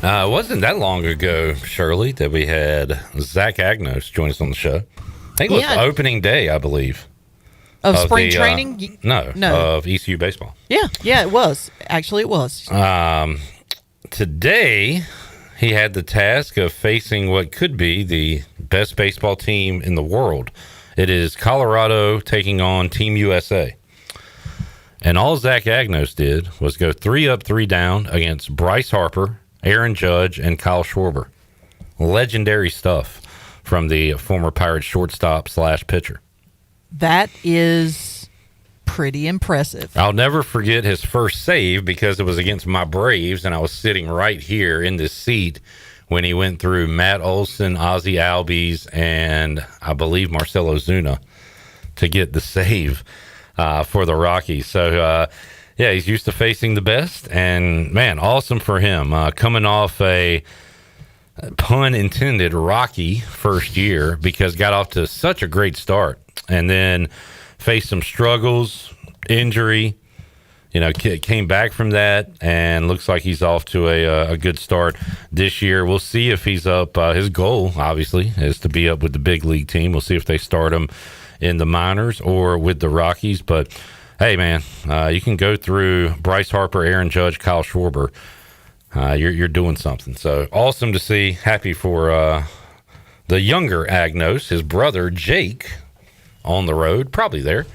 It wasn't that long ago, Shirley, that we had Zach Agnos join us on the show. I think it was opening day, I believe. Of spring training? No, of ECU baseball. Yeah, it was. Actually, it was. Today, he had the task of facing what could be the best baseball team in the world. It is Colorado taking on Team USA. And all Zach Agnos did was go 3 up, 3 down against Bryce Harper, Aaron Judge, and Kyle Schwarber. Legendary stuff from the former Pirates shortstop / pitcher. That is pretty impressive. I'll never forget his first save because it was against my Braves, and I was sitting right here in this seat when he went through Matt Olson, Ozzie Albies, and I believe Marcell Ozuna to get the save for the Rockies. So, yeah, he's used to facing the best, and, man, awesome for him. Coming off a, pun intended, rocky first year because got off to such a great start and then faced some struggles, injury, came back from that, and looks like he's off to a good start this year. We'll see if he's up. His goal, obviously, is to be up with the big league team. We'll see if they start him in the minors or with the Rockies, but hey, man, you can go through Bryce Harper, Aaron Judge, Kyle Schwarber. You're doing something. So awesome to see. Happy for the younger Agnos, his brother Jake, on the road, probably there,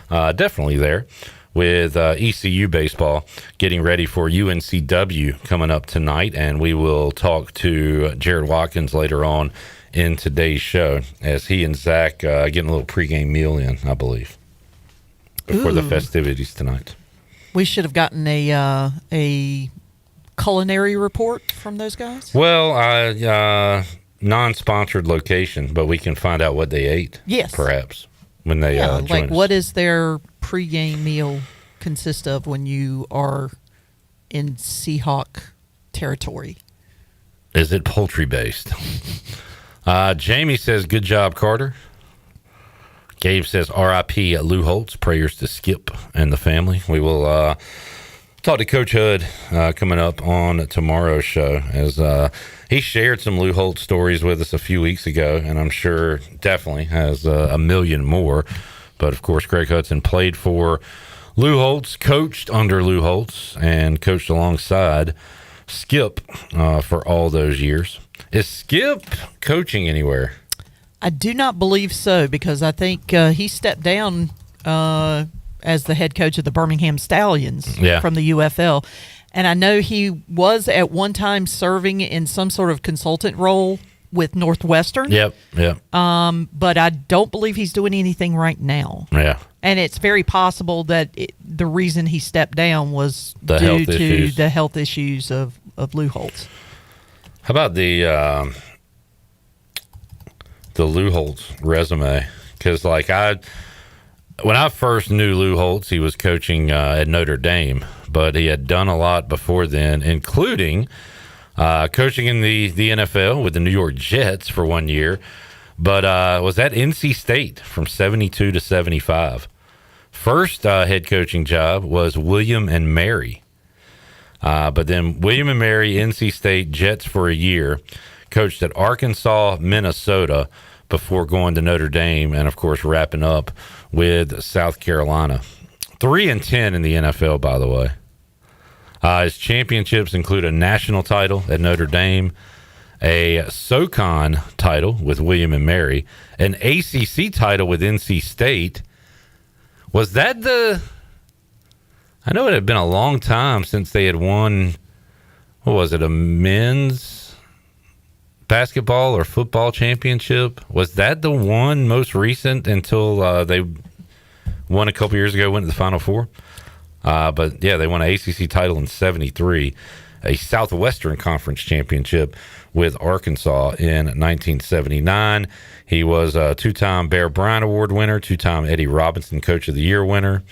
definitely there, with ECU baseball, getting ready for UNCW coming up tonight. And we will talk to Jared Watkins later on in today's show as he and Zach getting a little pregame meal in, I believe, before the festivities tonight. We should have gotten a culinary report from those guys. Well, non-sponsored location, but we can find out what they ate. Yes, perhaps when they join us. What does their pregame meal consist of when you are in Seahawk territory? Is it poultry based? Jamie says, "Good job, Carter." Gabe says, "R.I.P. Lou Holtz. Prayers to Skip and the family." We will talk to Coach Hud coming up on tomorrow's show, as he shared some Lou Holtz stories with us a few weeks ago, and I'm sure definitely has a million more. But, of course, Greg Hudson played for Lou Holtz, coached under Lou Holtz, and coached alongside Skip for all those years. Is Skip coaching anywhere? I do not believe so, because I think he stepped down as the head coach of the Birmingham Stallions from the UFL. And I know he was at one time serving in some sort of consultant role with Northwestern. Yep. But I don't believe he's doing anything right now. Yeah. And it's very possible that the reason he stepped down was due to the health issues of Lou Holtz. How about the Lou Holtz resume? Because, when I first knew Lou Holtz, he was coaching at Notre Dame, but he had done a lot before then, including coaching in the NFL with the New York Jets for 1 year, but was at NC State from 72 to 75. First head coaching job was William and Mary, but then William and Mary, NC State, Jets for a year, coached at Arkansas, Minnesota, before going to Notre Dame, and, of course, wrapping up with South Carolina. 3-10 in the NFL, by the way. His championships include a national title at Notre Dame, a SoCon title with William and Mary, an ACC title with NC State. Was that I know it had been a long time since they had won, what was it, a men's basketball or football championship? Was that the one most recent until they won a couple years ago, went to the Final Four? But yeah, they won an ACC title in 73, a Southwestern Conference championship with Arkansas in 1979. He was a two-time Bear Bryant Award winner, two-time Eddie Robinson Coach of the Year winner,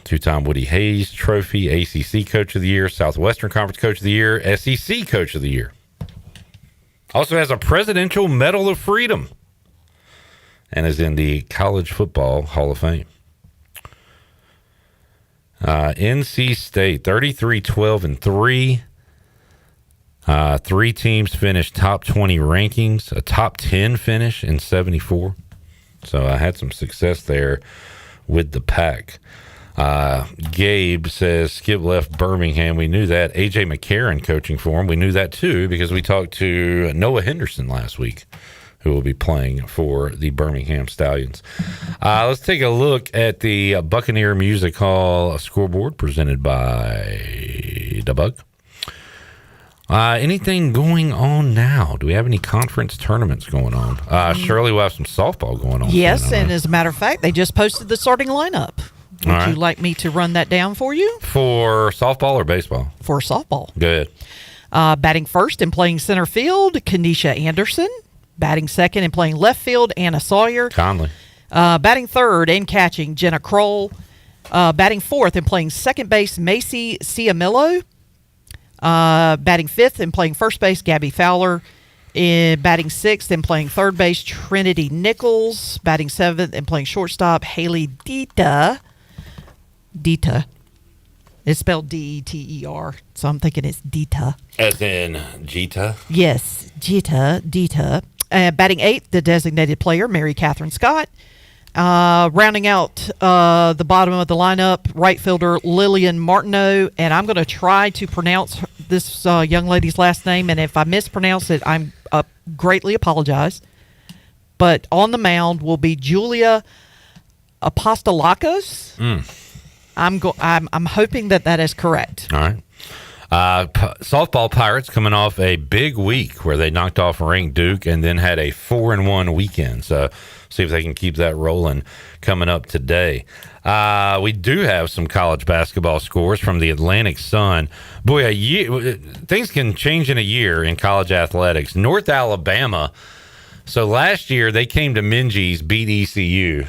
two-time Woody Hayes Trophy, ACC Coach of the Year, Southwestern Conference Coach of the Year, SEC Coach of the Year. Also has a Presidential Medal of Freedom and is in the College Football Hall of Fame. NC State, 33-12-3. 3 teams finished top 20 rankings, a top 10 finish in 74. So I had some success there with the pack. Gabe says Skip left Birmingham. We knew that. A.J. McCarron coaching for him. We knew that too because we talked to Noah Henderson last week, who will be playing for the Birmingham Stallions. Let's take a look at the Buccaneer Music Hall scoreboard presented by The Bug. Anything going on now? Do we have any conference tournaments going on? Shirley will have some softball going on. Yes, and as a matter of fact, they just posted the starting lineup. Would you like me to run that down for you? For softball or baseball? For softball. Good. Batting first and playing center field, Kenesha Anderson. Batting second and playing left field, Anna Sawyer. Conley. Batting third and catching, Jenna Kroll. Batting fourth and playing second base, Macy Ciamillo. Batting fifth and playing first base, Gabby Fowler. Batting sixth and playing third base, Trinity Nichols. Batting seventh and playing shortstop, Haley Dita. It's spelled D-E-T-E-R, so I'm thinking it's Dita. As in Jita? Yes, Dita. Batting eighth, the designated player, Mary Catherine Scott. Rounding out the bottom of the lineup, right fielder Lillian Martineau. And I'm going to try to pronounce this young lady's last name, and if I mispronounce it, I'm greatly apologize. But on the mound will be Julia Apostolakos. I'm hoping that is correct. All right. Softball Pirates coming off a big week where they knocked off ranked Duke and then had a 4-1 weekend. So see if they can keep that rolling coming up today. We do have some college basketball scores from the Atlantic Sun. Boy, things can change in a year in college athletics. North Alabama. So last year they came to Minges, beat ECU.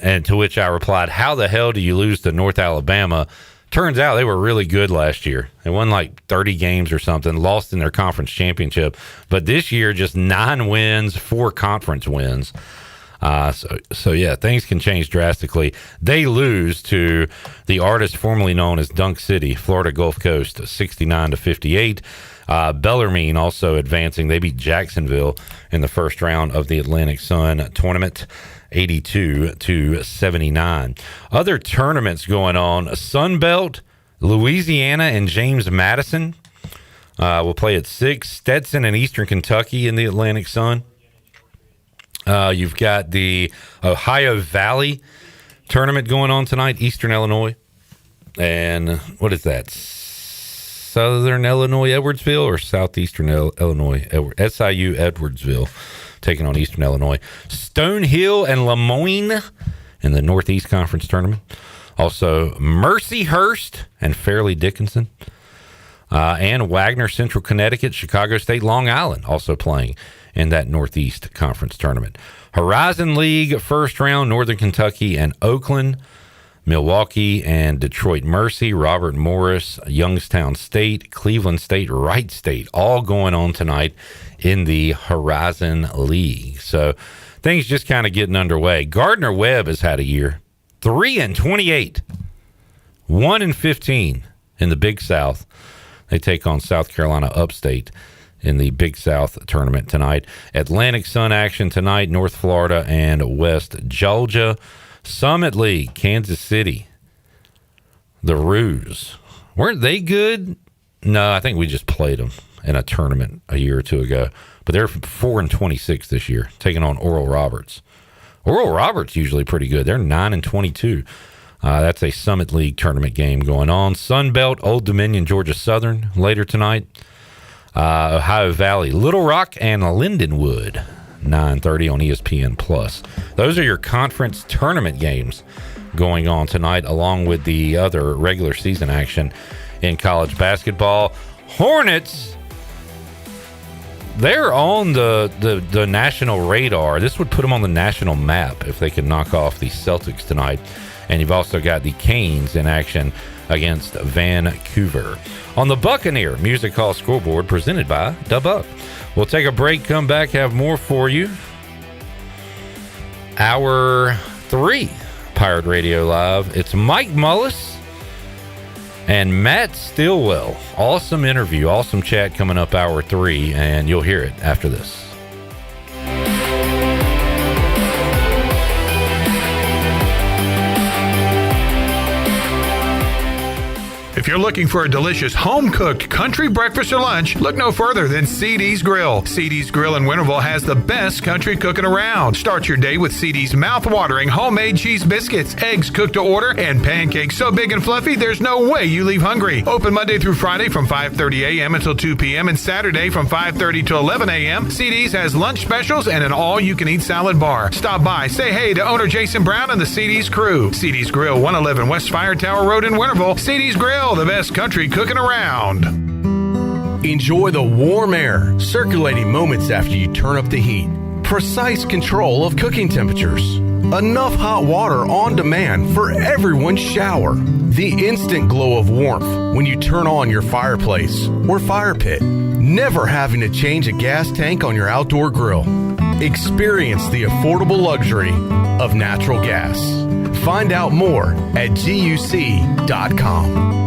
And to which I replied, how the hell do you lose to North Alabama? Turns out they were really good last year. They won like 30 games or something, lost in their conference championship. But this year, just 9 wins, 4 conference wins. So yeah, things can change drastically. They lose to the artist formerly known as Dunk City, Florida Gulf Coast, 69-58. Bellarmine also advancing. They beat Jacksonville in the first round of the Atlantic Sun tournament, 82-79. Other tournaments going on: Sun Belt, Louisiana and James Madison will play at 6. Stetson and Eastern Kentucky in the Atlantic Sun. You've got the Ohio Valley tournament going on tonight, Eastern Illinois. And what is that? Southern Illinois Edwardsville or Southeastern Illinois SIU Edwardsville taking on Eastern Illinois. Stonehill and Lemoyne in the Northeast Conference tournament. Also Mercyhurst and Fairleigh Dickinson. And Wagner, Central Connecticut, Chicago State, Long Island also playing in that Northeast Conference tournament. Horizon League first round, Northern Kentucky and Oakland. Milwaukee and Detroit Mercy, Robert Morris, Youngstown State, Cleveland State, Wright State, all going on tonight in the Horizon League. So things just kind of getting underway. Gardner Webb has had a year. 3-28, 1-15 in the Big South. They take on South Carolina Upstate in the Big South tournament tonight. Atlantic Sun action tonight, North Florida and West Georgia. Summit League, Kansas City. The Roos. Weren't they good? No, I think we just played them. in a tournament a year or two ago, but they're 4-26 this year, taking on Oral Roberts. Oral Roberts usually pretty good. They're 9-22. That's a Summit League tournament game going on. Sunbelt, Old Dominion, Georgia Southern later tonight. Ohio Valley, Little Rock, and Lindenwood, 9:30 on ESPN+. Those are your conference tournament games going on tonight, along with the other regular season action in college basketball. Hornets, they're on the national radar. This would put them on the national map if they could knock off the Celtics tonight. And you've also got the Canes in action against Vancouver. On the Buccaneer Music Hall scoreboard, presented by Dub Up. We'll take a break, come back, have more for you. Hour 3, Pirate Radio Live. It's Mike Mullis and Matt Stillwell. Awesome interview, awesome chat coming up hour 3, and you'll hear it after this. If you're looking for a delicious home-cooked country breakfast or lunch, look no further than CD's Grill. CD's Grill in Winterville has the best country cooking around. Start your day with CD's mouth-watering homemade cheese biscuits, eggs cooked to order, and pancakes so big and fluffy there's no way you leave hungry. Open Monday through Friday from 5:30 a.m. until 2 p.m. and Saturday from 5:30 to 11 a.m. CD's has lunch specials and an all-you-can-eat salad bar. Stop by, say hey to owner Jason Brown and the CD's crew. CD's Grill, 111 West Fire Tower Road in Winterville. CD's Grill, the best country cooking around. Enjoy the warm air circulating moments after you turn up the heat. Precise control of cooking temperatures. Enough hot water on demand for everyone's shower. The instant glow of warmth when you turn on your fireplace or fire pit. Never having to change a gas tank on your outdoor grill. Experience the affordable luxury of natural gas. Find out more at GUC.com.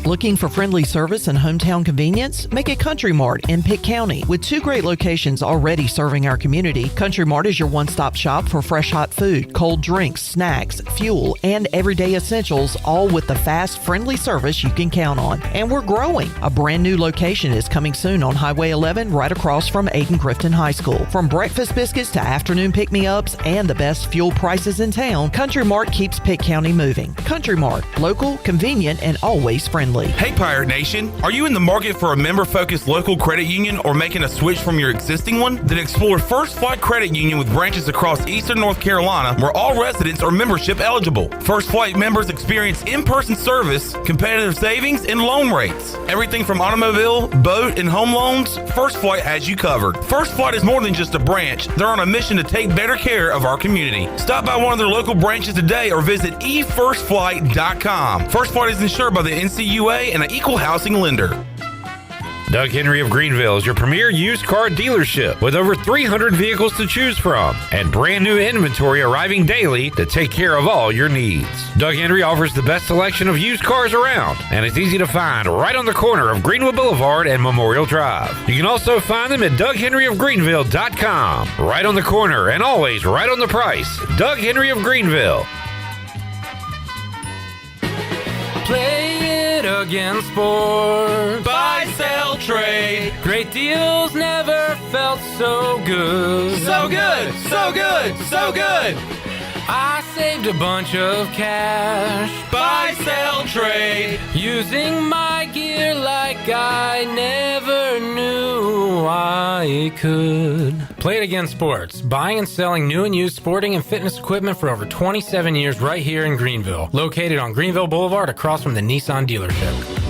Looking for friendly service and hometown convenience? Make it Country Mart in Pitt County. With 2 great locations already serving our community, Country Mart is your one-stop shop for fresh hot food, cold drinks, snacks, fuel, and everyday essentials, all with the fast, friendly service you can count on. And we're growing. A brand new location is coming soon on Highway 11 right across from Aiken-Crifton High School. From breakfast biscuits to afternoon pick-me-ups and the best fuel prices in town, Country Mart keeps Pitt County moving. Country Mart, local, convenient, and always friendly. Hey Pirate Nation, are you in the market for a member-focused local credit union or making a switch from your existing one? Then explore First Flight Credit Union with branches across Eastern North Carolina where all residents are membership eligible. First Flight members experience in-person service, competitive savings, and loan rates. Everything from automobile, boat, and home loans, First Flight has you covered. First Flight is more than just a branch. They're on a mission to take better care of our community. Stop by one of their local branches today or visit efirstflight.com. First Flight is insured by the NCUA and an equal housing lender. Doug Henry of Greenville is your premier used car dealership with over 300 vehicles to choose from and brand new inventory arriving daily to take care of all your needs. Doug Henry offers the best selection of used cars around, and it's easy to find right on the corner of Greenwood Boulevard and Memorial Drive. You can also find them at DougHenryofGreenville.com. Right on the corner and always right on the price. Doug Henry of Greenville. Play it again, sport. Buy, sell, trade. Great deals never felt so good. So good, so good, so good. I saved a bunch of cash. Buy, sell, trade. Using my gear like I never knew I could. Play It Again Sports. Buying and selling new and used sporting and fitness equipment for over 27 years right here in Greenville. Located on Greenville Boulevard across from the Nissan dealership.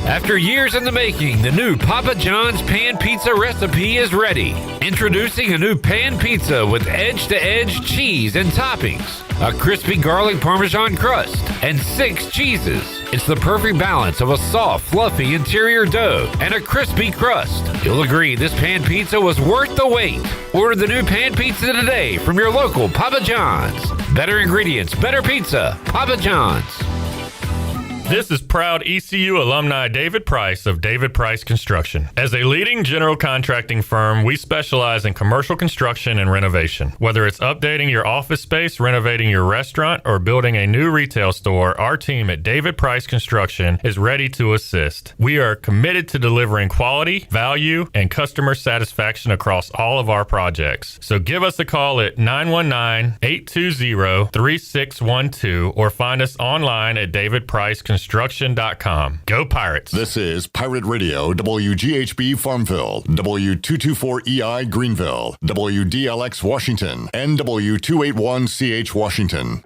After years in the making, the new Papa John's Pan Pizza recipe is ready. Introducing a new pan pizza with edge-to-edge cheese and toppings, a crispy garlic Parmesan crust, and 6 cheeses. It's the perfect balance of a soft, fluffy interior dough and a crispy crust. You'll agree this pan pizza was worth the wait. Order the new pan pizza today from your local Papa John's. Better ingredients, better pizza. Papa John's. This is proud ECU alumni David Price of David Price Construction. As a leading general contracting firm, we specialize in commercial construction and renovation. Whether it's updating your office space, renovating your restaurant, or building a new retail store, our team at David Price Construction is ready to assist. We are committed to delivering quality, value, and customer satisfaction across all of our projects. So give us a call at 919-820-3612 or find us online at davidpriceconstruction.com. Go Pirates. This is Pirate Radio, WGHB Farmville, W224EI Greenville, WDLX Washington, and W281CH Washington.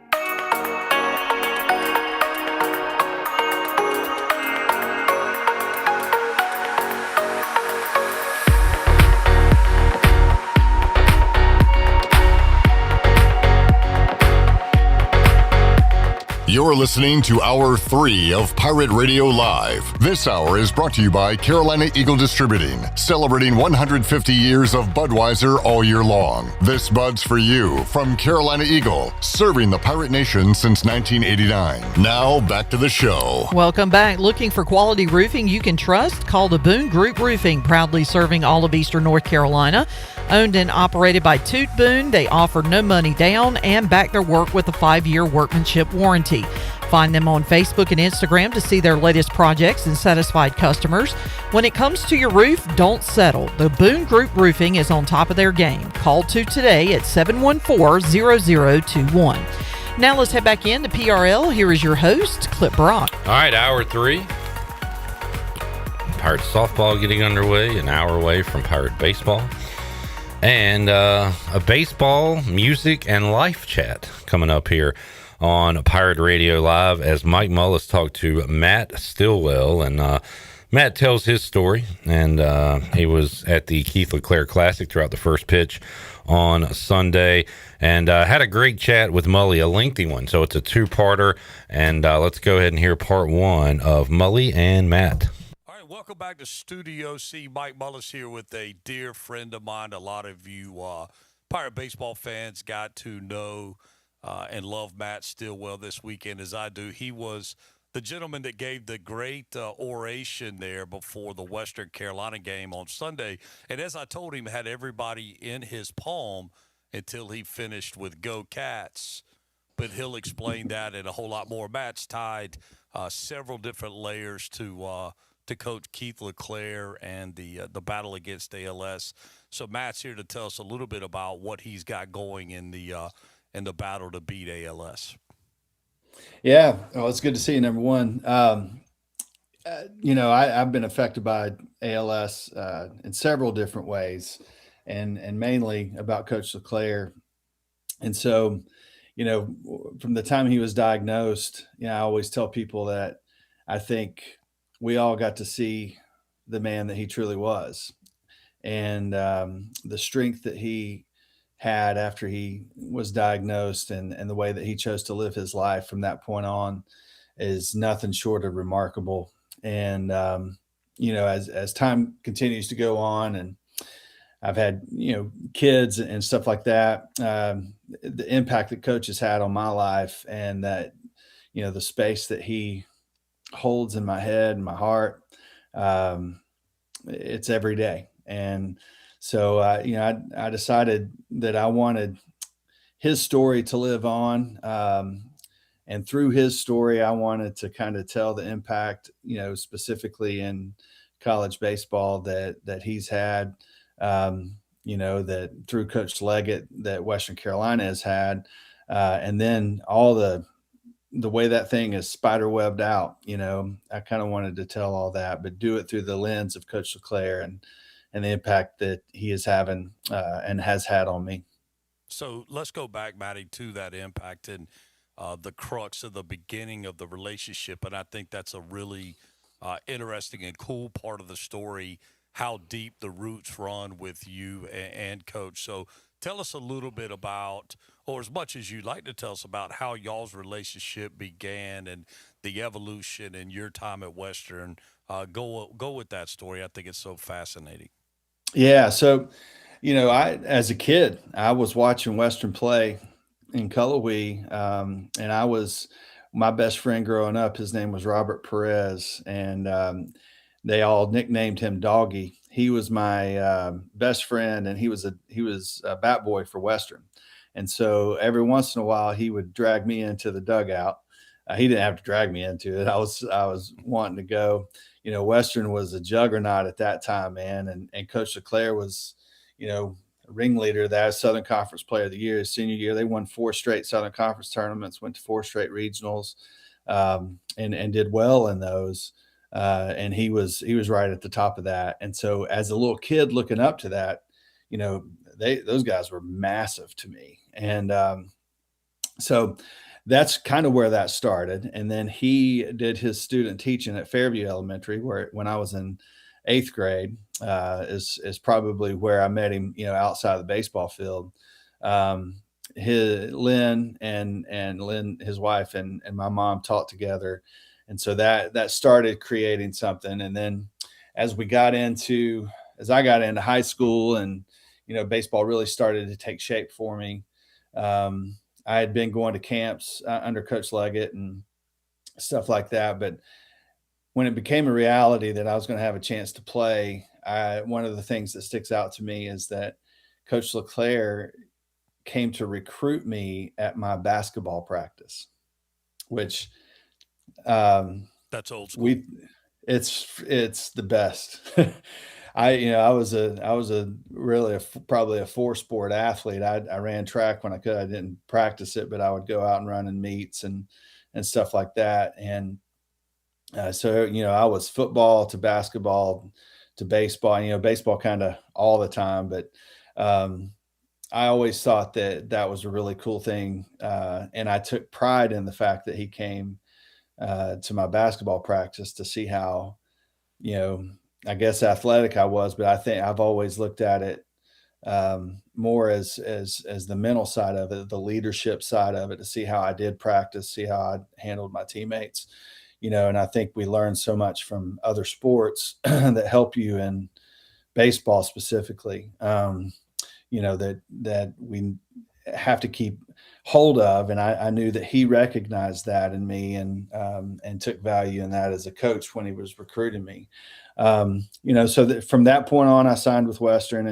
You're listening to Hour 3 of Pirate Radio Live. This hour is brought to you by Carolina Eagle Distributing, celebrating 150 years of Budweiser all year long. This Bud's for you from Carolina Eagle, serving the Pirate Nation since 1989. Now, back to the show. Welcome back. Looking for quality roofing you can trust? Call the Boone Group Roofing, proudly serving all of Eastern North Carolina. Owned and operated by Toot Boone, they offer no money down and back their work with a 5-year workmanship warranty. Find them on Facebook and Instagram to see their latest projects and satisfied customers. When it comes to your roof, don't settle. The Boone Group Roofing is on top of their game. Call Toot today at 714-0021. Now let's head back in to PRL. Here is your host, Clip Brock. All right, Hour 3. Pirate softball getting underway, an hour away from Pirate baseball. And a baseball, music, and life chat coming up here on Pirate Radio Live as Mike Mullis talked to Matt Stillwell. And Matt tells his story. And he was at the Keith LeClaire Classic throughout the first pitch on Sunday. And had a great chat with Mully, a lengthy one. So it's a two-parter. And let's go ahead and hear part one of Mully and Matt. Welcome back to Studio C. Mike Mullis here with a dear friend of mine. A lot of you Pirate baseball fans got to know and love Matt Stillwell this weekend as I do. He was the gentleman that gave the great oration there before the Western Carolina game on Sunday. And as I told him, had everybody in his palm until he finished with Go Cats. But he'll explain that and a whole lot more. Matt's tied several different layers to Coach Keith LeClaire and the battle against ALS. So Matt's here to tell us a little bit about what he's got going in the battle to beat ALS. Yeah, well, it's good to see you. Number one, I've been affected by ALS in several different ways, and mainly about Coach LeClaire. And so, from the time he was diagnosed, I always tell people that I think we all got to see the man that he truly was, and the strength that he had after he was diagnosed, and the way that he chose to live his life from that point on is nothing short of remarkable. And, as time continues to go on, and I've had, kids and stuff like that, the impact that Coach has had on my life, and that, the space that he holds in my head and my heart, it's every day. And so, I decided that I wanted his story to live on. And through his story, I wanted to kind of tell the impact, specifically in college baseball that he's had, that through Coach Leggett that Western Carolina has had. And then all the way that thing is spider webbed out, I kind of wanted to tell all that, but do it through the lens of Coach LeClaire and the impact that he is having and has had on me. So let's go back, Matty, to that impact and the crux of the beginning of the relationship. And I think that's a really interesting and cool part of the story, how deep the roots run with you and Coach. So tell us a little bit about, or as much as you'd like to tell us about, how y'all's relationship began and the evolution in your time at Western. Go with that story. I think it's so fascinating. Yeah. So, as a kid, I was watching Western play in Cullowhee, and I was my best friend growing up, his name was Robert Perez, and they all nicknamed him Doggy. He was my best friend, and he was a bat boy for Western. And so every once in a while, he would drag me into the dugout. He didn't have to drag me into it. I was wanting to go. Western was a juggernaut at that time, man. And Coach LeClaire was, ringleader of that, Southern Conference Player of the Year. His senior year, they won 4 straight Southern Conference tournaments, went to 4 straight regionals, and did well in those. And he was right at the top of that. And so as a little kid looking up to that, those guys were massive to me. And so that's kind of where that started. And then he did his student teaching at Fairview Elementary, when I was in 8th grade, is probably where I met him, outside of the baseball field. Lynn and Lynn, his wife, and my mom taught together. And so that started creating something. And then as I got into high school, and, baseball really started to take shape for me. I had been going to camps under Coach Leggett and stuff like that. But when it became a reality that I was going to have a chance to play, one of the things that sticks out to me is that Coach LeClaire came to recruit me at my basketball practice, which that's old school. It's the best. I was probably a 4-sport athlete. I ran track when I could. I didn't practice it, but I would go out and run in meets and stuff like that. And so I was football to basketball to baseball. Baseball kind of all the time, but I always thought that was a really cool thing, and I took pride in the fact that he came to my basketball practice to see how, I guess athletic I was, but I think I've always looked at it more as the mental side of it, the leadership side of it, to see how I did practice, see how I handled my teammates, and I think we learn so much from other sports that help you in baseball specifically, that we have to keep hold of. And I knew that he recognized that in me, and took value in that as a coach when he was recruiting me. So that from that point on, I signed with Western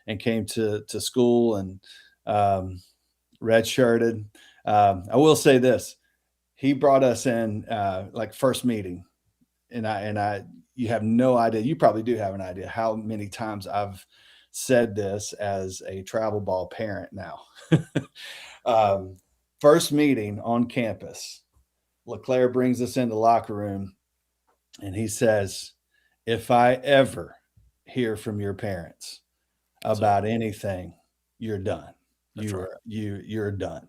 and came to school and redshirted. I will say this: he brought us in like first meeting, and you have no idea. You probably do have an idea how many times I've said this as a travel ball parent now. First meeting on campus, LeClaire brings us into the locker room, and he says, "If I ever hear from your parents about anything, you're done. You're done."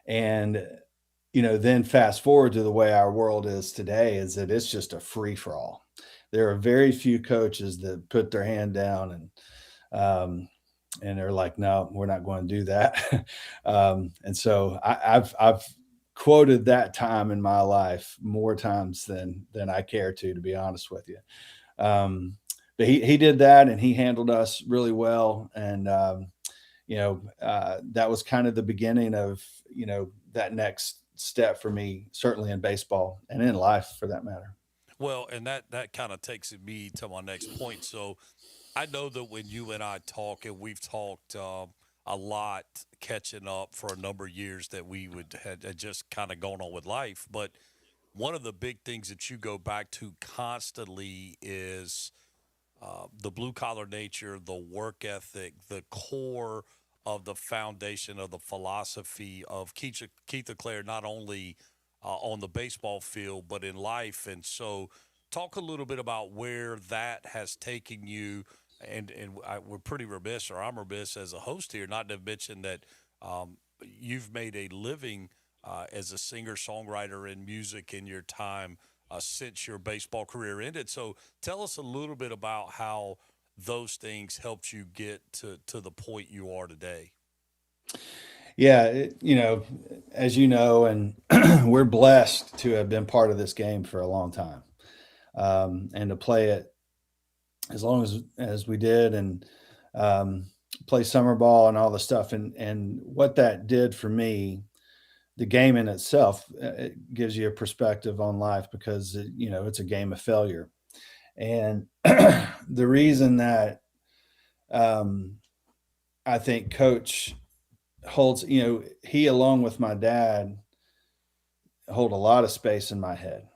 And then fast forward to the way our world is today, is that it's just a free for all. There are very few coaches that put their hand down and they're like, "No, we're not going to do that." And so I've quoted that time in my life more times than I care to be honest with you. But he did that, and he handled us really well. And, that was kind of the beginning of, that next step for me, certainly in baseball and in life for that matter. Well, and that kind of takes me to my next point. So I know that when you and I talk, and we've talked a lot catching up for a number of years, that we had just kind of gone on with life. But one of the big things that you go back to constantly is the blue-collar nature, the work ethic, the core of the foundation of the philosophy of Keith LeClaire, not only on the baseball field but in life. And so talk a little bit about where that has taken you. And we're pretty remiss, or I'm remiss as a host here, not to mention that you've made a living as a singer-songwriter in music in your time since your baseball career ended. So tell us a little bit about how those things helped you get to the point you are today. Yeah, as you know, and we're blessed to have been part of this game for a long time, and to play it as long as we did, and play summer ball and all the stuff. And what that did for me the game in itself, it gives you a perspective on life because, it's a game of failure. And the reason that I think Coach holds, he along with my dad hold a lot of space in my head,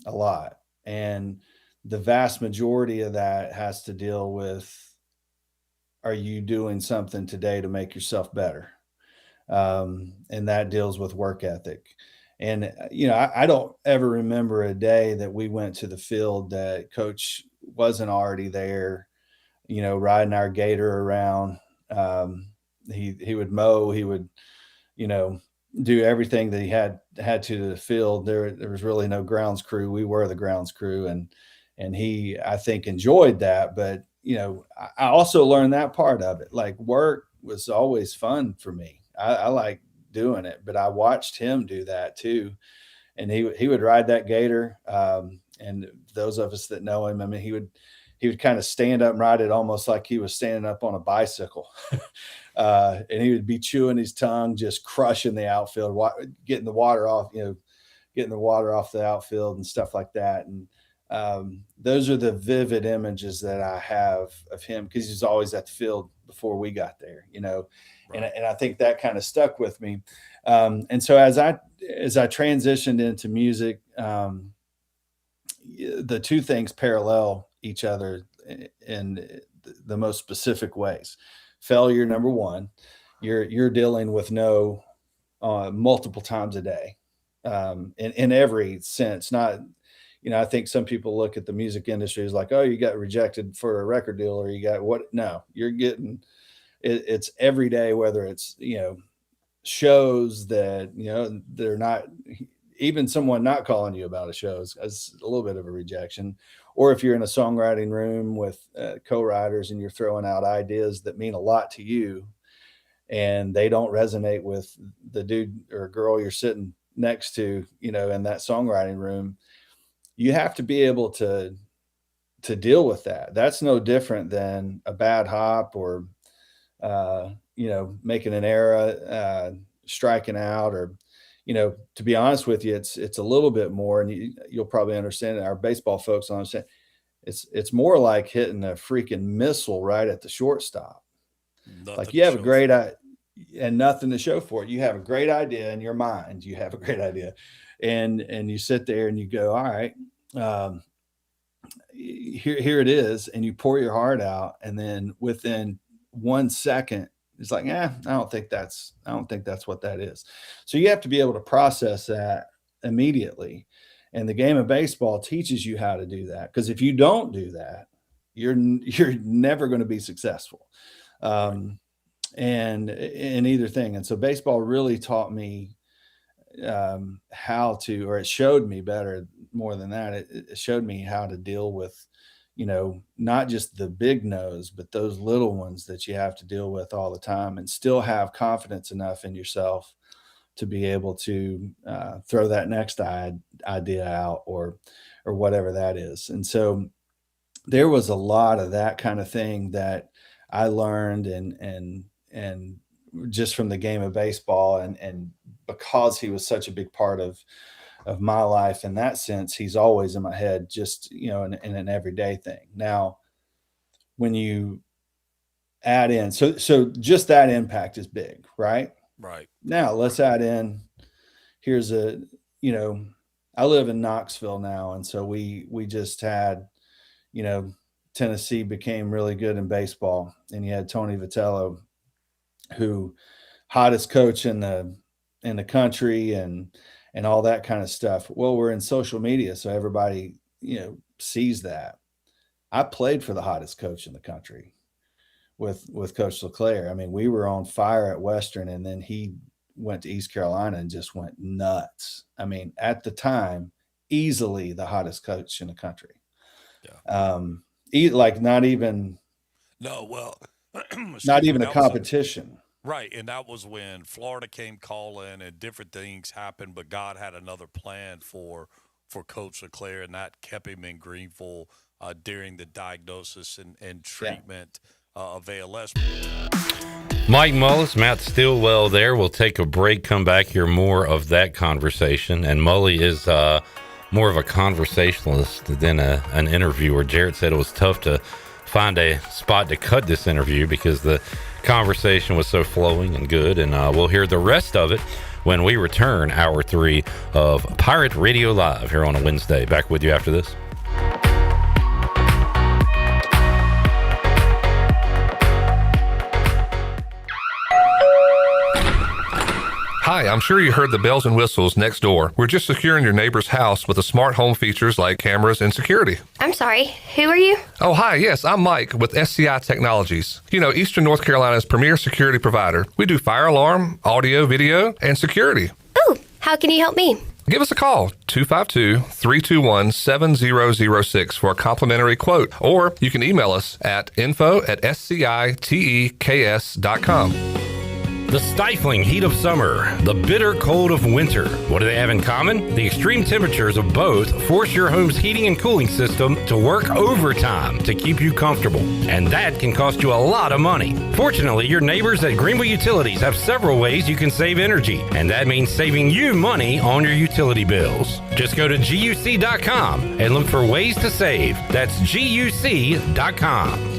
a lot. And the vast majority of that has to deal with, are you doing something today to make yourself better? And that deals with work ethic. And, I don't ever remember a day that we went to the field that Coach wasn't already there, riding our gator around. He would mow, he would, do everything that he had to the field. There was really no grounds crew. We were the grounds crew, and he, I think, enjoyed that. But, I also learned that part of it. Like, work was always fun for me. I like doing it, but I watched him do that too. And he would ride that gator. And those of us that know him, I mean, he would kind of stand up and ride it almost like he was standing up on a bicycle. And he would be chewing his tongue, just crushing the outfield, getting the water off the outfield and stuff like that. And those are the vivid images that I have of him, because he's always at the field before we got there, Right. And I think that kind of stuck with me. And so as I transitioned into music, the two things parallel each other in the most specific ways. Failure, number one, you're dealing with no multiple times a day, in every sense. Not, I think some people look at the music industry as like, oh, you got rejected for a record deal, or you got what? No, you're getting it's every day, whether it's, shows that, they're not, even someone not calling you about a show is a little bit of a rejection. Or if you're in a songwriting room with co-writers and you're throwing out ideas that mean a lot to you and they don't resonate with the dude or girl you're sitting next to, in that songwriting room, you have to be able to deal with that. That's no different than a bad hop or, making an error, striking out, or, to be honest with you, it's a little bit more, and you'll probably understand it. Our baseball folks understand. It's more like hitting a freaking missile right at the shortstop. Like, you have a great idea and nothing to show for it. You have a great idea in your mind. You have a great idea, and you sit there and you go, all right, here it is, and you pour your heart out, and then within 1 second, it's like, I don't think that's what that is. So you have to be able to process that immediately. And the game of baseball teaches you how to do that. Because if you don't do that, you're never going to be successful. And in either thing. And so baseball really taught me how to, or it showed me better, more than that, it showed me how to deal with, not just the big no's, but those little ones that you have to deal with all the time, and still have confidence enough in yourself to be able to throw that next idea out, or whatever that is. And so there was a lot of that kind of thing that I learned, and just from the game of baseball, and because he was such a big part of my life in that sense, he's always in my head, just, in an everyday thing. Now, when you add in, so just that impact is big, right? Right. Now let's add in, here's I live in Knoxville now. And so we just had, Tennessee became really good in baseball, and you had Tony Vitello, who hottest coach in the country, and all that kind of stuff. Well, we're in social media, so everybody, sees that. I played for the hottest coach in the country with Coach LeClaire. I mean, we were on fire at Western, and then he went to East Carolina and just went nuts. I mean, at the time, easily the hottest coach in the country. Yeah. Not even a competition. Right, and that was when Florida came calling and different things happened, but God had another plan for Coach LeClaire, and that kept him in Greenville during the diagnosis and treatment of ALS. Mike Mullis, Matt Stillwell there. We'll take a break, come back, hear more of that conversation. And Mully is more of a conversationalist than an interviewer. Jarrett said it was tough to find a spot to cut this interview because the conversation was so flowing and good. And we'll hear the rest of it when we return hour 3 of Pirate Radio Live here on a Wednesday. Back with you after this. Hi, I'm sure you heard the bells and whistles next door. We're just securing your neighbor's house with the smart home features like cameras and security. I'm sorry, who are you? Oh, hi, yes, I'm Mike with SCI Technologies. You know, Eastern North Carolina's premier security provider. We do fire alarm, audio, video, and security. Ooh, how can you help me? Give us a call, 252-321-7006 for a complimentary quote, or you can email us at info@sciteks.com. The stifling heat of summer, the bitter cold of winter. What do they have in common? The extreme temperatures of both force your home's heating and cooling system to work overtime to keep you comfortable. And that can cost you a lot of money. Fortunately, your neighbors at Greenville Utilities have several ways you can save energy. And that means saving you money on your utility bills. Just go to GUC.com and look for ways to save. That's GUC.com.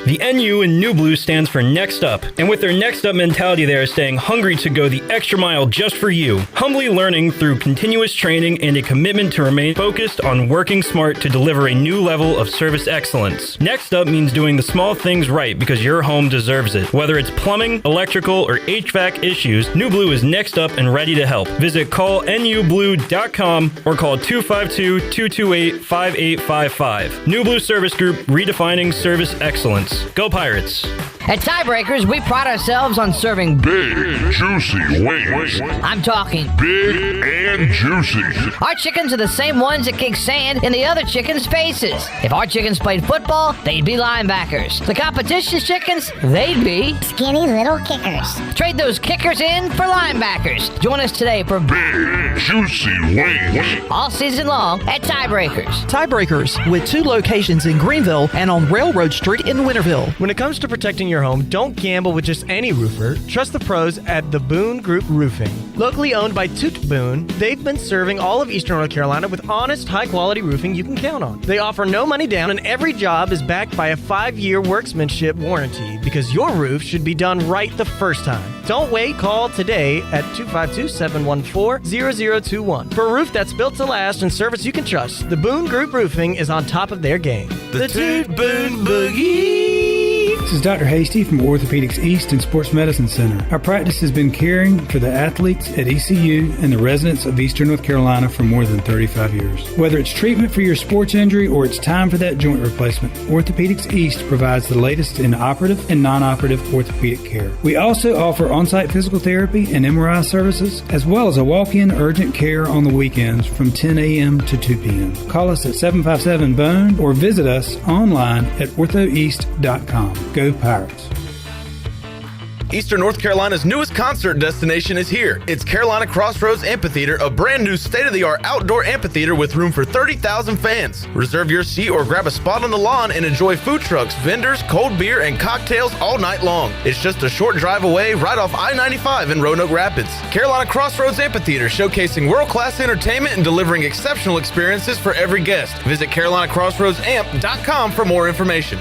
The NU in New Blue stands for Next Up, and with their Next Up mentality, they are staying hungry to go the extra mile just for you, humbly learning through continuous training and a commitment to remain focused on working smart to deliver a new level of service excellence. Next Up means doing the small things right because your home deserves it. Whether it's plumbing, electrical, or HVAC issues, New Blue is next up and ready to help. Visit callnublue.com or call 252-228-5855. New Blue Service Group, redefining service excellence. Go Pirates! At Tiebreakers, we pride ourselves on serving big, juicy wings. I'm talking big and juicy. Our chickens are the same ones that kick sand in the other chickens' faces. If our chickens played football, they'd be linebackers. The competition's chickens, they'd be skinny little kickers. Trade those kickers in for linebackers. Join us today for big, juicy wings. All season long at Tiebreakers. Tiebreakers, with 2 locations in Greenville and on Railroad Street in Winterville. When it comes to protecting your home, don't gamble with just any roofer. Trust the pros at the Boone Group Roofing. Locally owned by Toot Boone, they've been serving all of Eastern North Carolina with honest, high-quality roofing you can count on. They offer no money down, and every job is backed by a 5-year workmanship warranty because your roof should be done right the first time. Don't wait. Call today at 252-714-0021 for a roof that's built to last and service you can trust. The Boone Group Roofing is on top of their game. The Toot Boone Boogie. This is Dr. Hasty from Orthopedics East and Sports Medicine Center. Our practice has been caring for the athletes at ECU and the residents of Eastern North Carolina for more than 35 years. Whether it's treatment for your sports injury or it's time for that joint replacement, Orthopedics East provides the latest in operative and non-operative orthopedic care. We also offer on-site physical therapy and MRI services, as well as a walk-in urgent care on the weekends from 10 a.m. to 2 p.m. Call us at 757-BONE or visit us online at orthoeast.com. Go Pirates. Eastern North Carolina's newest concert destination is here. It's Carolina Crossroads Amphitheater, a brand new state-of-the-art outdoor amphitheater with room for 30,000 fans. Reserve your seat or grab a spot on the lawn and enjoy food trucks, vendors, cold beer, and cocktails all night long. It's just a short drive away right off I-95 in Roanoke Rapids. Carolina Crossroads Amphitheater, showcasing world-class entertainment and delivering exceptional experiences for every guest. Visit CarolinaCrossroadsAmp.com for more information.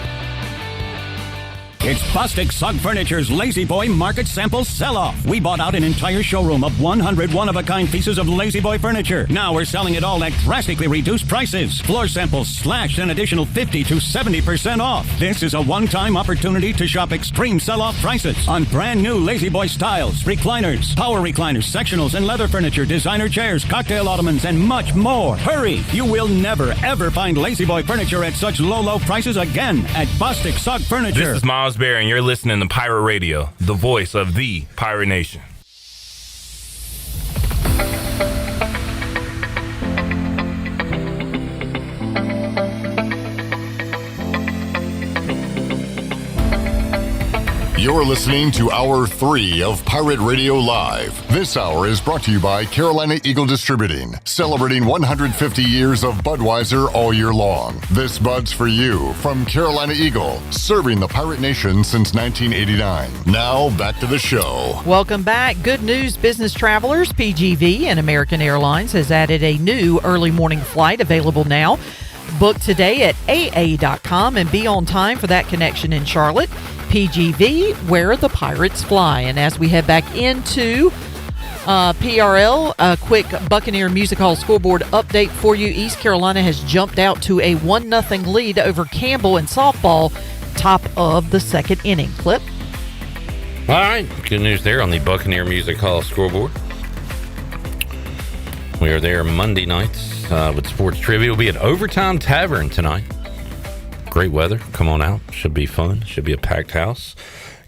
It's Bostic Sugg Furniture's Lazy Boy Market Sample Sell-Off. We bought out an entire showroom of 100 one-of-a-kind pieces of Lazy Boy furniture. Now we're selling it all at drastically reduced prices. Floor samples slashed an additional 50 to 70% off. This is a one-time opportunity to shop extreme sell-off prices on brand new Lazy Boy styles, recliners, power recliners, sectionals, and leather furniture, designer chairs, cocktail ottomans, and much more. Hurry! You will never, ever find Lazy Boy furniture at such low prices again at Bostic Sugg Furniture. This is Miles Bear, and you're listening to Pirate Radio, the voice of the Pirate Nation. You're listening to Hour 3 of Pirate Radio Live. This hour is brought to you by Carolina Eagle Distributing, celebrating 150 years of Budweiser all year long. This Bud's for you from Carolina Eagle, serving the Pirate Nation since 1989. Now, back to the show. Welcome back. Good news, business travelers. PGV and American Airlines has added a new early morning flight available now. Book today at aa.com and be on time for that connection in Charlotte. PGV, where the Pirates fly. And as we head back into PRL, a quick Buccaneer Music Hall scoreboard update for you. East Carolina has jumped out to a 1-0 lead over Campbell in softball, top of the second inning. Clip. All right, good news there on the Buccaneer Music Hall scoreboard. We are there Monday nights with sports trivia. We'll be at Overtime Tavern tonight. Great weather. Come on out. Should be fun. Should be a packed house.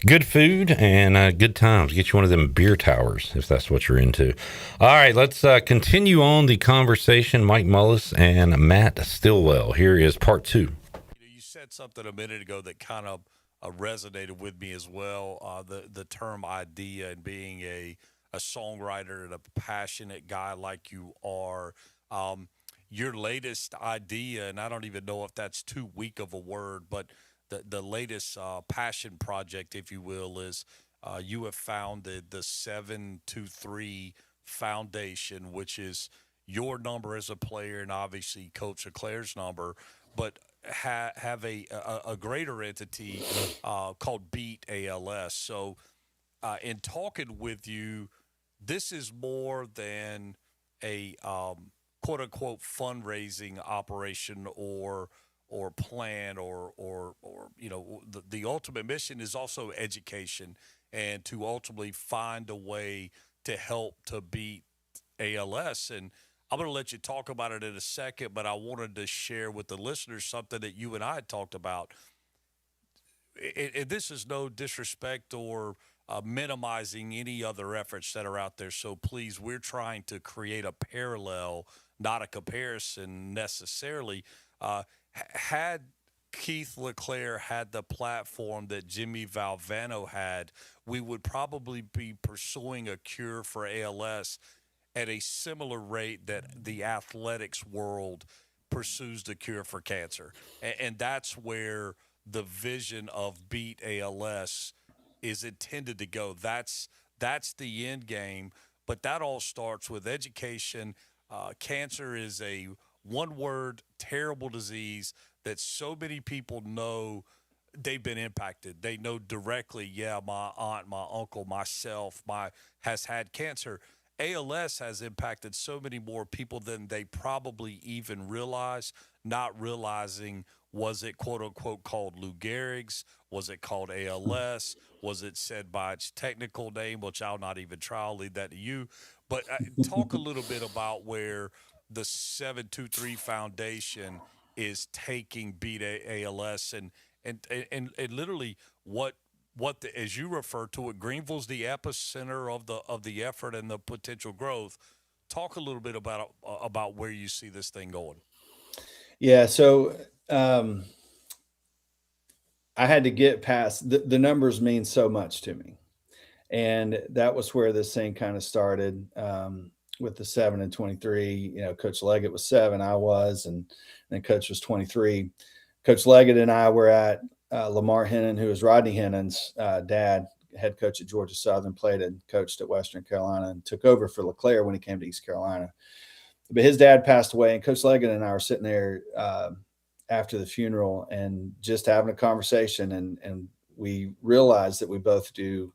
Good food and good times. Get you one of them beer towers if that's what you're into. All right, let's continue on the conversation. Mike Mullis and Matt Stillwell. Here is part 2. You said something a minute ago that kind of resonated with me as well. The term idea and being a songwriter and a passionate guy like you are. Your latest idea, and I don't even know if that's too weak of a word, but the latest passion project, if you will, is you have founded the 723 Foundation, which is your number as a player and obviously Coach LeClair's number, but have a greater entity called Beat ALS. So in talking with you, this is more than a quote unquote fundraising operation or plan or you know, the ultimate mission is also education and to ultimately find a way to help to beat ALS. And I'm going to let you talk about it in a second, but I wanted to share with the listeners something that you and I had talked about. And this is no disrespect or minimizing any other efforts that are out there. So please, we're trying to create a parallel, not a comparison necessarily. Had Keith LeClair had the platform that Jimmy Valvano had, we would probably be pursuing a cure for ALS at a similar rate that the athletics world pursues the cure for cancer. And that's where the vision of Beat ALS is intended to go. That's the end game, but that all starts with education. Cancer is a one-word, terrible disease that so many people know they've been impacted. They know directly, yeah, my aunt, my uncle, myself, has had cancer. ALS has impacted so many more people than they probably even realize, not realizing, was it quote-unquote called Lou Gehrig's? Was it called ALS? Was it said by its technical name, which I'll not even try. I'll leave that to you. But talk a little bit about where the 723 Foundation is taking Beat ALS and literally what as you refer to it, Greenville's the epicenter of the effort and the potential growth. Talk a little bit about where you see this thing going. Yeah, so I had to get past the numbers mean so much to me, and that was where this thing kind of started. With the 7 and 23, you know, Coach Leggett was 7, I was, and then Coach was 23. Coach Leggett and I were at Lamar Hennon, who was Rodney Hennon's dad, head coach at Georgia Southern, played and coached at Western Carolina, and took over for LeClair when he came to East Carolina. But his dad passed away, and Coach Leggett and I were sitting there after the funeral and just having a conversation, and we realized that we both do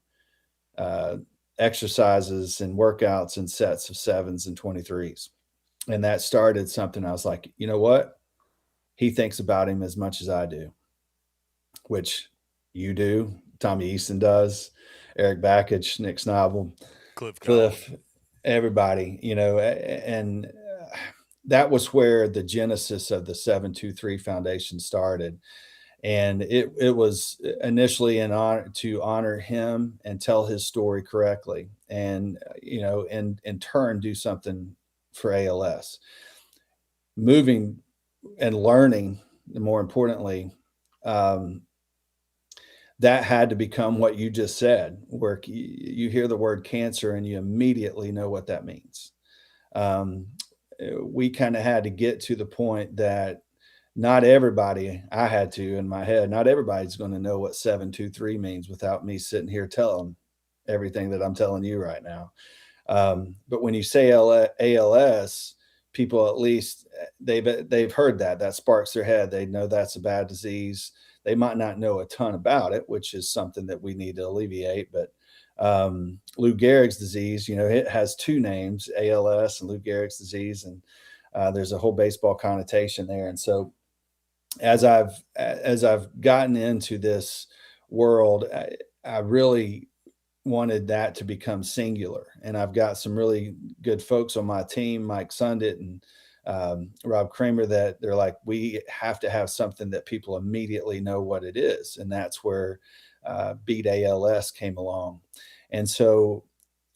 exercises and workouts and sets of 7s and 23s. And that started something. I was like, you know what? He thinks about him as much as I do, which you do. Tommy Easton does, Eric Backage, Nick Snobble, Cliff, everybody, you know, and that was where the genesis of the 723 Foundation started. And it was initially an honor to honor him and tell his story correctly, and you know, and in turn do something for ALS. Moving and learning, more importantly, the that had to become what you just said, where you hear the word cancer and you immediately know what that means. We kind of had to get to the point that not everybody, I had to in my head, not everybody's going to know what 723 means without me sitting here telling everything that I'm telling you right now. But when you say ALS, people, at least they've heard that sparks their head. They know that's a bad disease. They might not know a ton about it, which is something that we need to alleviate. But Lou Gehrig's disease, it has two names, ALS and Lou Gehrig's disease, and there's a whole baseball connotation there. And so as I've gotten into this world, I really wanted that to become singular. And I've got some really good folks on my team, Mike Sundit and Rob Kramer, that they're like, we have to have something that people immediately know what it is. And that's where Beat ALS came along. And so,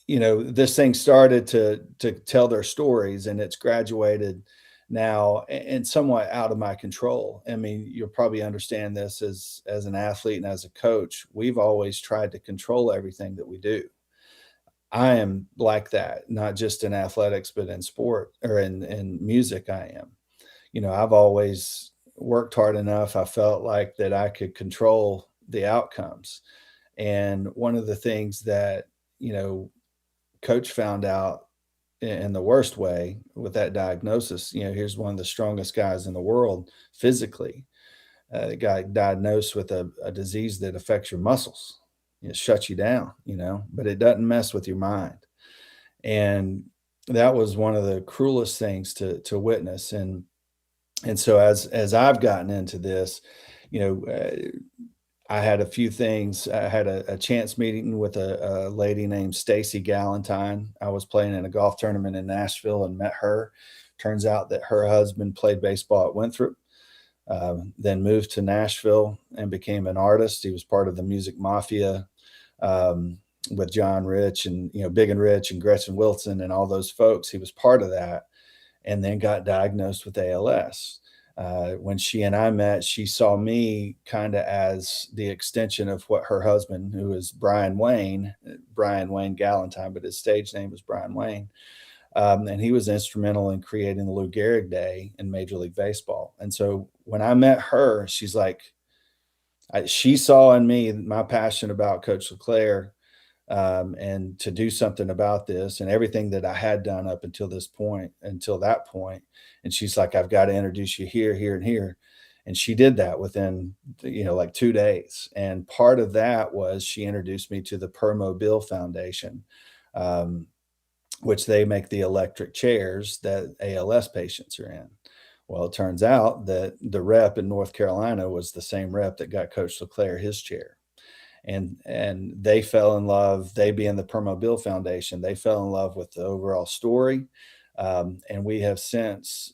this thing started to tell their stories, and it's graduated now and somewhat out of my control. I mean, you'll probably understand this as an athlete and as a coach. We've always tried to control everything that we do. I am like that, not just in athletics, but in sport or in music. I am, I've always worked hard enough. I felt like that I could control the outcomes. And one of the things that, coach found out in the worst way with that diagnosis, here's one of the strongest guys in the world physically, the guy diagnosed with a disease that affects your muscles. It shuts you down, but it doesn't mess with your mind. And that was one of the cruelest things to witness. And so as I've gotten into this, I had a few things. I had a chance meeting with a lady named Stacy Galentine. I was playing in a golf tournament in Nashville and met her. Turns out that her husband played baseball at Winthrop, then moved to Nashville and became an artist. He was part of the Music Mafia with John Rich and, Big and Rich and Gretchen Wilson and all those folks. He was part of that, and then got diagnosed with ALS. When she and I met, she saw me kind of as the extension of what her husband, who is Brian Wayne Galentine, but his stage name was Brian Wayne. And he was instrumental in creating the Lou Gehrig Day in Major League Baseball. And so when I met her, she's like, she saw in me my passion about Coach LeClair, and to do something about this and everything that I had done up until that point. And she's like, I've got to introduce you here, here, and here. And she did that within, like 2 days. And part of that was she introduced me to the Permobile Foundation, which they make the electric chairs that ALS patients are in. Well, it turns out that the rep in North Carolina was the same rep that got Coach LeClair his chair. And they fell in love, they being the Permobile Foundation, they fell in love with the overall story. And we have since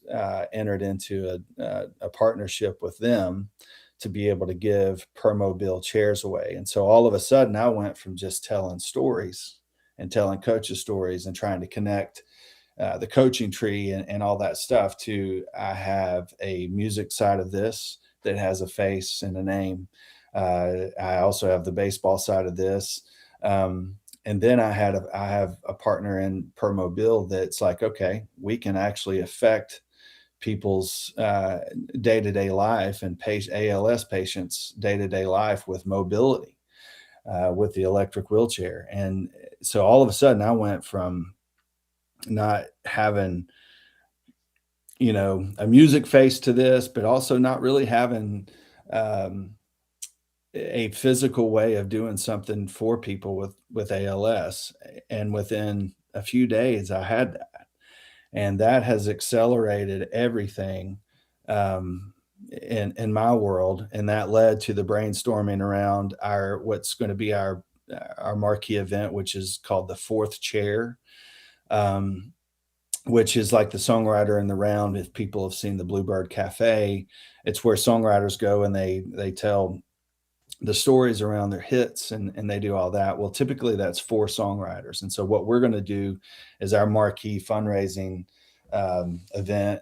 entered into a partnership with them to be able to give Permobile chairs away. And so all of a sudden I went from just telling stories and telling coaches stories and trying to connect the coaching tree and all that stuff to, I have a music side of this that has a face and a name. I also have the baseball side of this. And then I have a partner in Permobile that's like, okay, we can actually affect people's day-to-day life and ALS patients' day-to-day life with mobility, with the electric wheelchair. And so all of a sudden I went from not having, a music face to this, but also not really having a physical way of doing something for people with ALS. And within a few days I had that, and that has accelerated everything in my world. And that led to the brainstorming around what's going to be our marquee event, which is called the Fourth Chair, which is like the Songwriter in the Round. If people have seen the Bluebird Cafe, it's where songwriters go and they tell the stories around their hits and they do all that. Well, typically that's 4 songwriters. And so what we're going to do is our marquee fundraising event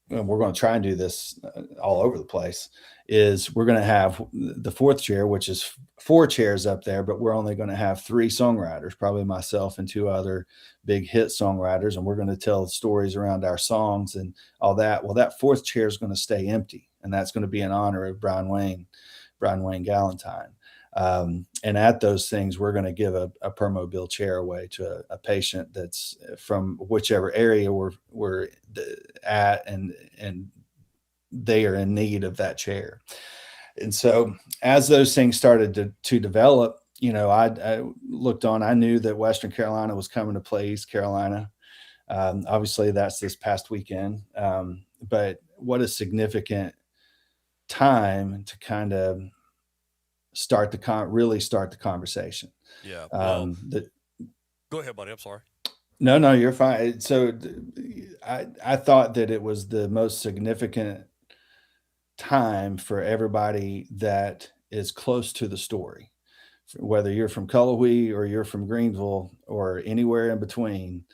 and we're going to try and do this all over the place, is we're going to have the fourth chair, which is 4 chairs up there, but we're only going to have 3 songwriters, probably myself and 2 other big hit songwriters. And we're going to tell stories around our songs and all that. Well, that 4th chair is going to stay empty. And that's going to be in honor of Brian Wayne Galentine. And at those things, we're going to give a Permobil chair away to a patient that's from whichever area we're at, and they are in need of that chair. And so as those things started to develop, I looked on, I knew that Western Carolina was coming to play East Carolina. Obviously that's this past weekend. But what a significant time to kind of really start the conversation. Yeah. Well, go ahead, buddy. I'm sorry. No, you're fine. So I thought that it was the most significant time for everybody that is close to the story, whether you're from Cullowhee or you're from Greenville or anywhere in between.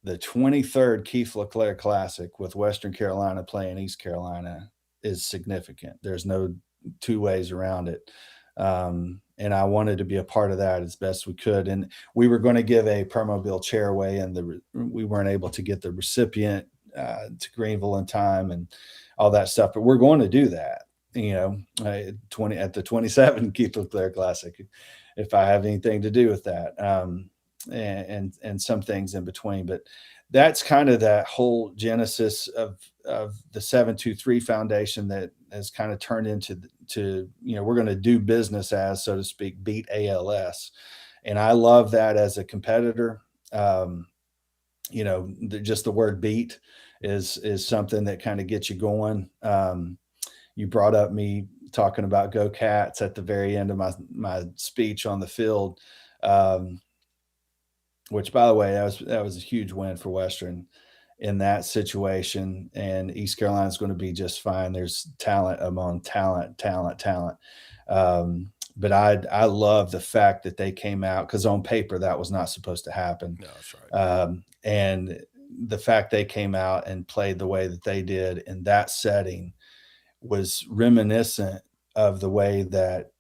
The 23rd Keith LeClaire Classic with Western Carolina playing East Carolina is significant. There's no 2 ways around it. And I wanted to be a part of that as best we could. And we were going to give a Permobil chair away, and we weren't able to get the recipient to Greenville in time and all that stuff. But we're going to do that, at the 27 Keith LeClaire Classic, if I have anything to do with that, and some things in between. But that's kind of that whole genesis of the 723 Foundation that has kind of turned into we're going to do business as, so to speak, beat ALS. And I love that as a competitor. Just the word beat is something that kind of gets you going. You brought up me talking about Go Cats at the very end of my speech on the field, which, by the way, that was a huge win for Western in that situation. And East Carolina is going to be just fine. There's talent among talent. But I love the fact that they came out, because on paper that was not supposed to happen. No, that's right. And the fact they came out and played the way that they did in that setting was reminiscent of the way that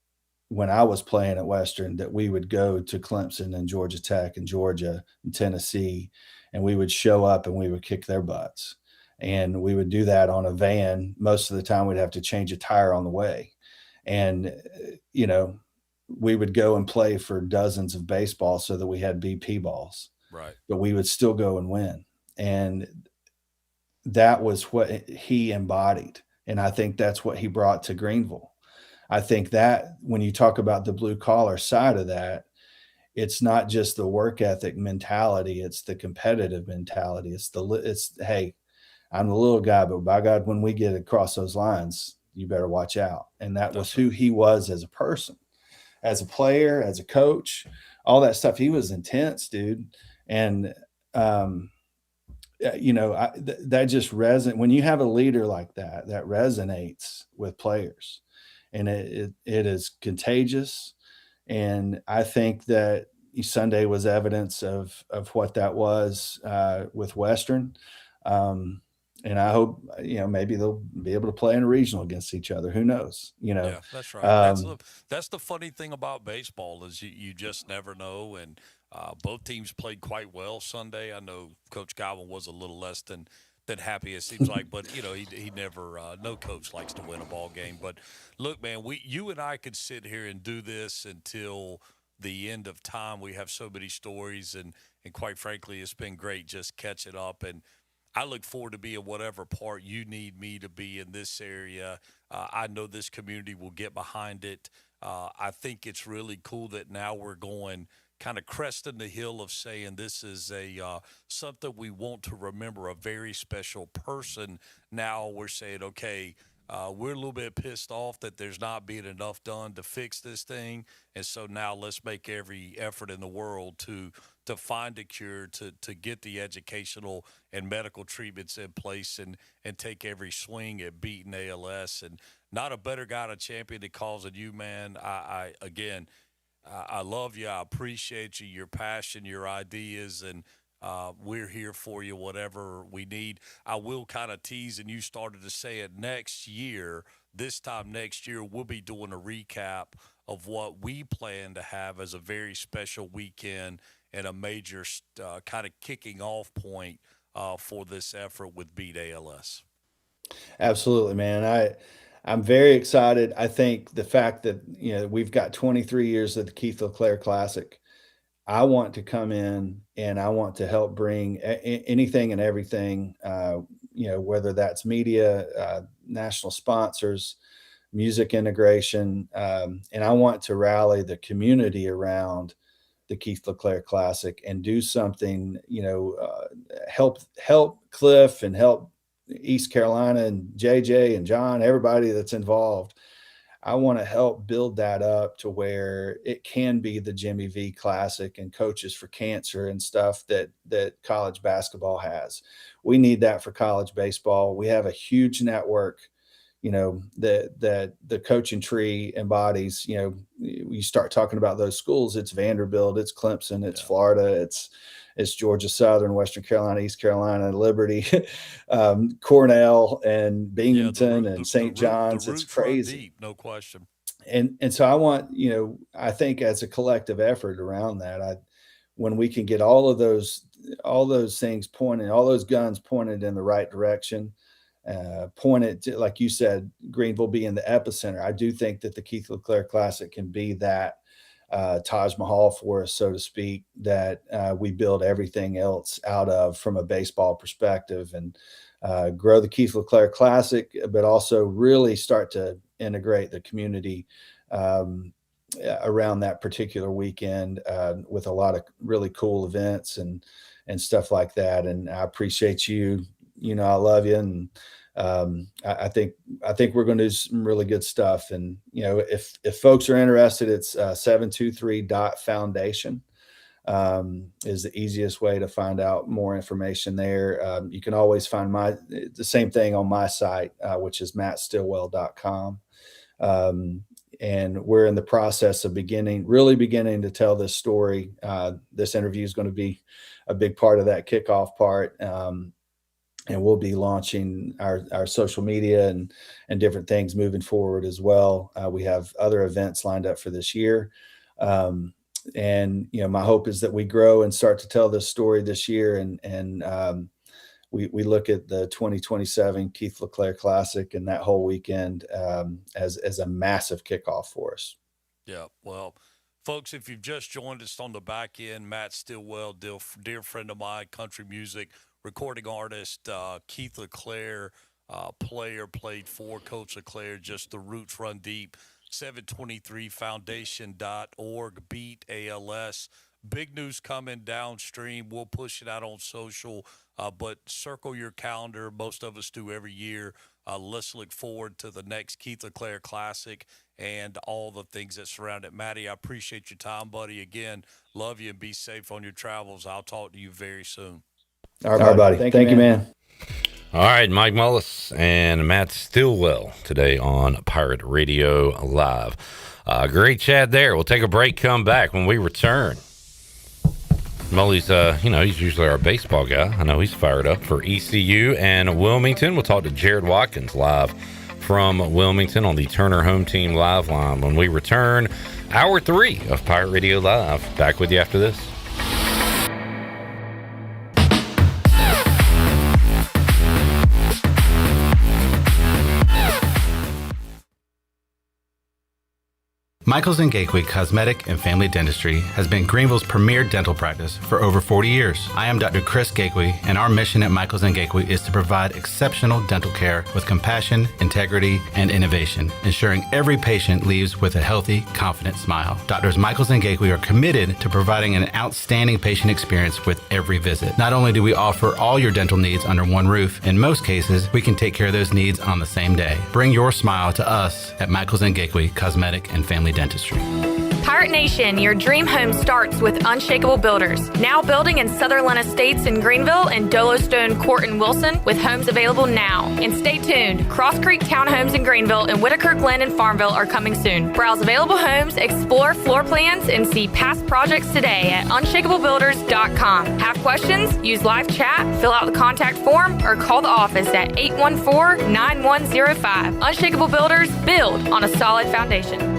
when I was playing at Western, that we would go to Clemson and Georgia Tech and Georgia and Tennessee, and we would show up and we would kick their butts. And we would do that on a van. Most of the time we'd have to change a tire on the way. And, we would go and play for dozens of baseballs so that we had BP balls. Right. But we would still go and win. And that was what he embodied. And I think that's what he brought to Greenville. I think that when you talk about the blue collar side of that, it's not just the work ethic mentality, it's the competitive mentality. It's hey, I'm the little guy, but by God, when we get across those lines, you better watch out. And that was who he was as a person, as a player, as a coach, all that stuff. He was intense, dude. And, that just resonates. When you have a leader like that, that resonates with players, and it is contagious. And I think that Sunday was evidence of what that was with Western. And I hope, maybe they'll be able to play in a regional against each other. Who knows? Yeah, that's right. That's the funny thing about baseball is you just never know. And both teams played quite well Sunday. I know Coach Godwin was a little less than happy, it seems like, but he never. No coach likes to win a ball game. But look, man, you and I could sit here and do this until the end of time. We have so many stories, and quite frankly, it's been great just catching up. And I look forward to being whatever part you need me to be in this area. I know this community will get behind it. I think it's really cool that now we're going kind of cresting the hill of saying this is something we want to remember, a very special person. Now we're saying, okay, we're a little bit pissed off that there's not being enough done to fix this thing. And so now let's make every effort in the world to find a cure, to get the educational and medical treatments in place, and take every swing at beating ALS. And not a better guy to champion the cause than you, man. I love you. I appreciate you, your passion, your ideas, and we're here for you, whatever we need. I will kind of tease, and you started to say it, this time next year, we'll be doing a recap of what we plan to have as a very special weekend and a major kind of kicking off point for this effort with Beat ALS. Absolutely, man. I'm very excited. I think the fact that, we've got 23 years of the Keith LeClaire Classic. I want to come in and I want to help bring anything and everything, whether that's media, national sponsors, music integration. And I want to rally the community around the Keith LeClaire Classic and do something, help Cliff and help East Carolina and JJ and John, everybody that's involved. I want to help build that up to where it can be the Jimmy V Classic and Coaches for Cancer and stuff that college basketball has. We need that for college baseball. We have a huge network, that the coaching tree embodies. You start talking about those schools, it's Vanderbilt, it's Clemson, it's Florida, it's Georgia Southern, Western Carolina, East Carolina, Liberty, Cornell, and Binghamton, and St. John's. It's crazy. Deep, no question. And so I want, I think as a collective effort around that, when we can get all those things pointed, all those guns pointed in the right direction, pointed to, like you said, Greenville being the epicenter. I do think that the Keith LeClaire Classic can be that Taj Mahal for us, so to speak, that we build everything else out of from a baseball perspective, and grow the Keith LeClaire Classic, but also really start to integrate the community around that particular weekend with a lot of really cool events and stuff like that. And I appreciate you. I love you, and I think we're going to do some really good stuff. And if folks are interested, it's 723.foundation is the easiest way to find out more information there. You can always find the same thing on my site, which is mattstillwell.com. And we're in the process of really beginning to tell this story. This interview is going to be a big part of that kickoff part. And we'll be launching our social media and different things moving forward as well. We have other events lined up for this year. And, my hope is that we grow and start to tell this story this year. And we look at the 2027 Keith LeClaire Classic and that whole weekend as a massive kickoff for us. Yeah, well, folks, if you've just joined us on the back end, Matt Stillwell, dear friend of mine, country music recording artist, Keith LeClaire, player, played for Coach LeClaire, just the roots run deep. 723foundation.org, Beat ALS. Big news coming downstream. We'll push it out on social, but circle your calendar. Most of us do every year. Let's look forward to the next Keith LeClaire Classic and all the things that surround it. Matty, I appreciate your time, buddy. Again, love you and be safe on your travels. I'll talk to you very soon. All right, buddy. Thank you, man. All right, Mike Mullis and Matt Stillwell today on Pirate Radio Live. Great chat there. We'll take a break, come back. When we return, Mully's, he's usually our baseball guy. I know he's fired up for ECU and Wilmington. We'll talk to Jared Watkins live from Wilmington on the Turner Home Team Live line. When we return, Hour 3 of Pirate Radio Live. Back with you after this. Michaels & Gateway Cosmetic and Family Dentistry has been Greenville's premier dental practice for over 40 years. I am Dr. Chris Gateway, and our mission at Michaels & Gateway is to provide exceptional dental care with compassion, integrity, and innovation, ensuring every patient leaves with a healthy, confident smile. Doctors Michaels & Gateway are committed to providing an outstanding patient experience with every visit. Not only do we offer all your dental needs under one roof, in most cases, we can take care of those needs on the same day. Bring your smile to us at Michaels & Gateway Cosmetic and Family Dentistry. Pirate Nation, your dream home starts with Unshakable Builders. Now building in Sutherland Estates in Greenville and Dolostone Court in Wilson with homes available now. And stay tuned, Cross Creek Townhomes in Greenville and Whitaker Glen in Farmville are coming soon. Browse available homes, explore floor plans, and see past projects today at unshakablebuilders.com. Have questions? Use live chat, fill out the contact form, or call the office at 814-9105. Unshakable Builders, build on a solid foundation.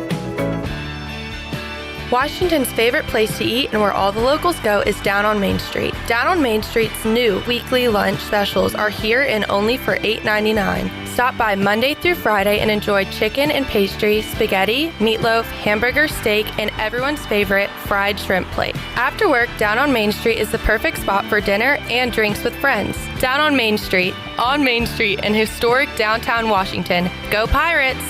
Washington's favorite place to eat and where all the locals go is Down on Main Street. Down on Main Street's new weekly lunch specials are here and only for $8.99. Stop by Monday through Friday and enjoy chicken and pastry, spaghetti, meatloaf, hamburger, steak, and everyone's favorite fried shrimp plate. After work, Down on Main Street is the perfect spot for dinner and drinks with friends. Down on Main Street in historic downtown Washington. Go Pirates!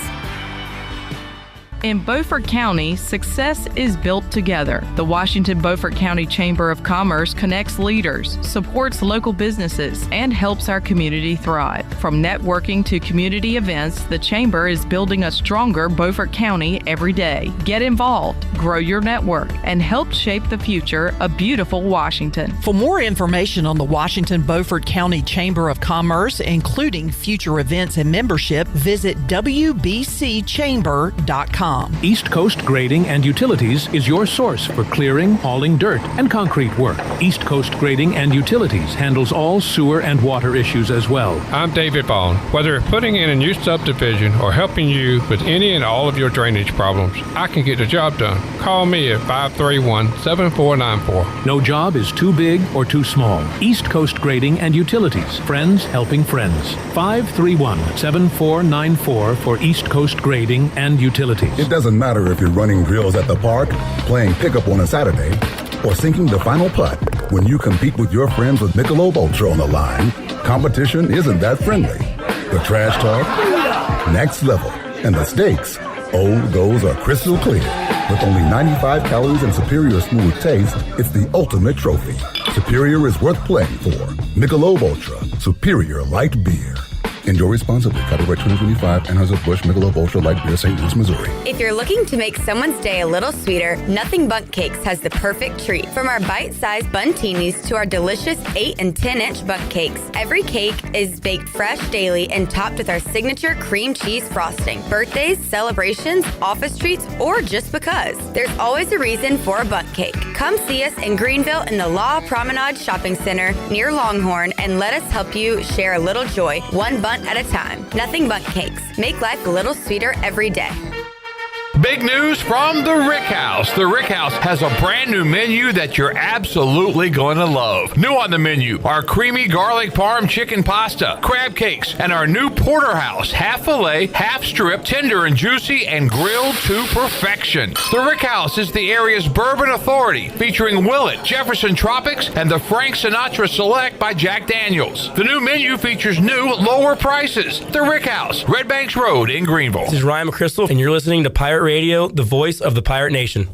In Beaufort County, success is built together. The Washington Beaufort County Chamber of Commerce connects leaders, supports local businesses, and helps our community thrive. From networking to community events, the Chamber is building a stronger Beaufort County every day. Get involved, grow your network, and help shape the future of beautiful Washington. For more information on the Washington Beaufort County Chamber of Commerce, including future events and membership, visit wbcchamber.com. East Coast Grading and Utilities is your source for clearing, hauling dirt, and concrete work. East Coast Grading and Utilities handles all sewer and water issues as well. I'm David Bond. Whether putting in a new subdivision or helping you with any and all of your drainage problems, I can get the job done. Call me at 531-7494. No job is too big or too small. East Coast Grading and Utilities. Friends helping friends. 531-7494 for East Coast Grading and Utilities. It doesn't matter if you're running drills at the park, playing pickup on a Saturday, or sinking the final putt. When you compete with your friends with Michelob Ultra on the line, competition isn't that friendly. The trash talk, next level, and the stakes, oh, those are crystal clear. With only 95 calories and superior smooth taste, it's the ultimate trophy. Superior is worth playing for. Michelob Ultra, superior light beer. Enjoy responsibly. Copyright 2025, Anheuser-Busch Michelob Ultra Light Beer, St. Louis, Missouri. If you're looking to make someone's day a little sweeter, Nothing Bundt Cakes has the perfect treat. From our bite-sized buntinis to our delicious 8 and 10-inch Bundt Cakes, every cake is baked fresh daily and topped with our signature cream cheese frosting. Birthdays, celebrations, office treats, or just because. There's always a reason for a Bundt Cake. Come see us in Greenville in the Law Promenade Shopping Center near Longhorn and let us help you share a little joy, one Bundt at a time. Nothing Bundt Cakes. Make life a little sweeter every day. Big news from the Rick House. The Rick House has a brand new menu that you're absolutely going to love. New on the menu are creamy garlic parm chicken pasta, crab cakes, and our new porterhouse, half filet, half strip, tender and juicy, and grilled to perfection. The Rick House is the area's bourbon authority, featuring Willet, Jefferson Tropics, and the Frank Sinatra Select by Jack Daniels. The new menu features new, lower prices. The Rick House, Red Banks Road in Greenville. This is Ryan McChrystal, and you're listening to Pirate Radio, the voice of the Pirate Nation.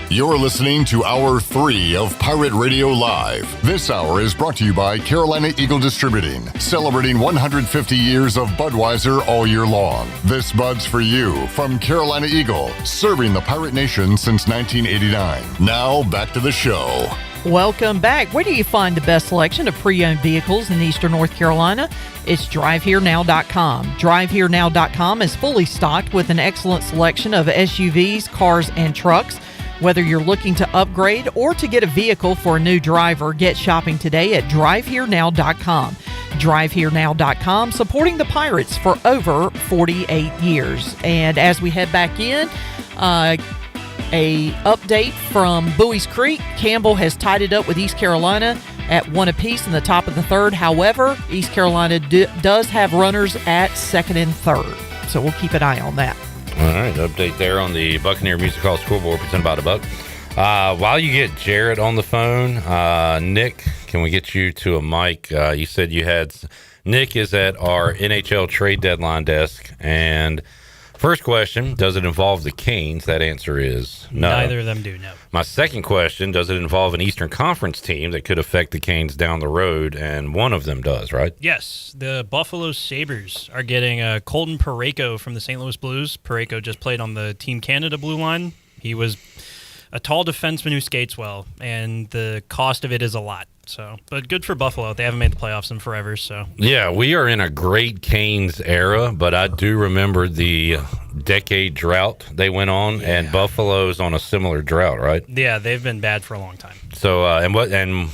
You're listening to Hour 3 of Pirate Radio Live. This hour is brought to you by Carolina Eagle Distributing, celebrating 150 years of Budweiser all year long. This Bud's for you from Carolina Eagle, serving the Pirate Nation since 1989. Now, back to the show. Welcome back. Where do you find the best selection of pre-owned vehicles in Eastern North Carolina? It's DriveHereNow.com. DriveHereNow.com is fully stocked with an excellent selection of SUVs, cars, and trucks. Whether you're looking to upgrade or to get a vehicle for a new driver, get shopping today at DriveHereNow.com. DriveHereNow.com, supporting the Pirates for over 48 years. And as we head back in, a update from Bowie's Creek. Campbell has tied it up with East Carolina at 1 apiece in the top of the third. However, East Carolina does have runners at second and third. So we'll keep an eye on that. All right, update there on the Buccaneer Music Hall scoreboard presented by the Buck. While you get Jared on the phone, Nick, can we get you to a mic? You said you had... Nick is at our NHL trade deadline desk, and First question, does it involve the Canes? That answer is no. Neither of them do, no. My second question, does it involve an Eastern Conference team that could affect the Canes down the road? And one of them does, right? Yes, the Buffalo Sabres are getting Colton Parayko from the St. Louis Blues. Parayko just played on the Team Canada blue line. He was a tall defenseman who skates well, and the cost of it is a lot. So, but good for Buffalo. They haven't made the playoffs in forever. So Yeah, we are in a great Canes era, but I do remember the decade drought they went on, and Buffalo's on a similar drought, right? yeah, they've been bad for a long time. So,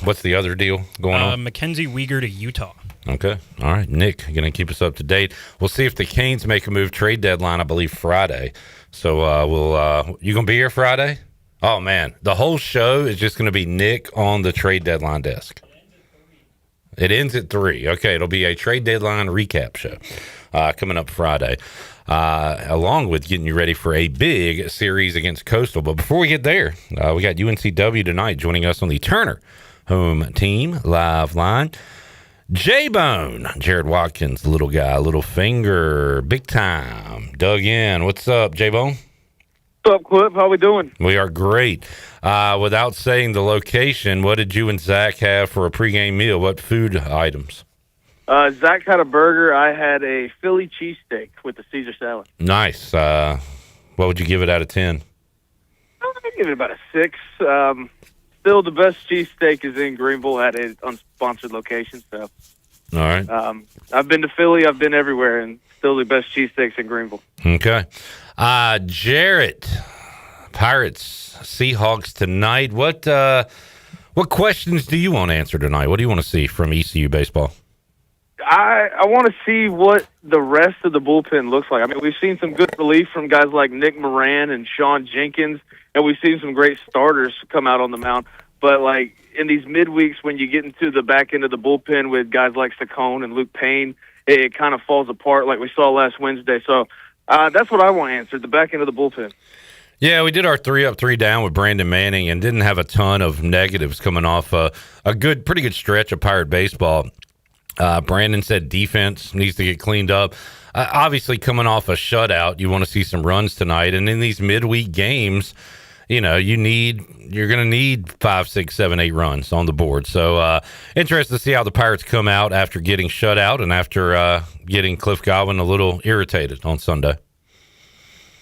what's the other deal going on? Mackenzie Weegar to Utah. Okay, all right, Nick, going to keep us up to date. We'll see if the Canes make a move. Trade deadline, I believe, Friday. So, you gonna be here Friday? Oh, man, the whole show is just going to be Nick on the trade deadline desk. It ends at 3. Okay, it'll be a trade deadline recap show coming up Friday, along with getting you ready for a big series against Coastal. But before we get there, we got UNCW tonight joining us on the Turner home team live line. J-Bone, Jared Watkins, little guy, little finger, big time, dug in. What's up, J-Bone? What's up, Clip? How we doing? We are great. Without saying the location, what did you and Zach have for a pregame meal? What food items? Zach had a burger. I had a Philly cheesesteak with the Caesar salad. Nice. What would you give it out of 10? I'd give it about a 6. Still, the best cheesesteak is in Greenville at an unsponsored location. So, all right. I've been to Philly. I've been everywhere, and still the best cheesesteaks in Greenville. Okay. Jarrett, Pirates, Seahawks tonight. What questions do you want to answer tonight? What do you want to see from ECU baseball? I want to see what the rest of the bullpen looks like. I mean, we've seen some good relief from guys like Nick Moran and Sean Jenkins, and we've seen some great starters come out on the mound. But, like, in these midweeks when you get into the back end of the bullpen with guys like Saccone and Luke Payne, it kind of falls apart like we saw last Wednesday. So that's what I want answered, the back end of the bullpen. Yeah, we did our 3 up, 3 down with Brandon Manning and didn't have a ton of negatives coming off a pretty good stretch of Pirate baseball. Brandon said defense needs to get cleaned up. Obviously, coming off a shutout, you want to see some runs tonight. And in these midweek games, you're going to need 5, 6, 7, 8 runs on the board. So interested to see how the Pirates come out after getting shut out and after getting Cliff Godwin a little irritated on Sunday.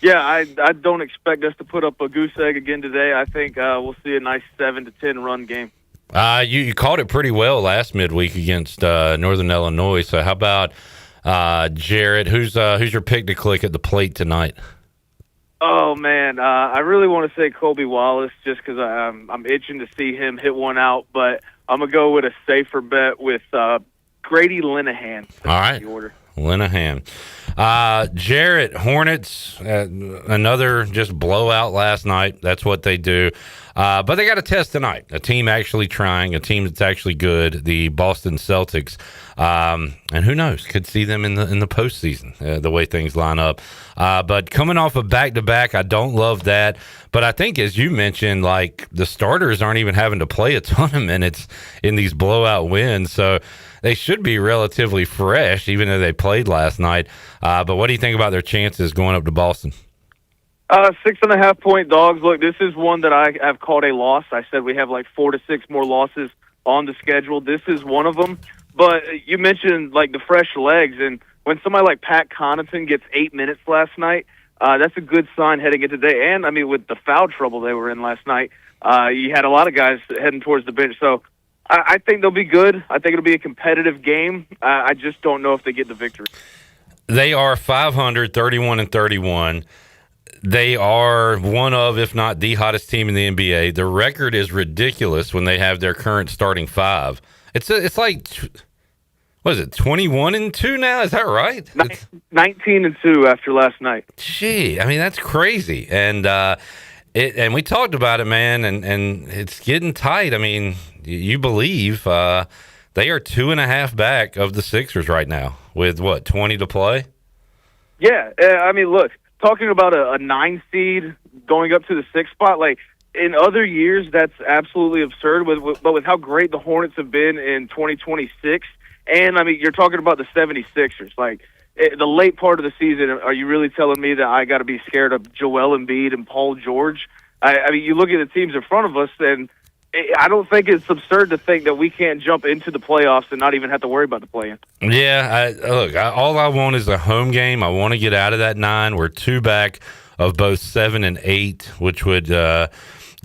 Yeah, I don't expect us to put up a goose egg again today. I think we'll see a nice 7 to 10 run game. You called it pretty well last midweek against Northern Illinois. So how about Jarrett? Who's your pick to click at the plate tonight? Oh, man, I really want to say Colby Wallace just because I'm itching to see him hit one out, but I'm going to go with a safer bet with Grady Linehan. All right, Linehan. Jarrett, Hornets, another just blowout last night. That's what they do. But they got a test tonight. A team actually trying, a team that's actually good, the Boston Celtics. And who knows, could see them in the postseason, the way things line up. But coming off a back-to-back, I don't love that. But I think, as you mentioned, like the starters aren't even having to play a ton of minutes in these blowout wins. So they should be relatively fresh, even though they played last night. But what do you think about their chances going up to Boston? 6.5 point dogs. Look, this is one that I have called a loss. I said we have like 4 to 6 more losses on the schedule. This is one of them. But you mentioned like the fresh legs, and when somebody like Pat Connaughton gets 8 minutes last night, that's a good sign heading into today. And I mean, with the foul trouble they were in last night, you had a lot of guys heading towards the bench. So I think they'll be good. I think it'll be a competitive game. I just don't know if they get the victory. They are 500, 31-31. They are one of, if not the hottest team in the NBA. The record is ridiculous when they have their current starting 5. It's like, what is it, 21-2 now? Is that right? 19-2 after last night. Gee, I mean, that's crazy. And and we talked about it, man, and it's getting tight. I mean, you believe they are 2.5 back of the Sixers right now with, 20 to play? Yeah, I mean, look, talking about a 9 seed going up to the 6th spot, like, in other years, that's absolutely absurd. But with how great the Hornets have been in 2026, and I mean, you're talking about the 76ers. Like, the late part of the season, are you really telling me that I got to be scared of Joel Embiid and Paul George? I mean, you look at the teams in front of us, and I don't think it's absurd to think that we can't jump into the playoffs and not even have to worry about the play-in. Yeah, all I want is a home game. I want to get out of that 9. We're 2 back of both 7 and 8, which would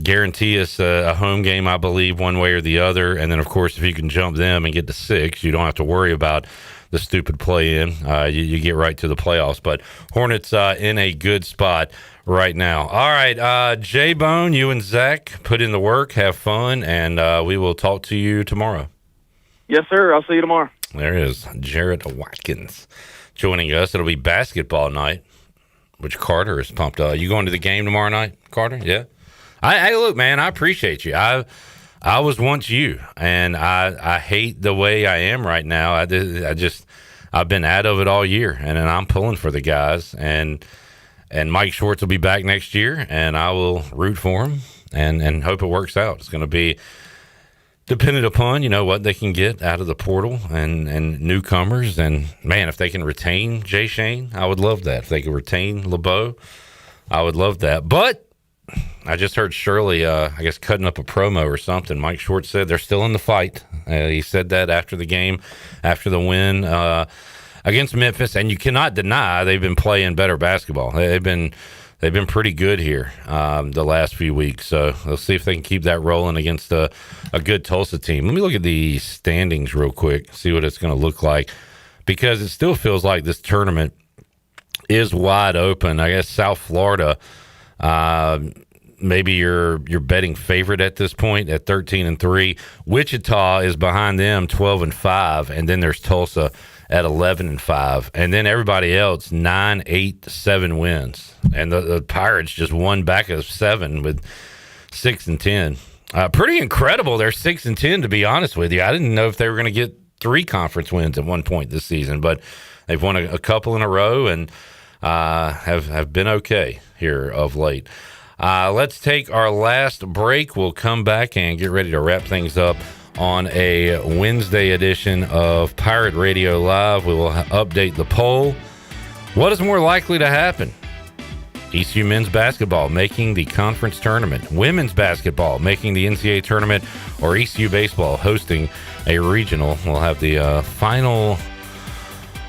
guarantee us a home game, I believe, one way or the other. And then, of course, if you can jump them and get to 6, you don't have to worry about the stupid play-in. You get right to the playoffs. But Hornets in a good spot right now. All right, J-Bone, you and Zach put in the work, have fun, and we will talk to you tomorrow. Yes, sir. I'll see you tomorrow. There is Jarrett Watkins joining us. It'll be basketball night, which Carter is pumped up. You going to the game tomorrow night, Carter? Yeah. Hey, look, man, I appreciate you. I was once you, and I hate the way I am right now. I've been out of it all year, and I'm pulling for the guys, and Mike Schwartz will be back next year, and I will root for him and hope it works out. It's going to be dependent upon, what they can get out of the portal and newcomers. And, man, if they can retain Jay Shane, I would love that. If they can retain LeBeau, I would love that. But I just heard Shirley, I guess, cutting up a promo or something. Mike Schwartz said they're still in the fight. He said that after the game, after the win against Memphis. And you cannot deny they've been playing better basketball. They've been pretty good here the last few weeks. So let's see if they can keep that rolling against a good Tulsa team. Let me look at the standings real quick, see what it's going to look like, because it still feels like this tournament is wide open. I guess South Florida, maybe your betting favorite at this point at 13-3. Wichita is behind them 12-5, and then there's Tulsa at 11-5, and then everybody else 9, 8, 7 wins, and the Pirates just won back of 7 with 6-10. Pretty incredible. They're 6-10, to be honest with you. I didn't know if they were going to get 3 conference wins at one point this season, but they've won a couple in a row and have been okay here of late. Let's take our last break. We'll come back and get ready to wrap things up on a Wednesday edition of Pirate Radio Live. We will update the poll. What is more likely to happen? ECU men's basketball making the conference tournament, women's basketball making the NCAA tournament, or ECU baseball hosting a regional? We'll have the final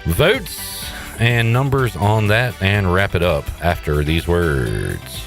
votes and numbers on that and wrap it up after these words.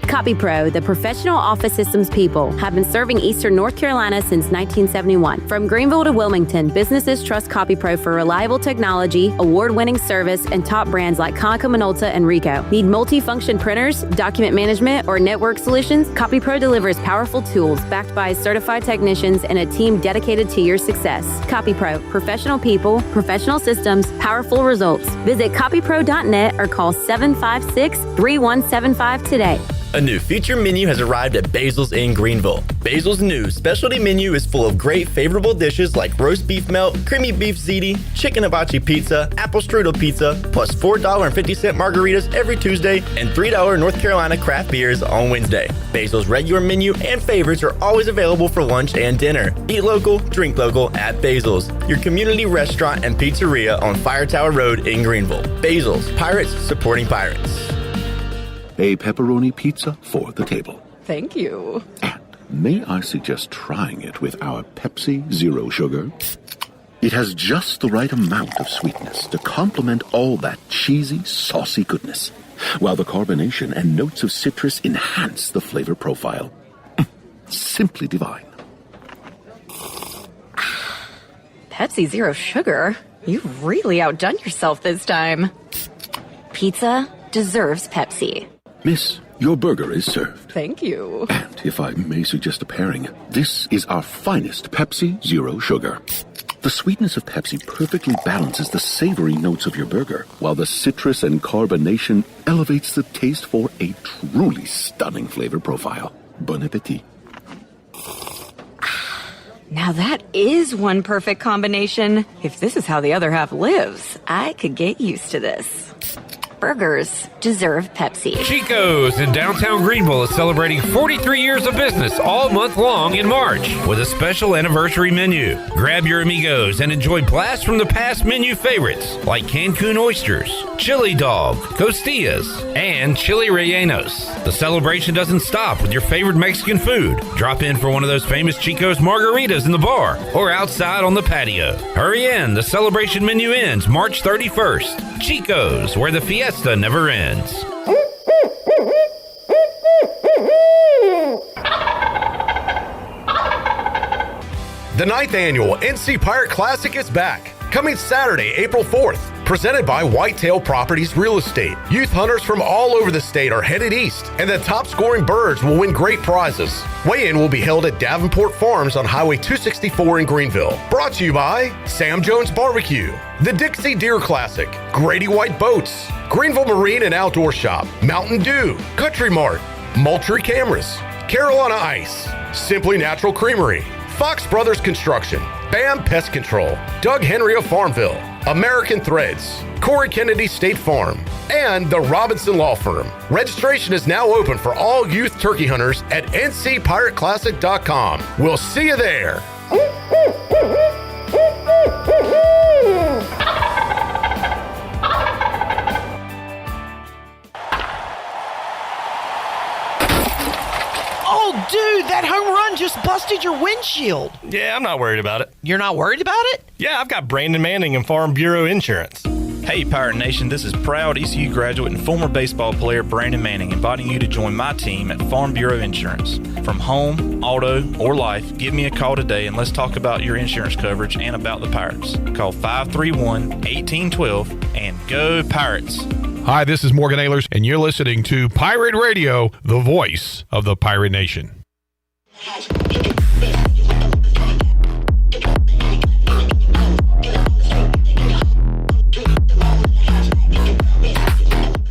CopyPro, the professional office systems people, have been serving Eastern North Carolina since 1971. From Greenville to Wilmington, businesses trust CopyPro for reliable technology, award-winning service, and top brands like Konica Minolta and Ricoh. Need multi-function printers, document management, or network solutions? CopyPro delivers powerful tools backed by certified technicians and a team dedicated to your success. CopyPro, professional people, professional systems, powerful results. Visit copypro.net or call 756-3175 today. A new feature menu has arrived at Basil's in Greenville. Basil's new specialty menu is full of great favorable dishes like roast beef melt, creamy beef ziti, chicken hibachi pizza, apple strudel pizza, plus $4.50 margaritas every Tuesday and $3 North Carolina craft beers on Wednesday. Basil's regular menu and favorites are always available for lunch and dinner. Eat local, drink local at Basil's, your community restaurant and pizzeria on Fire Tower Road in Greenville. Basil's, Pirates supporting Pirates. A pepperoni pizza for the table. Thank you. May I suggest trying it with our Pepsi Zero Sugar? It has just the right amount of sweetness to complement all that cheesy, saucy goodness, while the carbonation and notes of citrus enhance the flavor profile. Simply divine. Pepsi Zero Sugar? You've really outdone yourself this time. Pizza deserves Pepsi. Miss, your burger is served. Thank you. And if I may suggest a pairing, this is our finest Pepsi Zero Sugar. The sweetness of Pepsi perfectly balances the savory notes of your burger, while the citrus and carbonation elevates the taste for a truly stunning flavor profile. Bon appetit. Now that is one perfect combination. If this is how the other half lives, I could get used to this. burgers deserve Pepsi. Chico's in downtown Greenville is celebrating 43 years of business all month long in March with a special anniversary menu. Grab your amigos and enjoy blasts from the past menu favorites like Cancun oysters, chili dog, costillas, and chili rellenos. The celebration doesn't stop with your favorite Mexican food. Drop in for one of those famous Chico's margaritas in the bar or outside on the patio. Hurry in, the celebration menu ends March 31st. Chico's, where the fiesta never ends. The 9th annual NC Pirate Classic is back, coming Saturday, April 4th. Presented by Whitetail Properties Real Estate. Youth hunters from all over the state are headed east, and the top scoring birds will win great prizes. Weigh-in will be held at Davenport Farms on Highway 264 in Greenville. Brought to you by Sam Jones Barbecue, the Dixie Deer Classic, Grady White Boats, Greenville Marine and Outdoor Shop, Mountain Dew, Country Mart, Moultrie Cameras, Carolina Ice, Simply Natural Creamery, Fox Brothers Construction, BAM Pest Control, Doug Henry of Farmville, American Threads, Corey Kennedy State Farm, and the Robinson Law Firm. Registration is now open for all youth turkey hunters at ncpirateclassic.com. We'll see you there. Oh, dude, that home run just busted your windshield. Yeah, I'm not worried about it. You're not worried about it? Yeah, I've got Brandon Manning and Farm Bureau Insurance. Hey, Pirate Nation, this is proud ECU graduate and former baseball player Brandon Manning inviting you to join my team at Farm Bureau Insurance. From home, auto, or life, give me a call today and let's talk about your insurance coverage and about the Pirates. Call 531-1812 and go Pirates! Hi, this is Morgan Ehlers, and you're listening to Pirate Radio, the voice of the Pirate Nation.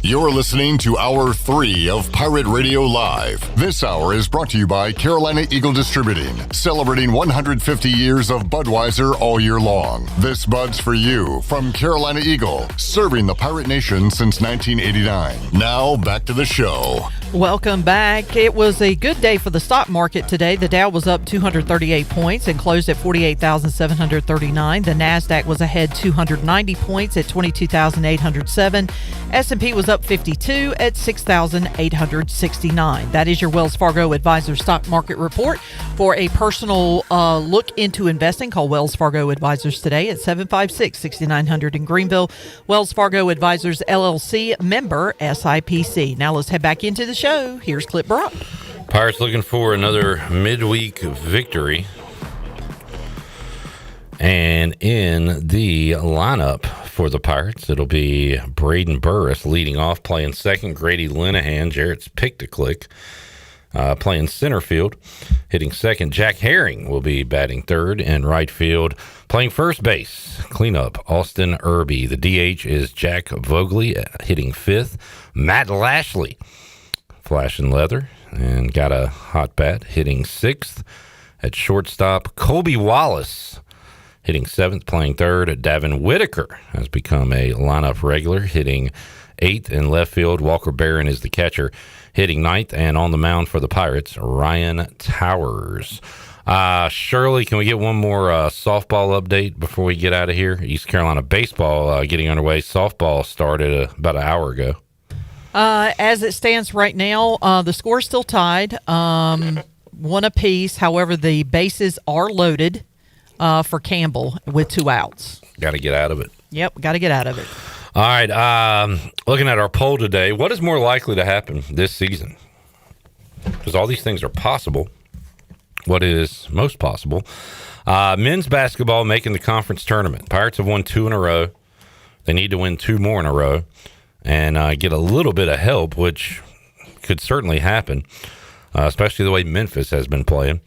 You're listening to Hour 3 of Pirate Radio Live. This hour is brought to you by Carolina Eagle Distributing, celebrating 150 years of Budweiser all year long. This Bud's for you from Carolina Eagle, serving the Pirate Nation since 1989. Now, back to the show. Welcome back. It was a good day for the stock market today. The Dow was up 238 points and closed at 48,739. The NASDAQ was ahead 290 points at 22,807. S&P was up 52 at 6,869. That is your Wells Fargo Advisor Stock Market Report. For a personal look into investing, call Wells Fargo Advisors today at 756-6900 in Greenville. Wells Fargo Advisors, LLC, member SIPC. Now let's head back into the show. Here's Clip Brock. Pirates looking for another midweek victory. And in the lineup for the Pirates, it'll be Braden Burris leading off, playing second. Grady Linehan, Jarrett's pick-to-click, playing center field. Hitting second, Jack Herring will be batting third. And right field, playing first base, cleanup, Austin Irby. The DH is Jack Vogley, hitting fifth. Matt Lashley, flashing leather, and got a hot bat, hitting sixth. At shortstop, Colby Wallace, hitting seventh, playing third. Davin Whitaker has become a lineup regular, hitting eighth. In left field, Walker Barron is the catcher, hitting ninth. And on the mound for the Pirates, Ryan Towers. Shirley, can we get one more softball update before we get out of here? East Carolina baseball getting underway. Softball started about an hour ago. As it stands right now, the score is still tied, one apiece. However, the bases are loaded for Campbell with 2 outs. Got to get out of it. Yep, got to get out of it. All right, looking at our poll today, what is more likely to happen this season? Because all these things are possible. What is most possible? Men's basketball making the conference tournament. Pirates have won 2 in a row. They need to win 2 more in a row and get a little bit of help, which could certainly happen, especially the way Memphis has been playing.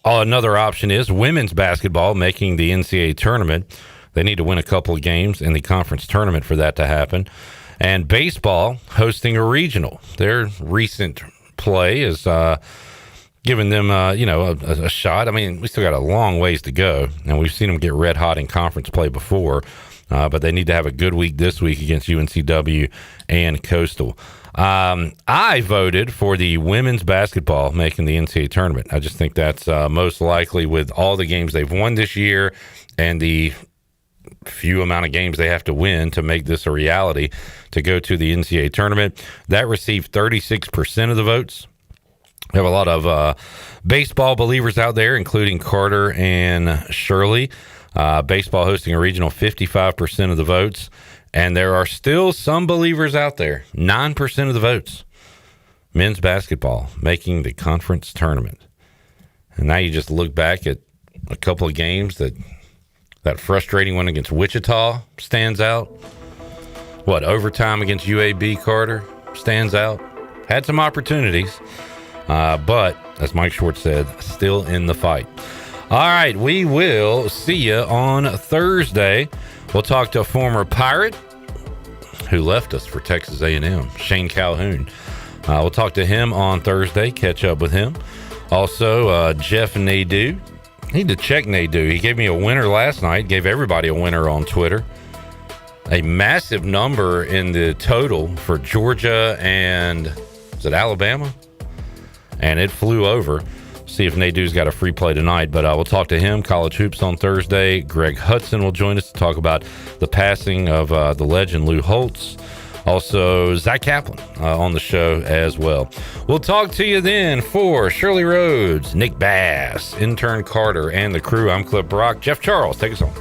Another option is women's basketball making the NCAA tournament. They need to win a couple of games in the conference tournament for that to happen. And baseball hosting a regional. Their recent play is giving them, a shot. I mean, we still got a long ways to go, and we've seen them get red hot in conference play before. but they need to have a good week this week against UNCW and Coastal. I voted for the women's basketball making the NCAA tournament. I just think that's most likely with all the games they've won this year and the few amount of games they have to win to make this a reality to go to the NCAA tournament. That received 36% of the votes. We have a lot of baseball believers out there, including Carter and Shirley. Baseball hosting a regional, 55% of the votes. And there are still some believers out there, 9% of the votes. Men's basketball making the conference tournament. And now you just look back at a couple of games that frustrating one against Wichita stands out. Overtime against UAB, Carter, stands out. Had some opportunities, but as Mike Schwartz said, still in the fight. All right, we will see you on Thursday. We'll talk to a former Pirate who left us for Texas A&M, Shane Calhoun. We'll talk to him on Thursday, catch up with him. Also, Jeff Nadeau. Need to check Nadeau. He gave me a winner last night, gave everybody a winner on Twitter. A massive number in the total for Georgia and, is it Alabama? And it flew over. See if Nadeau's got a free play tonight, but we'll talk to him. College Hoops on Thursday. Greg Hudson will join us to talk about the passing of the legend Lou Holtz. Also, Zach Kaplan on the show as well. We'll talk to you then. For Shirley Rhodes, Nick Bass, intern Carter, and the crew, I'm Cliff Brock. Jeff Charles, take us home.